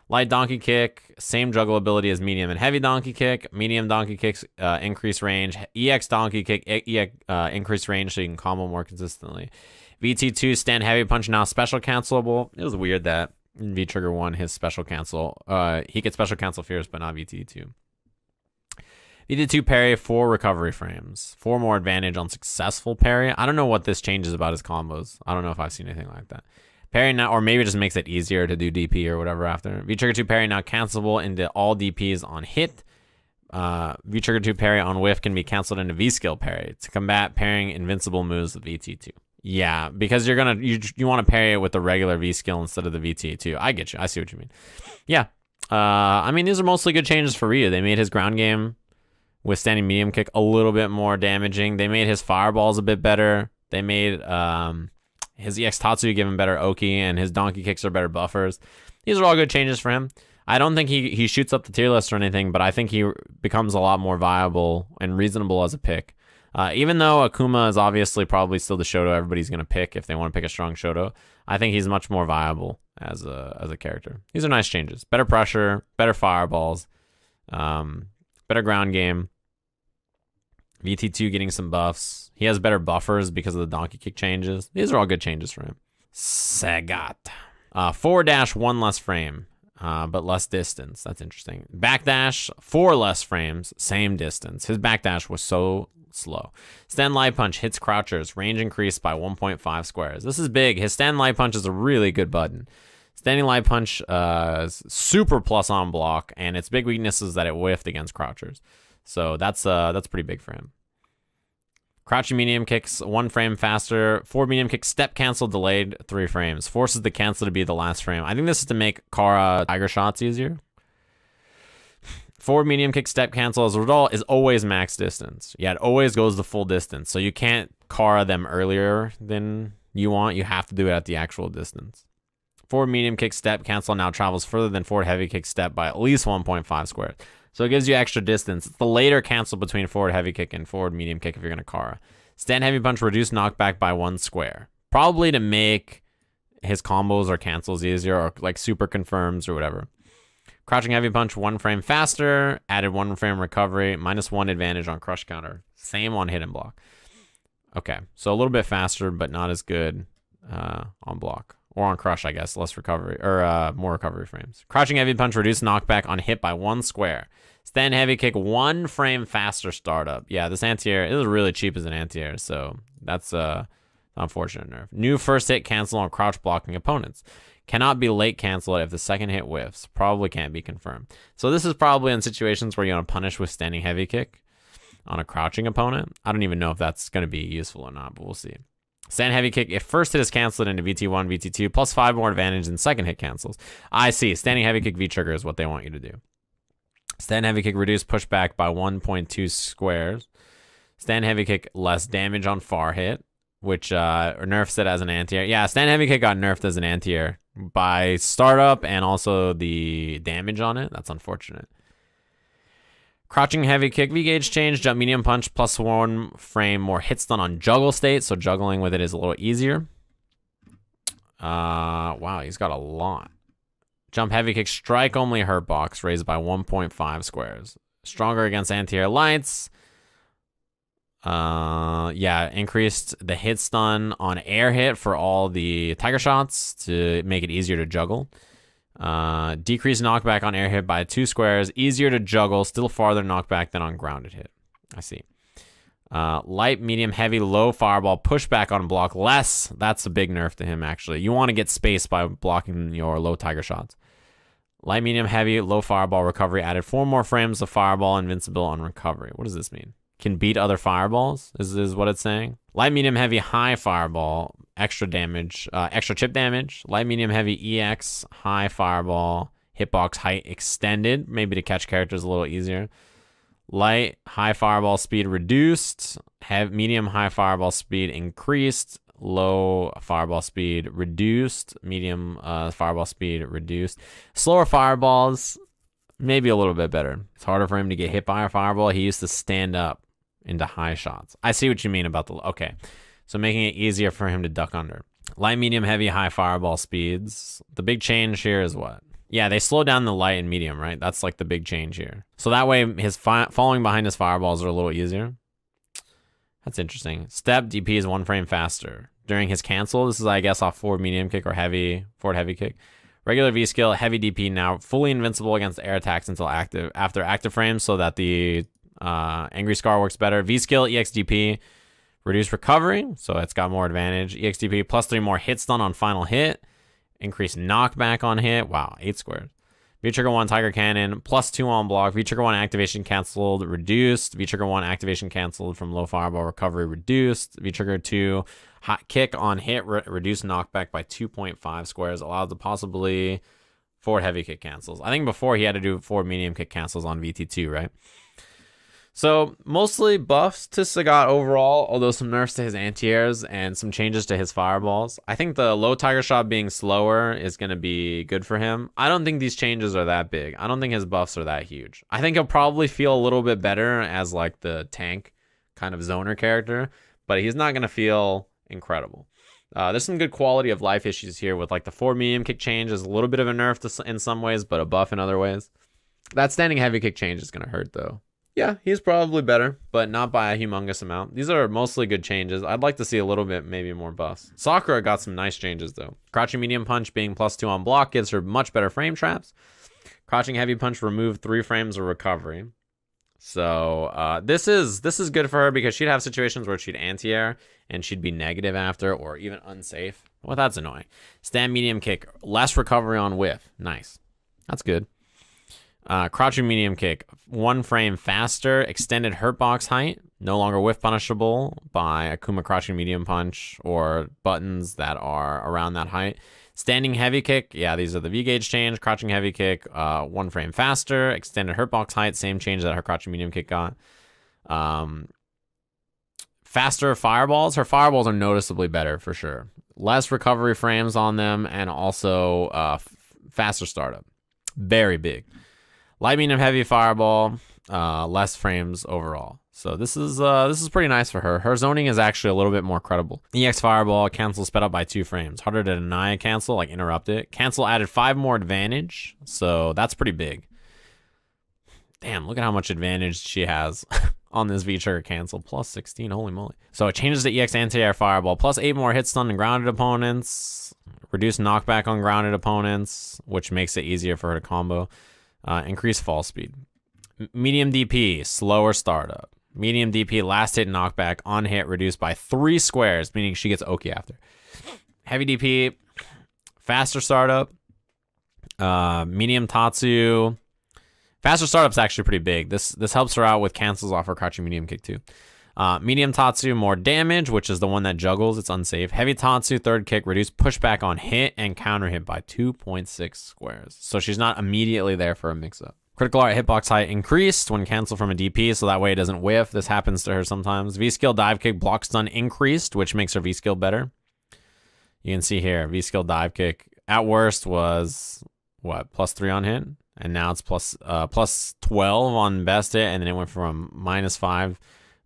Light donkey kick, same juggle ability as medium and heavy donkey kick. Medium donkey kicks increase range. EX donkey kick increase range so you can combo more consistently. VT2 stand heavy punch now special cancelable. It was weird that in V trigger 1 his special cancel. He gets special cancel fierce but not VT2. VT2 parry 4 recovery frames. 4 more advantage on successful parry. I don't know what this changes about his combos. I don't know if I've seen anything like that. Parry now, or maybe it just makes it easier to do DP or whatever after. V-Trigger 2 parry now cancelable into all DPs on hit. V-Trigger 2 parry on whiff can be canceled into V-Skill parry to combat pairing invincible moves with VT2. Yeah, because you're gonna you want to parry it with the regular V-Skill instead of the VT2. I get you. I see what you mean. Yeah. I mean, these are mostly good changes for Ryu. They made his ground game with standing medium kick a little bit more damaging. They made his fireballs a bit better. They made his EX Tatsu give him better Oki, and his donkey kicks are better buffers. These are all good changes for him. I don't think he shoots up the tier list or anything, but I think he becomes a lot more viable and reasonable as a pick. Even though Akuma is obviously probably still the Shoto everybody's going to pick if they want to pick a strong Shoto, I think he's much more viable as a character. These are nice changes. Better pressure, better fireballs, better ground game. VT2 getting some buffs. He has better buffers because of the donkey kick changes. These are all good changes for him. Sagat. Forward dash, 1 less frame, but less distance. That's interesting. Backdash, 4 less frames, same distance. His backdash was so slow. Stand light punch hits crouchers. Range increased by 1.5 squares. This is big. His stand light punch is a really good button. Standing light punch is super plus on block, and its big weakness is that it whiffed against crouchers. So that's pretty big for him. Crouching medium kicks 1 frame faster. Forward medium kick step cancel delayed 3 frames. Forces the cancel to be the last frame. I think this is to make Kara tiger shots easier. Forward medium kick step cancel as a result is always max distance. Yeah, it always goes the full distance. So you can't Kara them earlier than you want. You have to do it at the actual distance. Forward medium kick step cancel now travels further than forward heavy kick step by at least 1.5 squares. So it gives you extra distance. It's the later cancel between forward heavy kick and forward medium kick if you're going to Kara. Stand heavy punch, reduce knockback by 1 square. Probably to make his combos or cancels easier, or like super confirms or whatever. Crouching heavy punch 1 frame faster. Added 1 frame recovery. -1 advantage on crush counter. Same on hit and block. Okay, so a little bit faster, but not as good on block. Or on crush, I guess. Less recovery, or more recovery frames. Crouching heavy punch, reduce knockback on hit by 1 square. Stand heavy kick, 1 frame faster startup. Yeah, this anti-air is really cheap as an anti-air, so that's unfortunate nerf. New first hit cancel on crouch blocking opponents. Cannot be late cancel if the second hit whiffs. Probably can't be confirmed. So this is probably in situations where you want to punish with standing heavy kick on a crouching opponent. I don't even know if that's going to be useful or not, but we'll see. Stand heavy kick, if first hit is canceled into VT1, VT2, plus 5 more advantage than second hit cancels. I see. Standing heavy kick V-trigger is what they want you to do. Stand heavy kick, reduce pushback by 1.2 squares. Stand heavy kick, less damage on far hit, which nerfs it as an anti-air. Yeah, stand heavy kick got nerfed as an anti-air by startup and also the damage on it. That's unfortunate. Crouching heavy kick, V-gauge change, jump medium punch, plus 1 frame, more hit stun on juggle state, so juggling with it is a little easier. Wow, he's got a lot. Jump heavy kick, strike only hurt box, raised by 1.5 squares. Stronger against anti-air lights. Yeah, increased the hit stun on air hit for all the tiger shots to make it easier to juggle. Decreased knockback on air hit by 2 squares, easier to juggle, still farther knockback than on grounded hit. I see. Light, medium, heavy, low fireball, pushback on block less. That's a big nerf to him, actually. You want to get space by blocking your low tiger shots. Light, medium, heavy, low fireball, recovery added 4 more frames of fireball, invincible on recovery. What does this mean? Can beat other fireballs, is what it's saying. Light, medium, heavy, high fireball, extra damage, extra chip damage. Light, medium, heavy, EX, high fireball, hitbox height extended, maybe to catch characters a little easier. Light, high fireball speed reduced. Medium, high fireball speed increased. Low fireball speed reduced. Medium fireball speed reduced. Slower fireballs, maybe a little bit better. It's harder for him to get hit by a fireball. He used to stand up into high shots. I see what you mean about the... Okay, so making it easier for him to duck under. Light, medium, heavy, high fireball speeds. The big change here is what? Yeah, they slow down the light and medium, right? That's like the big change here. So that way his falling behind his fireballs are a little easier. That's interesting. Step DP is 1 frame faster. During his cancel, this is, I guess, off forward medium kick or forward heavy kick. Regular V skill, heavy DP now fully invincible against air attacks until after active frames, so that the Angry Scar works better. V skill, EXDP, reduce recovery, so it's got more advantage. EXDP plus 3 more hit stun on final hit. Increase knockback on hit. Wow, 8 squares. V-Trigger 1 Tiger Cannon, plus 2 on block. V-Trigger 1 activation canceled, reduced. V-Trigger 1 activation canceled from low fireball recovery, reduced. V-Trigger 2 hot kick on hit, reduced knockback by 2.5 squares. Allowed to possibly forward heavy kick cancels. I think before he had to do forward medium kick cancels on VT2, right? So, mostly buffs to Sagat overall, although some nerfs to his anti-airs and some changes to his fireballs. I think the low tiger shot being slower is going to be good for him. I don't think these changes are that big. I don't think his buffs are that huge. I think he'll probably feel a little bit better as like the tank kind of zoner character, but he's not going to feel incredible. There's some good quality of life issues here with like the forward medium kick change is a little bit of a nerf in some ways, but a buff in other ways. That standing heavy kick change is going to hurt though. Yeah, he's probably better, but not by a humongous amount. These are mostly good changes. I'd like to see a little bit, maybe more buffs. Sakura got some nice changes, though. Crouching medium punch being plus 2 on block gives her much better frame traps. Crouching heavy punch removed 3 frames of recovery. So this is good for her because she'd have situations where she'd anti-air and she'd be negative after or even unsafe. Well, that's annoying. Stand medium kick, less recovery on whiff. Nice. That's good. Crouching medium kick, 1 frame faster, extended hurt box height, no longer whiff punishable by Akuma crouching medium punch or buttons that are around that height. Standing heavy kick, yeah, these are the V-gauge change. Crouching heavy kick, 1 frame faster, extended hurt box height, same change that her crouching medium kick got. Faster fireballs, her fireballs are noticeably better for sure. Less recovery frames on them and also faster startup. Very big. Light, medium, heavy fireball, less frames overall. So this is pretty nice for her. Her zoning is actually a little bit more credible. EX fireball, cancel sped up by 2 frames. Harder to deny a cancel, like interrupt it. Cancel added 5 more advantage, so that's pretty big. Damn, look at how much advantage she has on this V-trigger cancel. Plus 16, holy moly. So it changes the EX anti-air fireball. Plus 8 more hit stun and grounded opponents. Reduce knockback on grounded opponents, which makes it easier for her to combo. Increase fall speed. Medium DP, slower startup. Medium DP, last hit knockback on hit reduced by 3 squares, meaning she gets Oki after. Heavy DP, faster startup. Medium Tatsu. Faster startup's actually pretty big. This helps her out with cancels off her crouching medium kick too. Medium Tatsu, more damage, which is the one that juggles. It's unsafe. Heavy Tatsu, third kick, reduce pushback on hit and counter hit by 2.6 squares. So she's not immediately there for a mix-up. Critical art hitbox height increased when canceled from a DP, so that way it doesn't whiff. This happens to her sometimes. V-skill dive kick block stun increased, which makes her V-skill better. You can see here, V-skill dive kick at worst was, what, +3 on hit? And now it's plus 12 on best hit, and then it went from -5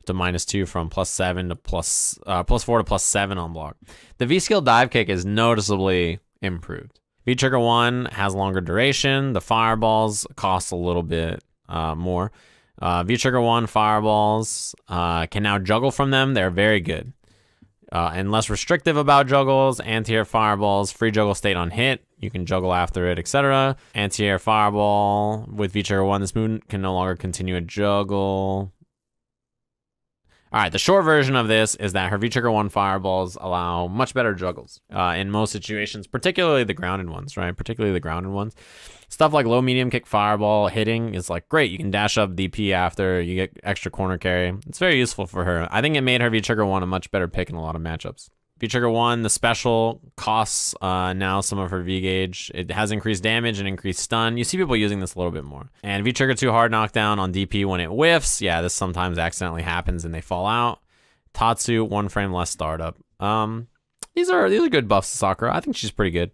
to -2, from +7 to +4 to +7 on block. The V-skill dive kick is noticeably improved. V-trigger 1 has longer duration. The fireballs cost a little bit more. V-trigger 1 fireballs can now juggle from them. They're very good. And less restrictive about juggles. Anti-air fireballs, free juggle state on hit. You can juggle after it, etc. Anti-air fireball with V-trigger 1. This move can no longer continue a juggle. All right, the short version of this is that her V-trigger 1 fireballs allow much better juggles in most situations, particularly the grounded ones, right? Particularly the grounded ones. Stuff like low medium kick fireball hitting is like great. You can dash up DP after, you get extra corner carry. It's very useful for her. I think it made her V-trigger 1 a much better pick in a lot of matchups. V-trigger 1, the special costs now some of her V-gauge. It has increased damage and increased stun. You see people using this a little bit more. And V-trigger 2 hard knockdown on DP when it whiffs. Yeah, this sometimes accidentally happens and they fall out. Tatsu, 1 frame less startup. These are good buffs to Sakura. I think she's pretty good.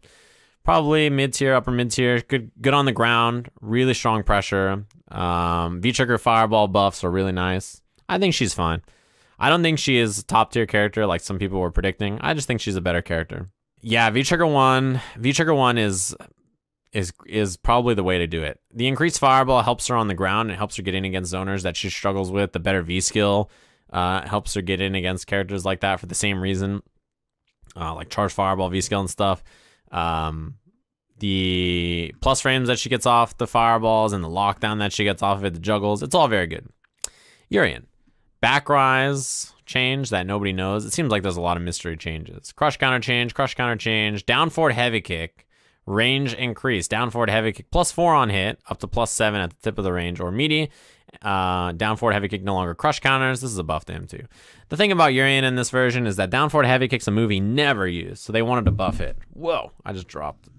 Probably mid-tier, upper mid-tier. Good on the ground. Really strong pressure. V-trigger fireball buffs are really nice. I think she's fine. I don't think she is a top tier character like some people were predicting. I just think she's a better character. Yeah, V-trigger 1 is probably the way to do it. The increased fireball helps her on the ground. It helps her get in against zoners that she struggles with. The better V-skill helps her get in against characters like that for the same reason. Like charge fireball, V-skill and stuff. The plus frames that she gets off the fireballs and the lockdown that she gets off of it, the juggles, it's all very good. Urien. Back rise change that nobody knows. It seems like there's a lot of mystery changes. Crush counter change, down forward heavy kick, range increase, down forward heavy kick, +4 on hit, up to +7 at the tip of the range or meaty. Down forward heavy kick no longer crush counters. This is a buff to him too. The thing about Urien in this version is that down forward heavy kick's a move he never used, so they wanted to buff it. Whoa, I just dropped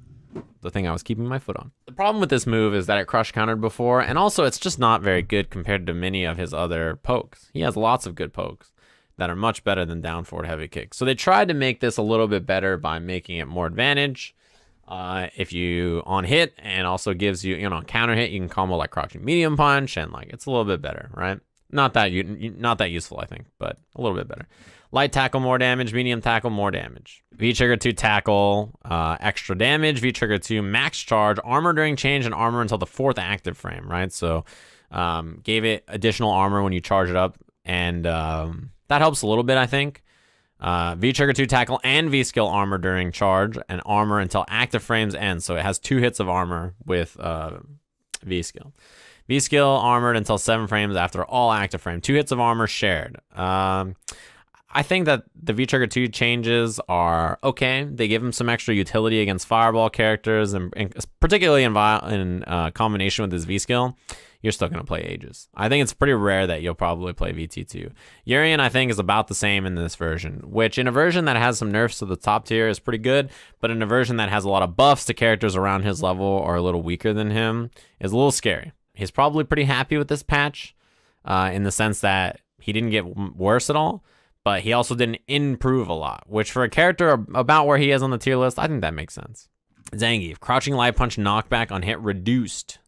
the thing I was keeping my foot on. The problem with this move is that it crush countered before, and also it's just not very good compared to many of his other pokes. He has lots of good pokes that are much better than down forward heavy kick. So they tried to make this a little bit better by making it more advantage. If you on hit, and also gives you, counter hit, you can combo like crouching medium punch, and like it's a little bit better, right? Not that useful, I think, but a little bit better. Light tackle, more damage. Medium tackle, more damage. V-trigger 2 tackle, extra damage. V-trigger 2 max charge, armor during change, and armor until the 4th active frame, right? So gave it additional armor when you charge it up, and that helps a little bit, I think. V-trigger 2 tackle and V-skill armor during charge, and armor until active frames end. So it has 2 hits of armor with V-skill. V-skill armored until 7 frames after all active frame. 2 hits of armor shared. I think that the V-trigger 2 changes are okay. They give him some extra utility against fireball characters, and particularly in combination with his V-skill. You're still going to play Aegis. I think it's pretty rare that you'll probably play VT2. Urien, I think, is about the same in this version, which in a version that has some nerfs to the top tier is pretty good, but in a version that has a lot of buffs to characters around his level or a little weaker than him is a little scary. He's probably pretty happy with this patch in the sense that he didn't get worse at all, but he also didn't improve a lot, which for a character about where he is on the tier list, I think that makes sense. Zangief, crouching light punch knockback on hit reduced.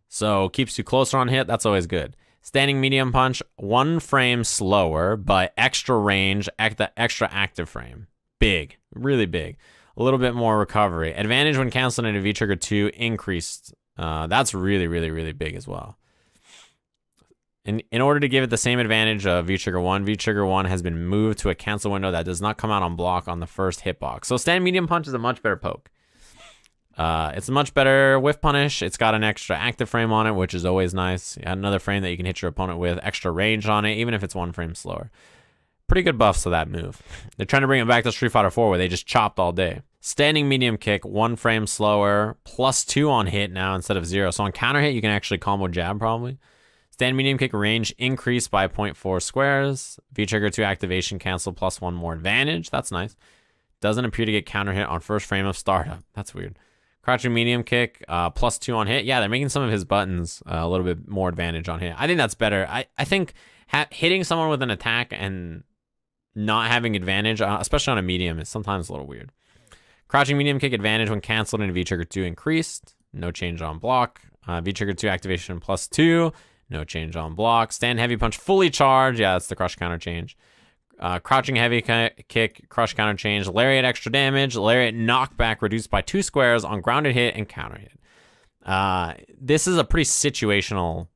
So keeps you closer on hit, that's always good. Standing medium punch, 1 frame slower, but extra range, extra active frame. Big, really big. A little bit more recovery. Advantage when canceling into V-trigger 2 increased. That's really, really, really big as well. In order to give it the same advantage of V-Trigger 1, V-Trigger 1 has been moved to a cancel window that does not come out on block on the first hitbox. So stand medium punch is a much better poke. It's a much better whiff punish. It's got an extra active frame on it, which is always nice. Another frame that you can hit your opponent with, extra range on it, even if it's 1 frame slower. Pretty good buffs to that move. They're trying to bring it back to Street Fighter 4 where they just chopped all day. Standing medium kick, 1 frame slower, +2 on hit now instead of 0. So on counter hit, you can actually combo jab probably. Stand medium kick range increased by 0.4 squares. V-Trigger 2 activation cancel +1 more advantage. That's nice. Doesn't appear to get counter hit on first frame of startup. That's weird. Crouching medium kick, +2 on hit. Yeah, they're making some of his buttons a little bit more advantage on hit. I think that's better. I think hitting someone with an attack and not having advantage, especially on a medium, is sometimes a little weird. Crouching medium kick advantage when canceled and V-Trigger 2 increased. No change on block. V-Trigger 2 activation +2. No change on block. Stand heavy punch fully charged. Yeah, that's the crush counter change. Crouching heavy kick, crush counter change. Lariat extra damage. Lariat knockback reduced by 2 squares on grounded hit and counter hit. This is a pretty situational,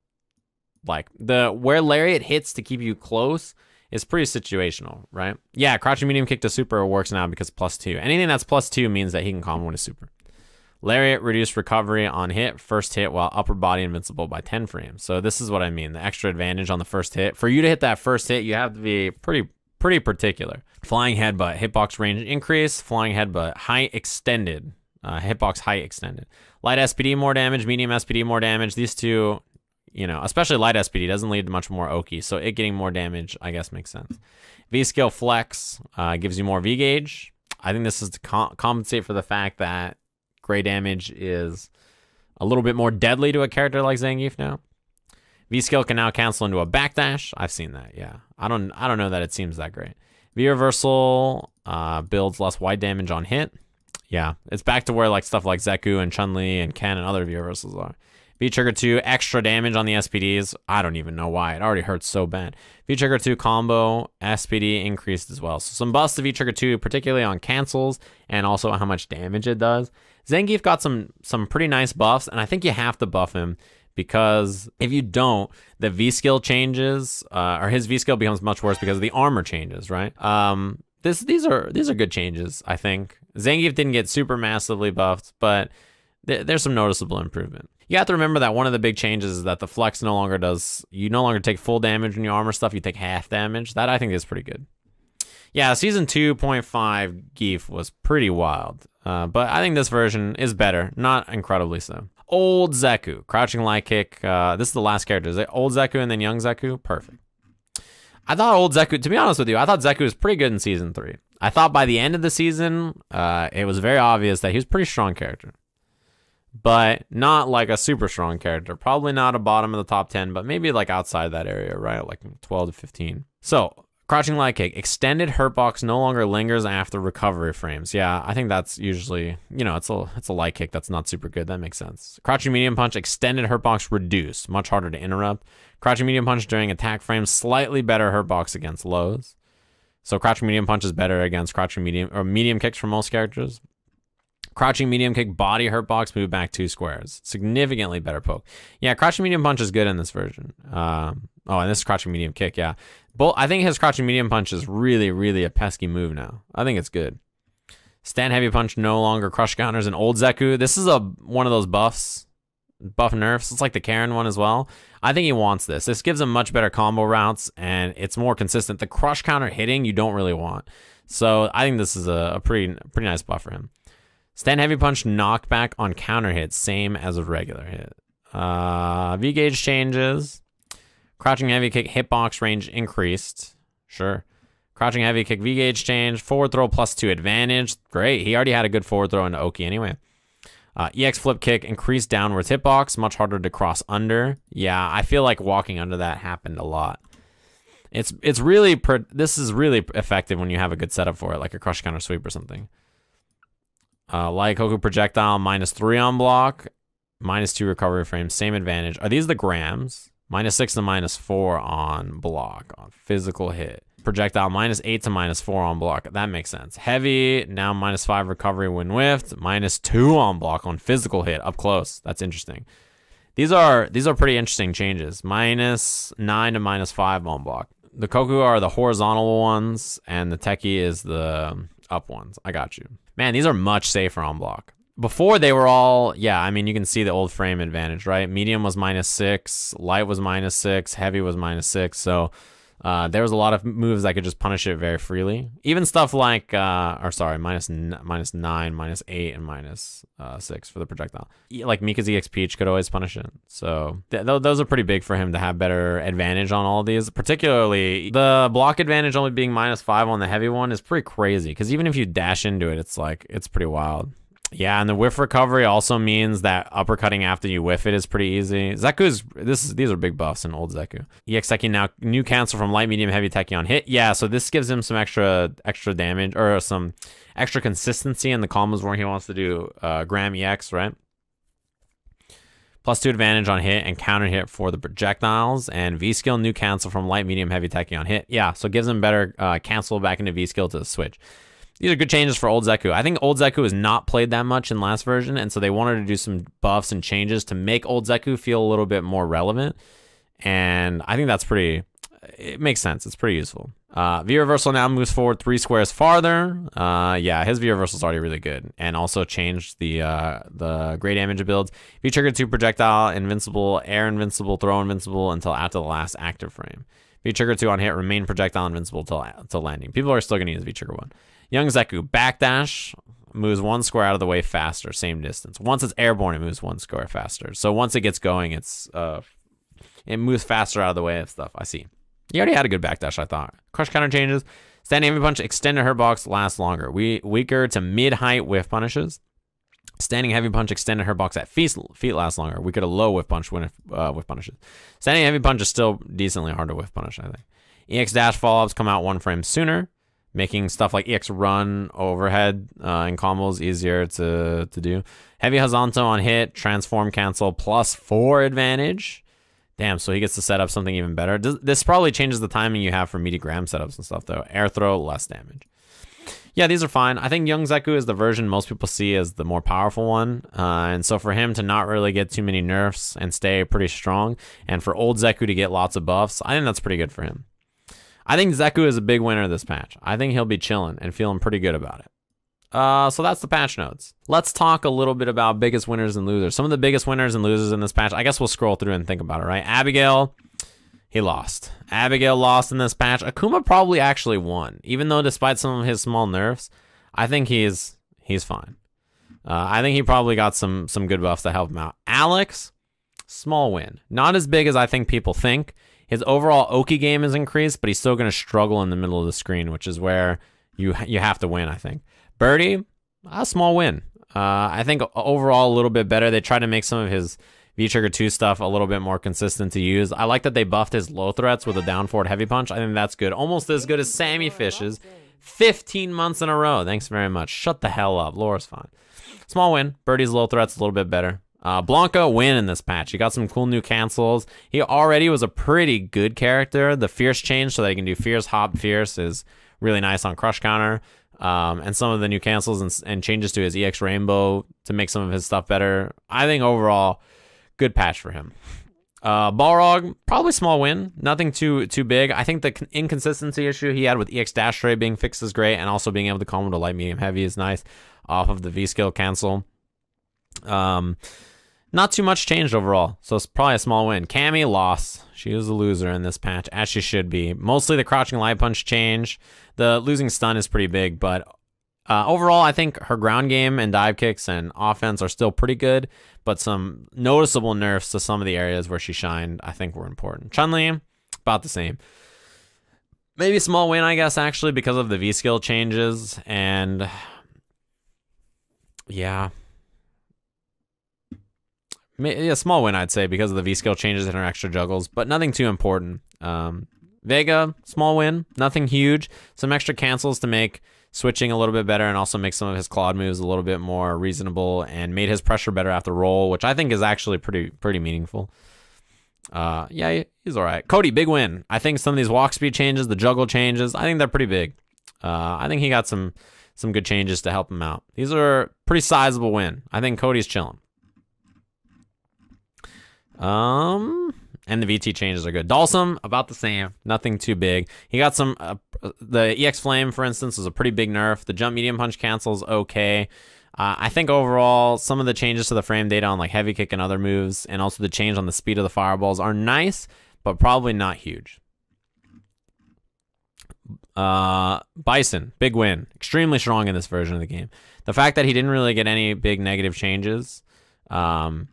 like, where Lariat hits to keep you close is pretty situational, right? Yeah, crouching medium kick to super works now because +2. Anything that's +2 means that he can combo with a super. Lariat reduced recovery on hit, first hit, while upper body invincible by 10 frames. So this is what I mean, the extra advantage on the first hit. For you to hit that first hit, you have to be pretty particular. Flying headbutt, hitbox range increase. Flying headbutt, height extended. Hitbox height extended. Light SPD more damage, medium SPD more damage. These two, you know, especially light SPD doesn't lead to much more Oki, so it getting more damage, I guess, makes sense. V-skill flex gives you more V-gauge. I think this is to compensate for the fact that gray damage is a little bit more deadly to a character like Zangief now. V-skill can now cancel into a backdash. I've seen that, yeah. I don't know that it seems that great. V-reversal builds less wide damage on hit. Yeah, it's back to where like stuff like Zeku and Chun-Li and Ken and other V-reversals are. V-Trigger 2, extra damage on the SPDs. I don't even know why. It already hurts so bad. V-Trigger 2 combo, SPD increased as well. So some buffs to V-Trigger 2, particularly on cancels and also how much damage it does. Zangief got some pretty nice buffs, and I think you have to buff him because if you don't, the V-skill changes, or his V-skill becomes much worse because the armor changes, right? These are good changes, I think. Zangief didn't get super massively buffed, but there's some noticeable improvement. You have to remember that one of the big changes is that the flex you no longer take full damage when you armor stuff, you take half damage. That I think is pretty good. Yeah, season 2.5 Geef was pretty wild, but I think this version is better, not incredibly so. Old Zeku, crouching light kick. This is the last character. Is it old Zeku and then young Zeku? Perfect. I thought old Zeku, to be honest with you, I thought Zeku was pretty good in season 3. I thought by the end of the season, it was very obvious that he was a pretty strong character. But not like a super strong character. Probably not a bottom of the top 10, but maybe like outside that area, right? Like 12 to 15. So, crouching light kick. Extended hurtbox no longer lingers after recovery frames. Yeah, I think that's usually, you know, it's a light kick that's not super good. That makes sense. Crouching medium punch. Extended hurtbox reduced. Much harder to interrupt. Crouching medium punch during attack frames. Slightly better hurtbox against lows. So, crouching medium punch is better against crouching medium kicks for most characters. Crouching medium kick, body hurt box, move back 2 squares. Significantly better poke. Yeah, crouching medium punch is good in this version. And this is crouching medium kick, yeah. I think his crouching medium punch is really, really a pesky move now. I think it's good. Stand heavy punch, no longer crush counters. And old Zeku, this is one of those buff nerfs. It's like the Karin one as well. I think he wants this. This gives him much better combo routes, and it's more consistent. The crush counter hitting you don't really want. So I think this is a pretty nice buff for him. Stand heavy punch knockback on counter hits, same as a regular hit. V-gauge changes. Crouching heavy kick hitbox range increased. Sure. Crouching heavy kick V-gauge change. Forward throw +2 advantage. Great. He already had a good forward throw into Oki anyway. EX flip kick increased downwards hitbox. Much harder to cross under. Yeah, I feel like walking under that happened a lot. This is really effective when you have a good setup for it, like a crush counter sweep or something. Light Koku projectile -3 on block, -2 recovery frames, same advantage. Are these the grams? -6 to -4 on block on physical hit. Projectile -8 to -4 on block. That makes sense. Heavy now -5 recovery when whiffed, -2 on block on physical hit up close. That's interesting. These are pretty interesting changes. -9 to -5 on block. The Koku are the horizontal ones, and the Teki is the up ones. I got you. Man, these are much safer on block. Before they were all, yeah, I mean, you can see the old frame advantage, right? Medium was -6, light was -6, heavy was -6. So there was a lot of moves that could just punish it very freely. Even stuff like, -9, -8, and -6 for the projectile. Like Mika's EX Peach could always punish it. So those are pretty big for him to have better advantage on all of these. Particularly the block advantage only being -5 on the heavy one is pretty crazy. Because even if you dash into it, it's pretty wild. Yeah, and the whiff recovery also means that uppercutting after you whiff it is pretty easy. These are big buffs in old Zeku. EX Teki now new cancel from light, medium, heavy Teki on hit. Yeah, so this gives him some extra damage or some extra consistency in the combos where he wants to do Gram EX, right? +2 advantage on hit and counter hit for the projectiles, and V skill new cancel from light, medium, heavy Teki on hit. Yeah, so it gives him better cancel back into V skill to the switch. These are good changes for old Zeku. I think old Zeku has not played that much in last version, and so they wanted to do some buffs and changes to make old Zeku feel a little bit more relevant. And I think it makes sense. It's pretty useful. V reversal now moves forward 3 squares farther. Yeah, his V reversal is already really good, and also changed the great damage builds. V trigger 2 projectile, invincible, air invincible, throw invincible until after the last active frame. V trigger 2 on hit, remain projectile invincible till landing. People are still going to use V trigger 1. Young Zeku, backdash, moves 1 square out of the way faster, same distance. Once it's airborne, it moves 1 square faster. So once it gets going, it moves faster out of the way of stuff. I see. He already had a good backdash, I thought. Crush counter changes. Standing heavy punch, extended hurt box lasts longer. Weaker to mid-height whiff punishes. Standing heavy punch, extended hurt box at feet lasts longer. Weaker to low whiff punch when whiff punishes. Standing heavy punch is still decently hard to whiff punish, I think. EX dash follow-ups come out 1 frame sooner, making stuff like EX run, overhead, and combos easier to do. Heavy Hazanto on hit, transform cancel, +4 advantage. Damn, so he gets to set up something even better. This probably changes the timing you have for meaty gram setups and stuff, though. Air throw, less damage. Yeah, these are fine. I think Young Zeku is the version most people see as the more powerful one. And so for him to not really get too many nerfs and stay pretty strong, and for old Zeku to get lots of buffs, I think that's pretty good for him. I think Zeku is a big winner of this patch. I think he'll be chilling and feeling pretty good about it. So that's the patch notes. Let's talk a little bit about biggest winners and losers. Some of the biggest winners and losers in this patch. I guess we'll scroll through and think about it, right? Abigail, he lost. Abigail lost in this patch. Akuma probably actually won, even though despite some of his small nerfs, I think he's fine. I think he probably got some good buffs to help him out. Alex, small win. Not as big as I think people think. His overall Oki game is increased, but he's still going to struggle in the middle of the screen, which is where you have to win, I think. Birdie, a small win. I think overall a little bit better. They tried to make some of his V-Trigger 2 stuff a little bit more consistent to use. I like that they buffed his low threats with a down forward heavy punch. I think that's good. Almost as good as Sammy Fish's. 15 months in a row. Thanks very much. Shut the hell up. Laura's fine. Small win. Birdie's low threats a little bit better. Blanka win in this patch. He got some cool new cancels. He already was a pretty good character. The Fierce change so that he can do Fierce, Hop, Fierce is really nice on Crush Counter. And some of the new cancels and changes to his EX Rainbow to make some of his stuff better. I think overall, good patch for him. Balrog, probably small win. Nothing too big. I think the inconsistency issue he had with EX Dash Ray being fixed is great, and also being able to combo to light, medium, heavy is nice off of the V-skill cancel. Not too much changed overall, so it's probably a small win. Cammy lost. She was a loser in this patch, as she should be. Mostly the crouching light punch change. The losing stun is pretty big, but overall, I think her ground game and dive kicks and offense are still pretty good, but some noticeable nerfs to some of the areas where she shined, I think, were important. Chun-Li, about the same. Maybe a small win, I guess, actually, because of the V-skill changes, and yeah. A small win, I'd say, because of the V-skill changes and her extra juggles, but nothing too important. Vega, small win, nothing huge. Some extra cancels to make switching a little bit better and also make some of his Claude moves a little bit more reasonable and made his pressure better after roll, which I think is actually pretty meaningful. Yeah, he's all right. Cody, big win. I think some of these walk speed changes, the juggle changes, I think they're pretty big. I think he got some good changes to help him out. These are pretty sizable win. I think Cody's chilling. And the VT changes are good. Dhalsim, about the same. Nothing too big. He got some... the EX Flame, for instance, was a pretty big nerf. The jump medium punch cancels okay. I think overall, some of the changes to the frame data on like heavy kick and other moves, and also the change on the speed of the fireballs are nice, but probably not huge. Bison, big win. Extremely strong in this version of the game. The fact that he didn't really get any big negative changes, and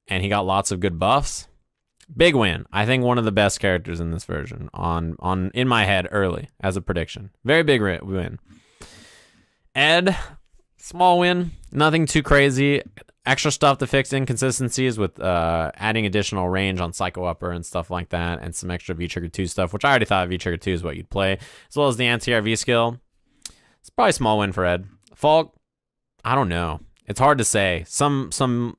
he got lots of good buffs, big win. I think one of the best characters in this version on in my head early as a prediction. Very big win. Ed, small win. Nothing too crazy. Extra stuff to fix inconsistencies with adding additional range on Psycho Upper and stuff like that, and some extra V-Trigger 2 stuff, which I already thought V-Trigger 2 is what you'd play, as well as the anti-RV skill. It's probably a small win for Ed. Falke, I don't know. It's hard to say. Some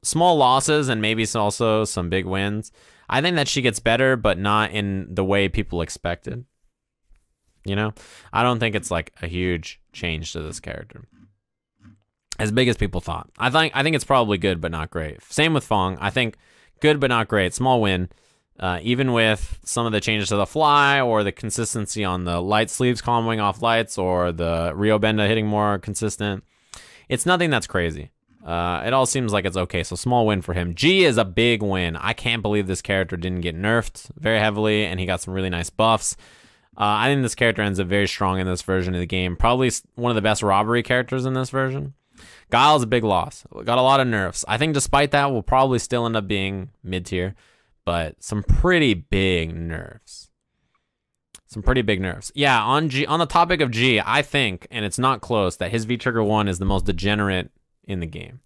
small losses and maybe also some big wins. I think that she gets better, but not in the way people expected. You know? I don't think it's like a huge change to this character. As big as people thought. I think it's probably good, but not great. Same with F.A.N.G. I think good, but not great. Small win. Even with some of the changes to the fly, or the consistency on the light sleeves comboing off lights, or the Rio Benda hitting more consistent. It's nothing that's crazy. It all seems like it's okay, so small win for him. G is a big win. I can't believe this character didn't get nerfed very heavily, and he got some really nice buffs. I think this character ends up very strong in this version of the game. Probably one of the best robbery characters in this version. Guile's a big loss. Got a lot of nerfs. I think despite that, we'll probably still end up being mid-tier, but some pretty big nerfs. Some pretty big nerfs. Yeah, on the topic of G, I think, and it's not close, that his V-Trigger 1 is the most degenerate in the game.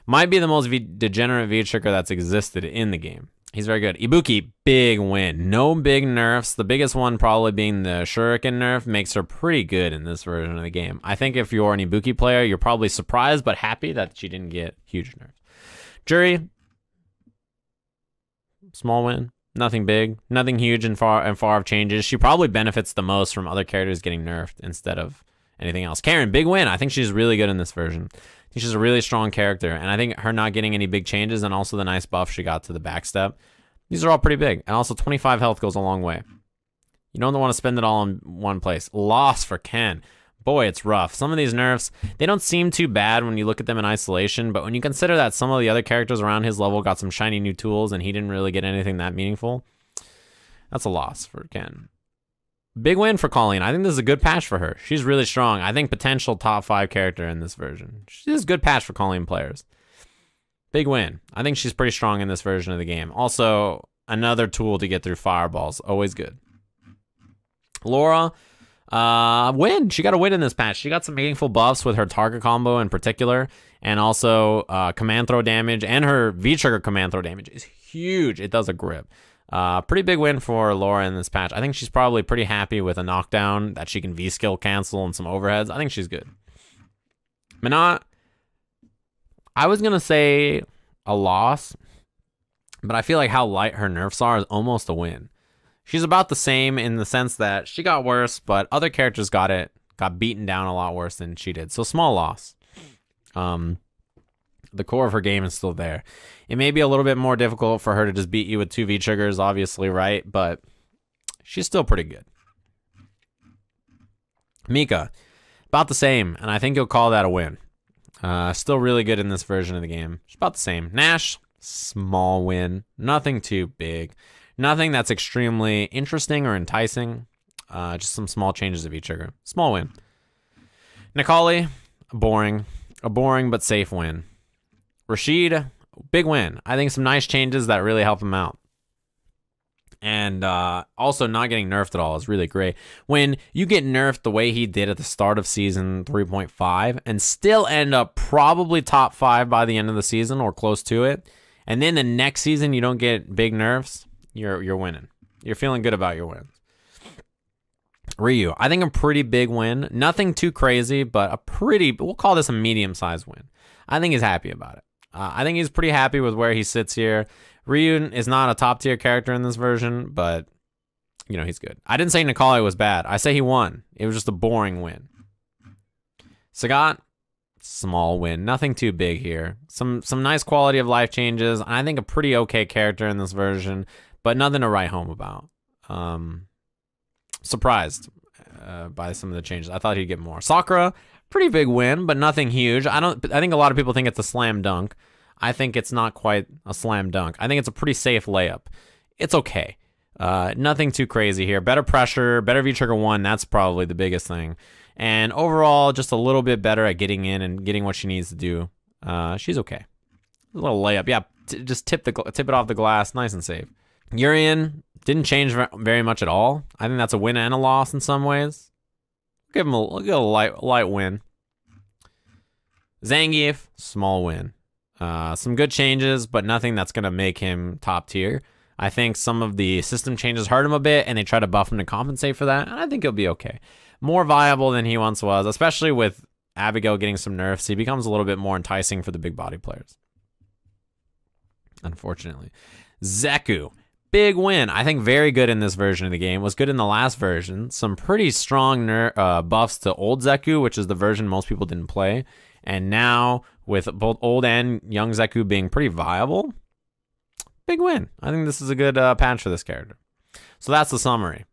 Might be the most degenerate V-Trigger that's existed in the game. He's very good. Ibuki, big win. No big nerfs. The biggest one probably being the Shuriken nerf makes her pretty good in this version of the game. I think if you're an Ibuki player, you're probably surprised but happy that she didn't get huge nerfs. Juri, small win. Nothing big. Nothing huge and far of changes. She probably benefits the most from other characters getting nerfed instead of anything else. Karin, big win. I think she's really good in this version. I think she's a really strong character, and I think her not getting any big changes and also the nice buff she got to the backstep, these are all pretty big. And also 25 health goes a long way. You don't want to spend it all in one place. Loss for Ken. Boy, it's rough. Some of these nerfs, they don't seem too bad when you look at them in isolation, but when you consider that some of the other characters around his level got some shiny new tools and he didn't really get anything that meaningful, that's a loss for Ken. Big win for Kolin. I think this is a good patch for her. She's really strong. I think potential top 5 character in this version. She's a good patch for Kolin players. Big win. I think she's pretty strong in this version of the game. Also, another tool to get through fireballs. Always good. Laura, win. She got a win in this patch. She got some meaningful buffs with her target combo in particular, and also command throw damage, and her V-Trigger command throw damage is huge. It does a grip. Pretty big win for Laura in this patch. I think she's probably pretty happy with a knockdown that she can V-skill cancel and some overheads. I think she's good. Menat, I was going to say a loss, but I feel like how light her nerfs are is almost a win. She's about the same in the sense that she got worse, but other characters got beaten down a lot worse than she did. So small loss. The core of her game is still there. It may be a little bit more difficult for her to just beat you with 2 V-triggers, obviously, right? But she's still pretty good. Mika, about the same, and I think you'll call that a win. Still really good in this version of the game. She's about the same. Nash, small win. Nothing too big. Nothing that's extremely interesting or enticing. Just some small changes of V-trigger. Small win. Necalli, boring. A boring but safe win. Rashid, big win. I think some nice changes that really help him out. And also not getting nerfed at all is really great. When you get nerfed the way he did at the start of season 3.5 and still end up probably top 5 by the end of the season or close to it, and then the next season you don't get big nerfs, you're winning. You're feeling good about your wins. Ryu, I think a pretty big win. Nothing too crazy, but we'll call this a medium-sized win. I think he's happy about it. I think he's pretty happy with where he sits here. Ryu is not a top-tier character in this version, but, he's good. I didn't say Necalli was bad. I say he won. It was just a boring win. Sagat, Small win. Nothing too big here. Some nice quality of life changes. I think a pretty okay character in this version, but nothing to write home about. Surprised by some of the changes. I thought he'd get more. Sakura, pretty big win, but nothing huge. I think a lot of people think it's a slam dunk. I think it's not quite a slam dunk. I think it's a pretty safe layup. It's okay. Nothing too crazy here. Better pressure, better V-trigger 1. That's probably the biggest thing. And overall, just a little bit better at getting in and getting what she needs to do. She's okay. A little layup. Yeah, just tip it off the glass. Nice and safe. Urien didn't change very much at all. I think that's a win and a loss in some ways. Give him a light win. Zangief, small win. Some good changes, but nothing that's going to make him top tier. I think some of the system changes hurt him a bit, and they try to buff him to compensate for that, and I think he'll be okay. More viable than he once was, especially with Abigail getting some nerfs. He becomes a little bit more enticing for the big body players. Unfortunately. Zeku, big win. I think very good in this version of the game. Was good in the last version. Some pretty strong buffs to old Zeku, which is the version most people didn't play. And now, with both old and young Zeku being pretty viable, big win. I think this is a good patch for this character. So that's the summary.